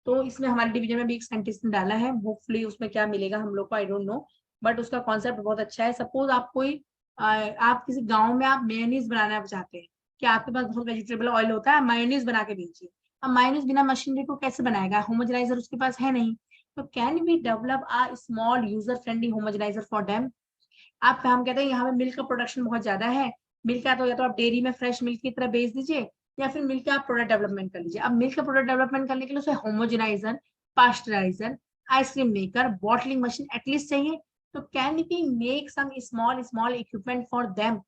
H: तो इसमें हमारे डिवीजन में भी एक साइंटिस्ट ने डाला है. होपफुली उसमें क्या मिलेगा हम लोग को, आई डोंट नो, बट उसका कॉन्सेप्ट बहुत अच्छा है. सपोज आप कोई आप किसी गांव में आप मेयोनीज बनाना चाहते हैं, कि आपके पास बहुत वेजिटेबल ऑयल होता है, मेयोनीज बना के बेचिए. अब मेयोनीज बिना मशीनरी को कैसे बनाएगा? होमोजेनाइजर उसके पास है नहीं. तो can we develop a small user friendly homogenizer for them? आप हम कहते हैं यहाँ पे मिल्क का प्रोडक्शन बहुत ज्यादा है, मिल्क का तो या तो आप डेयरी में फ्रेश मिल्क की तरह बेच दीजिए, या फिर मिल्क का आप प्रोडक्ट डेवलपमेंट कर लीजिए. अब मिल्क का प्रोडक्ट डेवलपमेंट करने के लिए उसे homogeniser, pasteuriser, ice cream maker, bottling machine at least चाहिए. तो can we make some small equipment for them?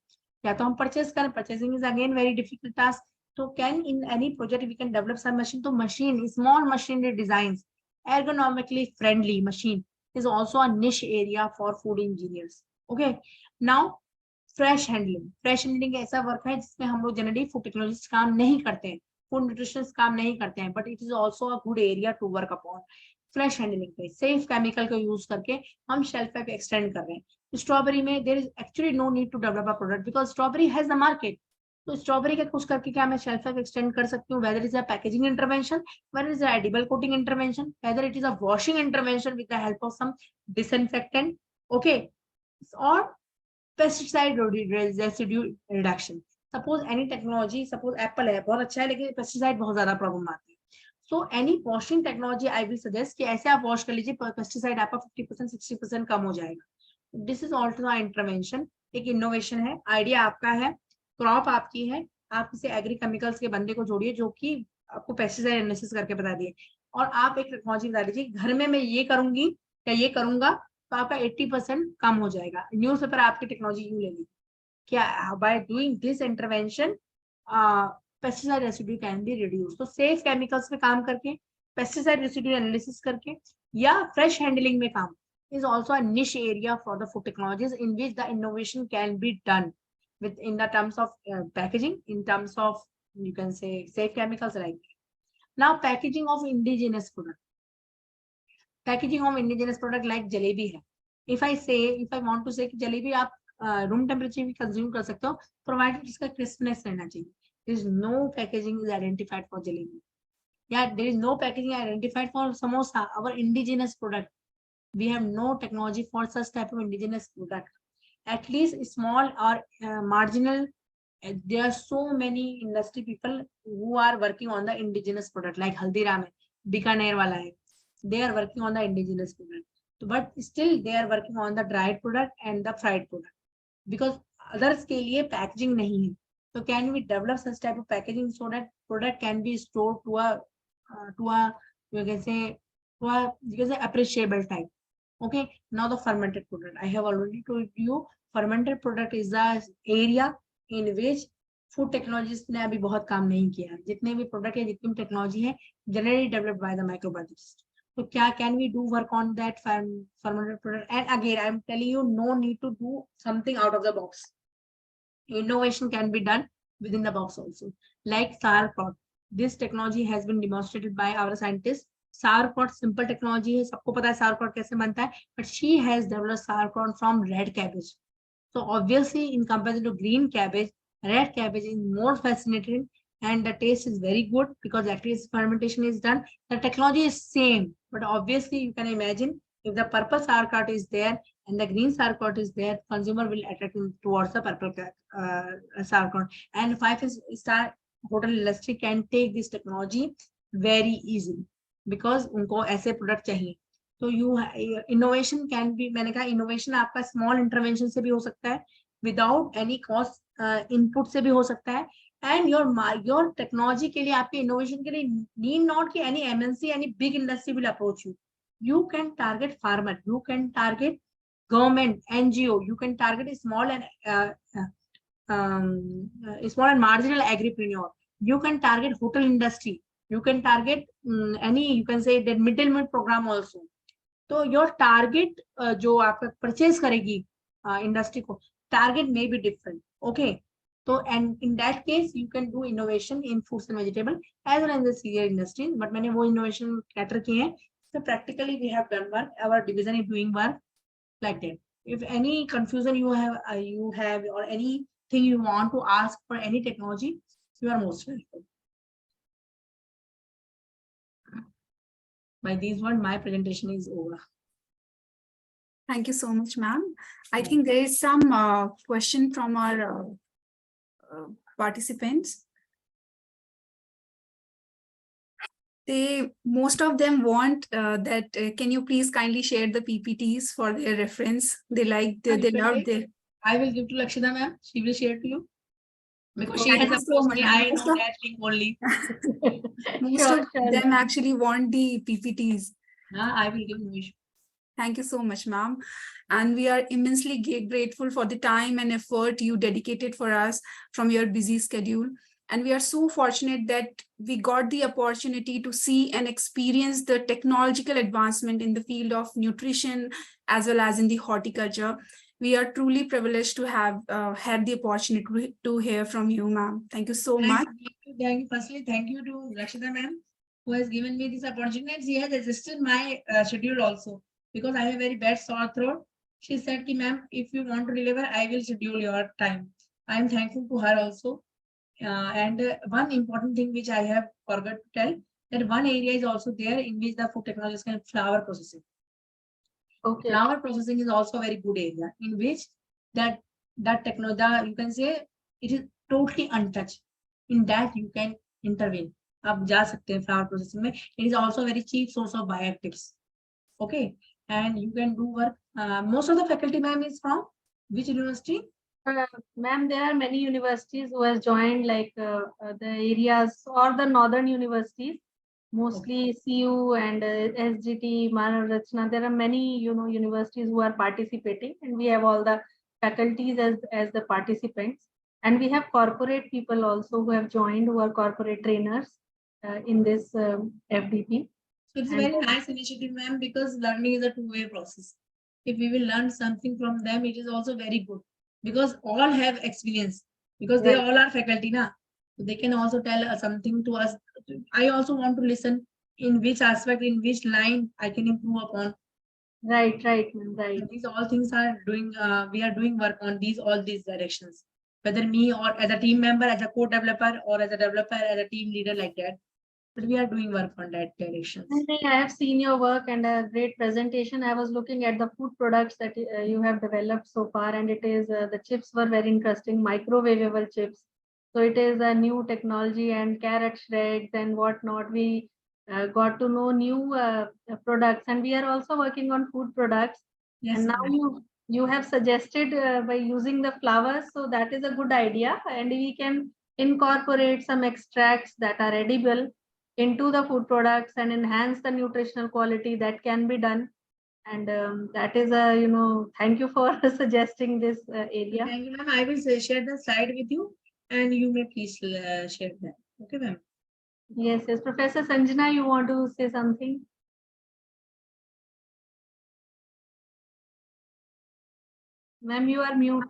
H: या तो हम परचेज करें, purchasing is again very difficult task. तो can in any project we can develop some machine. तो machine, small machinery design, ergonomically friendly machine is also a niche area for food engineers. Okay, now fresh handling ऐसा work है जिसमें हम लोग generally food technologist काम नहीं करते हैं, फूड न्यूट्रिशनिस्ट काम नहीं करते हैं, but it is also a good area to work upon. Fresh handling पे सेफ केमिकल को यूज करके हम शेल्फ लाइफ एक्सटेंड कर रहे हैं. स्ट्रॉबेरी में there is actually no need to develop a product, because strawberry has the market. तो strawberry का कुछ करके क्या मैं शेल्फ लाइफ एक्सटेंड कर सकती हूँ, whether is a packaging intervention, whether is a edible coating intervention, whether it is a washing intervention with the help of some disinfectant, okay, or pesticide residue reduction. Suppose any technology, suppose Apple है, बहुत अच्छा है, लेकिन pesticide बहुत ज्यादा problem आती है. So any washing technology I will suggest कि ऐसे आप वॉश कर लीजिए, pesticide आपका 50% 60% कम हो जाएगा. This is also an intervention, एक इनोवेशन है. आइडिया आपका है, क्रॉप आपकी है, आप किसी एग्री केमिकल्स के बंदे को जोड़िए जो कि आपको पेस्टिसाइड एनालिसिस करके बता दिए, और आप एक टेक्नोलॉजी बता दीजिए, घर में मैं ये करूंगी या ये करूंगा, तो आपका 80% कम हो जाएगा. न्यूज़पेपर आपकी टेक्नोलॉजी यूं लेगी क्या? By doing this intervention pesticide residue can be reduce. तो सेफ केमिकल्स पे काम करके, पेस्टिसाइड रेसिड्यू एनालिसिस करके, या फ्रेश हैंडलिंग में काम is also a niche area for the food technologies in which the innovation can be done with in the terms of packaging, in terms of you can say safe chemicals like that. Now packaging of indigenous product, like jalebi hai. If I want to say कि jalebi आप room temperature भी consume कर सकते हो, provided इसका crispness रहना चाहिए. There is no packaging is identified for jalebi. Yeah, there is no packaging identified for samosa, our indigenous product. We have no technology for such type of indigenous product. At least small or marginal, there are so many industry people who are working on the indigenous product, like Haldiram hai, Bikaner wala hai. They are working on the indigenous product. But still they are working on the dried product and the fried product. Because others के लिए packaging नहीं है. So can we develop such type of packaging so that product can be stored to a you can say appreciable type. Okay, now the fermented product. I have already told you fermented product is the area in which food technologists ने अभी बहुत काम नहीं किया. जितने भी product है, जितनी भी technology है, generally developed by the microbiologists. So can we do work on that fermented product? And again, I'm telling you, no need to do something out of the box. Innovation can be done within the box also. Like sauerkraut. This technology has been demonstrated by our scientists. Sauerkraut simple technology है, सबको पता है sauerkraut कैसे बनता है, but she has developed sauerkraut from red cabbage. So obviously, in comparison to green cabbage, red cabbage is more fascinating and the taste is very good because lactic fermentation is done. The technology is same, but obviously you can imagine if the purple sauerkraut is there and the green sauerkraut is there, consumer will attract towards the purple sauerkraut. And 5-star hotel industry can take this technology very easily because उनको ऐसे product चाहिए. तो innovation can be, मैंने कहा innovation आपका small intervention से भी हो सकता है, without any cost input से भी हो सकता है, and your technology के लिए, आपके innovation के लिए need not कि any MNC, any big industry will approach you. You can target farmer, you can target government, NGO, you can target small and marginal agripreneur, you can target hotel industry, you can target any, you can say that middleman program also. तो your target जो आपका purchase करेगी industry को, target may be different. Okay, so and in that case you can do innovation in foods and vegetable as well as the cereal industry. But मैंने वो innovation cater किए हैं. So practically we have done work. Our division is doing work like that. If any confusion you have or anything you want to ask for any technology, you are most welcome. By these words, my presentation is over.
A: Thank you so much, ma'am. I think there is some question from our participants. Most of them want that, can you please kindly share the PPTs for their reference? They love their.
H: I will give to Lakshita ma'am. She will share to you. Because she
A: Thank
H: has
A: you so
H: approached me.
A: much.
H: I know that link only.
A: Most of them actually want the PPTs.
H: I will give no issue.
A: Thank you so much, ma'am. And we are immensely grateful for the time and effort you dedicated for us from your busy schedule. And we are so fortunate that we got the opportunity to see and experience the technological advancement in the field of nutrition as well as in the horticulture. We are truly privileged to have had the opportunity to hear from you, ma'am. Thank you so much.
H: Thank you. Firstly, thank you to Lakshita ma'am, who has given me this opportunity. And she has assisted my schedule also, because I have very bad sore throat. She said, ma'am, if you want to deliver, I will schedule your time. I am thankful to her also. And one important thing which I have forgot to tell, that one area is also there in which the food technologies can flower processing. Okay. Flower processing is also a very good area in which that technology, you can say, it is totally untouched. In that you can intervene. आप जा सकते हैं flower processing में. It is also a very cheap source of bioactives. Okay, and you can do work. Most of the faculty, ma'am, is from which university?
F: Ma'am, there are many universities who has joined, like the areas or the northern universities, mostly CU and SGT, Maharashtra. There are many, universities who are participating, and we have all the faculties as the participants. And we have corporate people also who have joined, who are corporate trainers in this FDP.
H: So it's a very nice initiative, ma'am, because learning is a two-way process. If we will learn something from them, it is also very good, because all have experience, because they all are faculty now. So they can also tell something to us. I also want to listen in which aspect, in which line I can improve upon.
F: Right.
H: So these all things are doing, we are doing work on all these directions, whether me or as a team member, as a co-developer, or as a developer, as a team leader, like that. but we are doing work on that direction.
F: I have seen your work and a great presentation. I was looking at the food products that you have developed so far, and it is the chips were very interesting, microwavable chips. So it is a new technology and carrot shreds and whatnot. We got to know new products, and we are also working on food products.
H: Yes,
F: And now
H: ma'am.
F: you have suggested by using the flowers, so that is a good idea, and we can incorporate some extracts that are edible into the food products and enhance the nutritional quality. That can be done. And that is a, thank you for suggesting this area.
H: Thank you, ma'am. I will share the slide with you, and you may please share that. Okay, ma'am.
F: Yes, yes. Professor Sanjana, you want to say something? Ma'am, you are mute.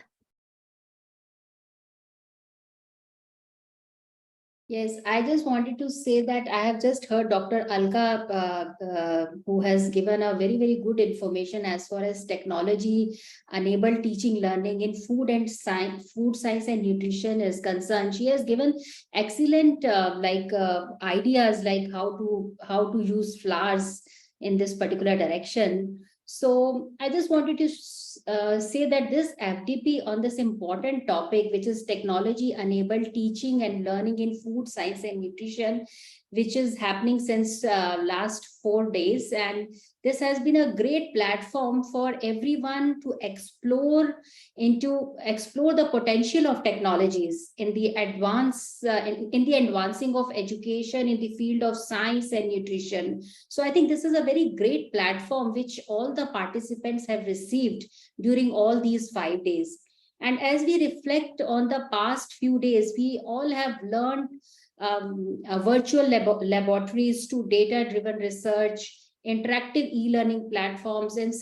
I: Yes, I just wanted to say that I have just heard Dr. Alka, who has given a very, very good information as far as technology enabled teaching learning in food science and nutrition is concerned. She has given excellent ideas like how to use flowers in this particular direction. So I just wanted to say that this FDP on this important topic, which is technology enabled teaching and learning in food science and nutrition, which is happening since last 4 days. And this has been a great platform for everyone to explore the potential of technologies in the in the advancing of education in the field of science and nutrition. So I think this is a very great platform which all the participants have received during all these 5 days. And as we reflect on the past few days, we all have learned virtual laboratories to data-driven research, interactive e-learning platforms, and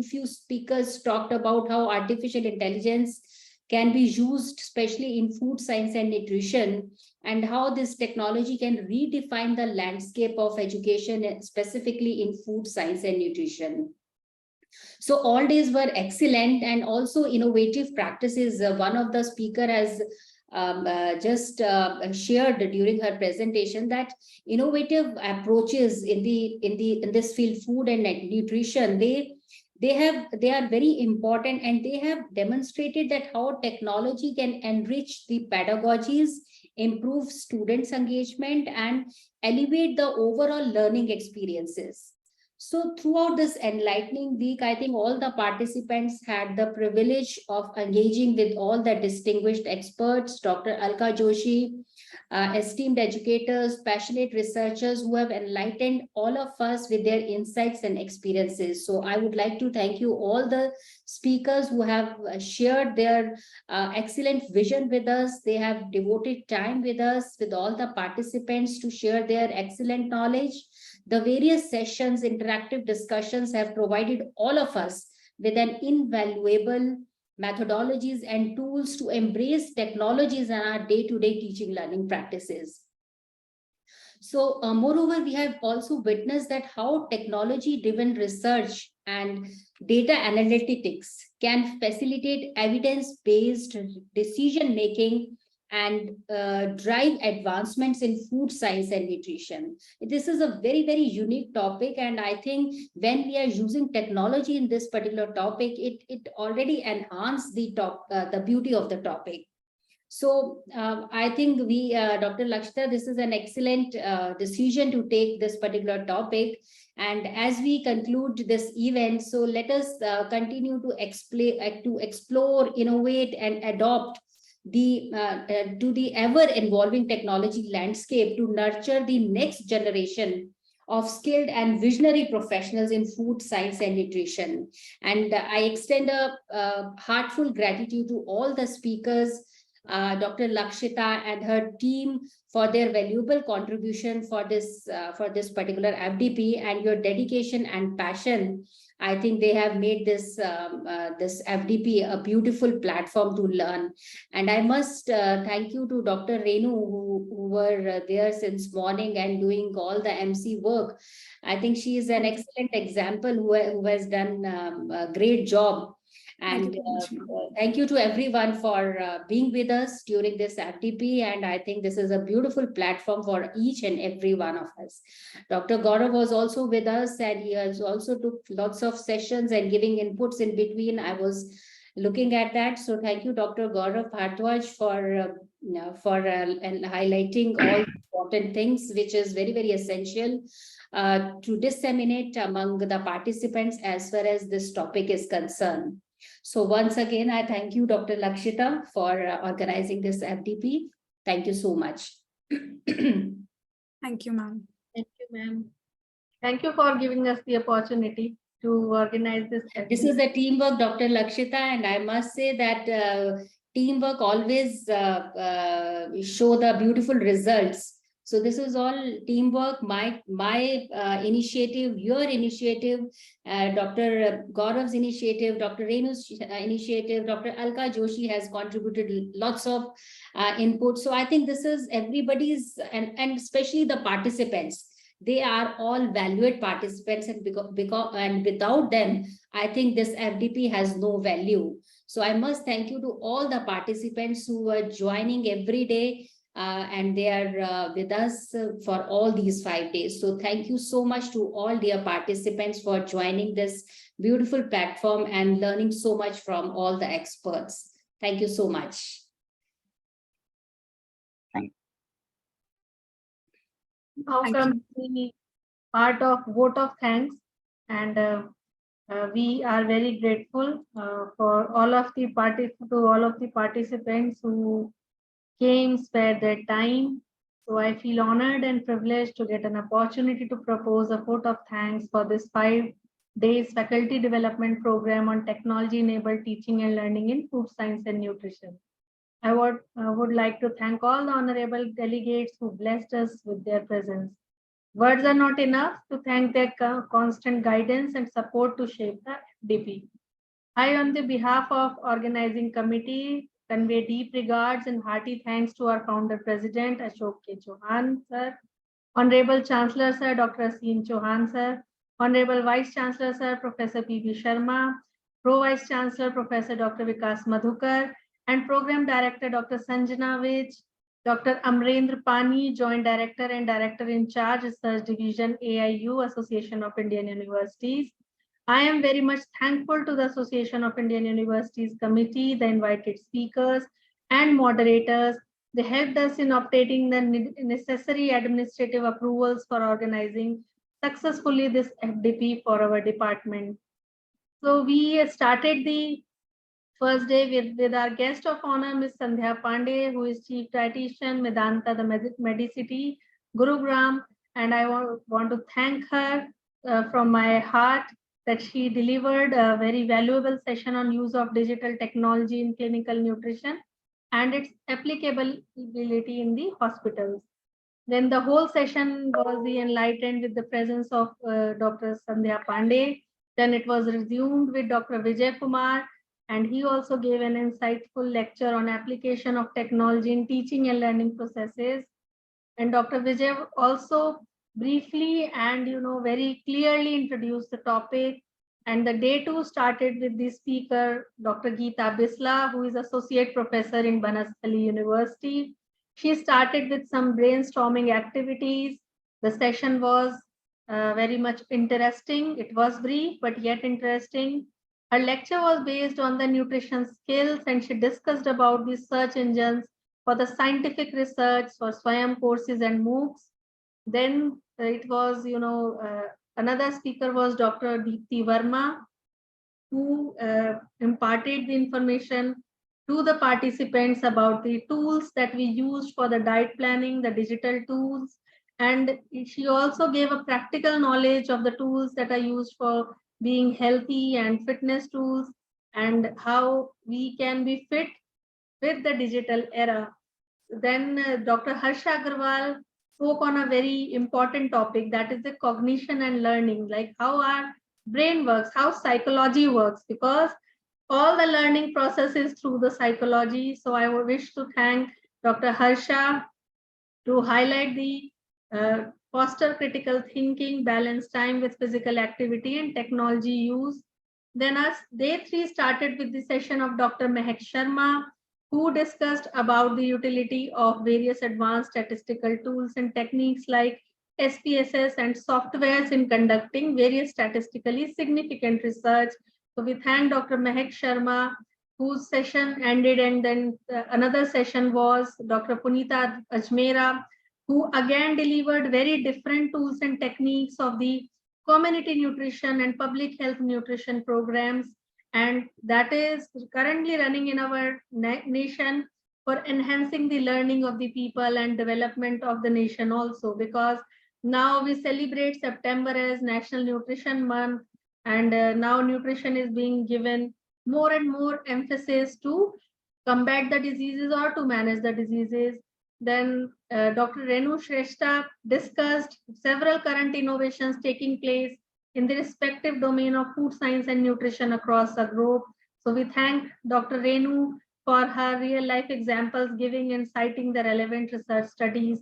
I: few speakers talked about how artificial intelligence can be used, especially in food science and nutrition, and how this technology can redefine the landscape of education, specifically in food science and nutrition. So all days were excellent and also innovative practices. One of the speaker has just shared during her presentation that innovative approaches in this field, food and nutrition, they are very important, and they have demonstrated that how technology can enrich the pedagogies, improve students' engagement, and elevate the overall learning experiences. So throughout this enlightening week, I think all the participants had the privilege of engaging with all the distinguished experts, Dr. Alka Joshi, esteemed educators, passionate researchers who have enlightened all of us with their insights and experiences. So I would like to thank you all the speakers who have shared their excellent vision with us. They have devoted time with us, with all the participants, to share their excellent knowledge. The various sessions, interactive discussions have provided all of us with an invaluable methodologies and tools to embrace technologies in our day-to-day teaching learning practices. So moreover, we have also witnessed that how technology-driven research and data analytics can facilitate evidence-based decision-making and drive advancements in food science and nutrition. This is a very, very unique topic, and I think when we are using technology in this particular topic, it already enhances the beauty of the topic. So I think we, Dr. Lakshita, this is an excellent decision to take this particular topic. And as we conclude this event, so let us continue to explore, innovate, and adopt to the ever-evolving technology landscape to nurture the next generation of skilled and visionary professionals in food science and nutrition. And I extend a heartfelt gratitude to all the speakers, Dr. Lakshita and her team, for their valuable contribution for this particular FDP, and your dedication and passion. I think they have made this FDP a beautiful platform to learn. And I must thank you to Dr. Renu, who were there since morning and doing all the MC work. I think she is an excellent example who has done a great job. And
E: so much, ma'am.
I: thank you to everyone for being with us during this FDP. And I think this is a beautiful platform for each and every one of us. Dr. Gaurav was also with us, and he has also took lots of sessions and giving inputs in between. I was looking at that. So thank you, Dr. Gaurav Bhardwaj, for highlighting all important things, which is very, very essential to disseminate among the participants as far as this topic is concerned. So once again, I thank you, Dr. Lakshita, for organizing this FDP. Thank you so much.
A: Thank you, ma'am.
F: Thank you, ma'am. Thank you for giving us the opportunity to organize this.
I: This is the teamwork, Dr. Lakshita, and I must say that teamwork always show the beautiful results. So this is all teamwork, my initiative, your initiative, Dr. Gaurav's initiative, Dr. Renu's initiative, Dr. Alka Joshi has contributed lots of input. So I think this is everybody's, and especially the participants. They are all valued participants, and and without them, I think this FDP has no value. So I must thank you to all the participants who are joining every day, and they are with us for all these 5 days. So thank you so much to all dear participants for joining this beautiful platform and learning so much from all the experts. Thank you so much.
F: Now from the part of vote of thanks, and we are very grateful for all of the participants who came, spared their time. So I feel honored and privileged to get an opportunity to propose a vote of thanks for this 5 days faculty development program on technology-enabled teaching and learning in food science and nutrition. I would like to thank all the honorable delegates who blessed us with their presence. Words are not enough to thank their constant guidance and support to shape the FDP. I, on the behalf of organizing committee, convey deep regards and hearty thanks to our founder president, Ashok K. Chauhan, sir, Honorable Chancellor, sir, Dr. Aseem Chauhan, sir, Honorable Vice Chancellor, sir, Professor P.V. Sharma, Pro Vice Chancellor, Professor Dr. Vikas Madhukar, and Program Director Dr. Sanjana Vij, Dr. Amrendra Pani, Joint Director and Director in Charge, Research Division, AIU, Association of Indian Universities. I am very much thankful to the Association of Indian Universities Committee, the invited speakers and moderators. They helped us in obtaining the necessary administrative approvals for organizing successfully this FDP for our department. So we started the first day with our guest of honor, Ms. Sandhya Pandey, who is Chief Dietitian, Medanta, the Medicity, Gurugram. And I want to thank her from my heart that she delivered a very valuable session on use of digital technology in clinical nutrition and its applicability in the hospitals. Then the whole session was enlightened with the presence of Dr. Sandhya Pandey. Then it was resumed with Dr. Vijay Kumar, and he also gave an insightful lecture on application of technology in teaching and learning processes. And Dr. Vijay also briefly and very clearly introduced the topic. And the day 2 started with the speaker, Dr. Geeta Bisla, who is Associate Professor in Banasthali University. She started with some brainstorming activities. The session was very much interesting. It was brief, but yet interesting. Her lecture was based on the nutrition skills, and she discussed about the search engines for the scientific research for Swayam courses and MOOCs. Then it was, another speaker was Dr. Deepti Verma, who imparted the information to the participants about the tools that we used for the diet planning, the digital tools. And she also gave a practical knowledge of the tools that are used for being healthy and fitness tools, and how we can be fit with the digital era. Then Dr. Harsha Agarwal spoke on a very important topic, that is the cognition and learning, like how our brain works, how psychology works, because all the learning process is through the psychology. So I would wish to thank Dr. Harsha to highlight the foster critical thinking, balance time with physical activity and technology use Then day 3 started with the session of Dr. Mehak Sharma, who discussed about the utility of various advanced statistical tools and techniques like SPSS and softwares in conducting various statistically significant research. So we thank Dr. Mehak Sharma, whose session ended, and then another session was Dr. Punita Ajmera, who again delivered very different tools and techniques of the community nutrition and public health nutrition programs, and that is currently running in our nation for enhancing the learning of the people and development of the nation also, because now we celebrate September as National Nutrition Month, and now nutrition is being given more and more emphasis to combat the diseases or to manage the diseases. Then Dr. Renu Shrestha discussed several current innovations taking place in the respective domain of food science and nutrition across the globe. So we thank Dr. Renu for her real life examples giving and citing the relevant research studies.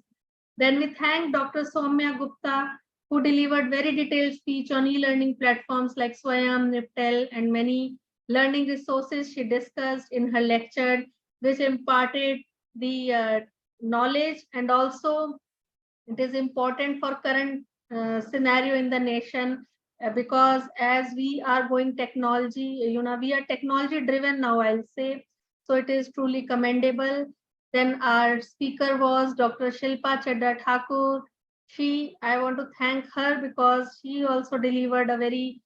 F: Then we thank Dr. Soumya Gupta, who delivered very detailed speech on e-learning platforms like Swayam, Niptel, and many learning resources she discussed in her lecture, which imparted the knowledge, and also it is important for current scenario in the nation, because as we are going technology, we are technology driven now, I'll say. So it is truly commendable. Then our speaker was Dr. Shilpa Chadda Thakur. I want to thank her because she also delivered a very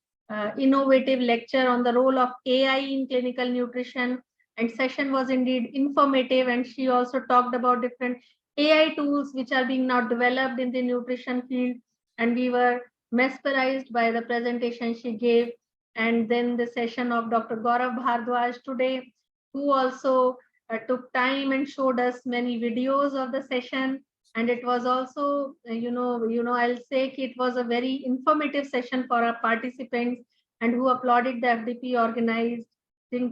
F: innovative lecture on the role of AI in clinical nutrition, and session was indeed informative, and she also talked about different AI tools which are being now developed in the nutrition field, and we were mesmerized by the presentation she gave. And then the session of Dr. Gaurav Bhardwaj today, who also took time and showed us many videos of the session, and it was also I'll say it was a very informative session for our participants, and who applauded the FDP organizing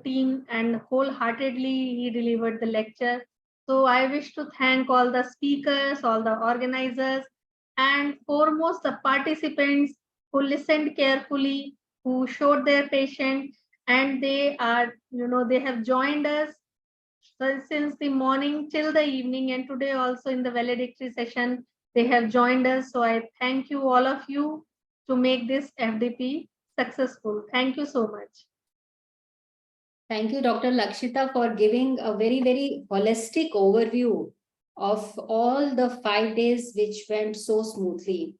F: team, and wholeheartedly he delivered the lecture. So I wish to thank all the speakers, all the organizers, and foremost the participants who listened carefully, who showed their patience, and they are they have joined us since the morning till the evening, and today also in the valedictory session they have joined us. So I thank you, all of you, to make this FDP successful. Thank you so much.
I: Thank you, Dr. Lakshita, for giving a very, very holistic overview of all the 5 days which went so smoothly.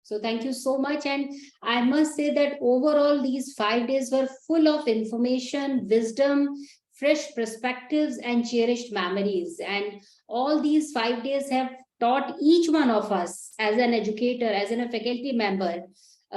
I: So thank you so much. And I must say that overall, these 5 days were full of information, wisdom, fresh perspectives, and cherished memories. And all these 5 days have taught each one of us as an educator, as a faculty member,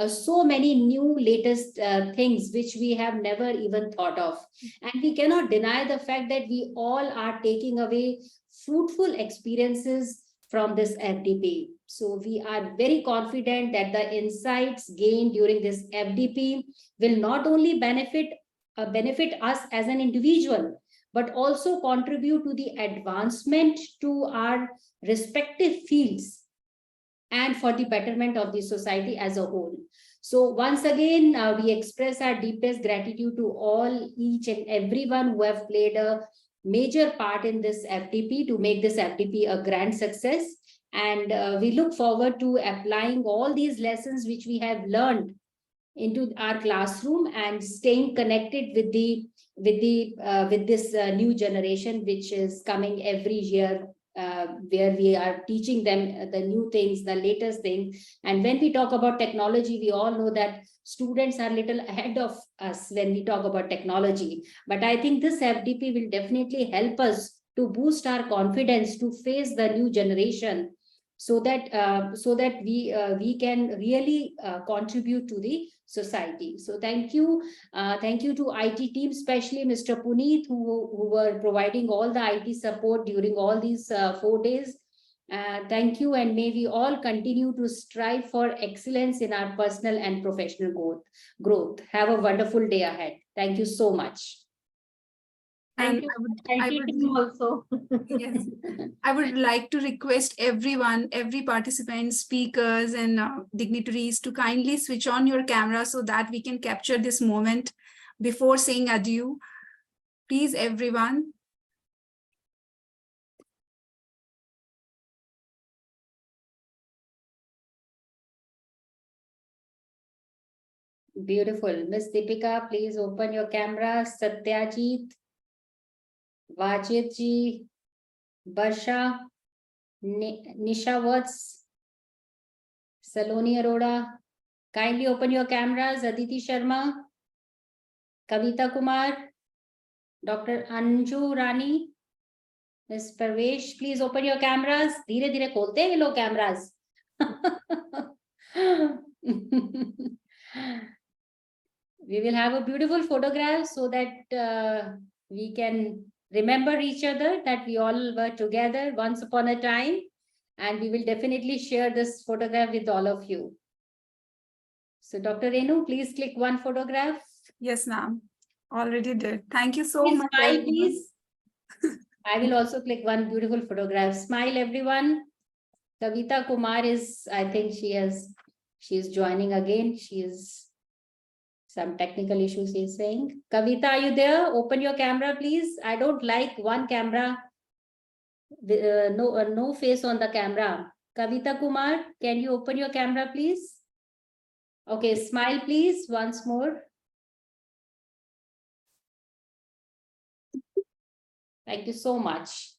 I: so many new latest things which we have never even thought of. And we cannot deny the fact that we all are taking away fruitful experiences from this FDP. So we are very confident that the insights gained during this FDP will not only benefit us as an individual, but also contribute to the advancement to our respective fields and for the betterment of the society as a whole. So once again, we express our deepest gratitude to each and everyone who have played a major part in this FDP to make this FDP a grand success. And we look forward to applying all these lessons which we have learned into our classroom and staying connected with this new generation which is coming every year, where we are teaching them the new things, the latest things. And when we talk about technology, we all know that students are a little ahead of us when we talk about technology. But I think this FDP will definitely help us to boost our confidence to face the new generation, so that we can really contribute to the society. So thank you to IT team, especially Mr. Puneet, who were providing all the IT support during all these 4 days. Thank you, and may we all continue to strive for excellence in our personal and professional growth. Have a wonderful day ahead. Thank you so much.
F: Thank you.
A: I would
F: Also.
A: Yes, I would like to request everyone, every participant, speakers, and dignitaries to kindly switch on your camera so that we can capture this moment. before saying adieu? Please, everyone.
I: Beautiful. Miss Deepika, please open your camera. Satyajit, Vajit ji, Barsha, Nisha Watts, Saloni Arora. Kindly open your cameras. Aditi Sharma, Kavita Kumar, Dr. Anju Rani, Miss Parvesh, please open your cameras. धीरे धीरे खोलते हैं ये लोग cameras. We will have a beautiful photograph so that we can remember each other, that we all were together once upon a time, and we will definitely share this photograph with all of you. So Dr. Renu, please click one photograph.
A: Yes, ma'am. Already did. Thank you so
I: Please
A: much.
I: smile,
A: everyone.
I: please. I will also click one beautiful photograph. Smile, everyone. Kavita Kumar is, I think she is joining again. She is some technical issues, he's saying. Kavita, are you there? Open your camera, please. I don't like one camera. No face on the camera. Kavita Kumar, can you open your camera, please? Okay, smile, please, once more. Thank you so much.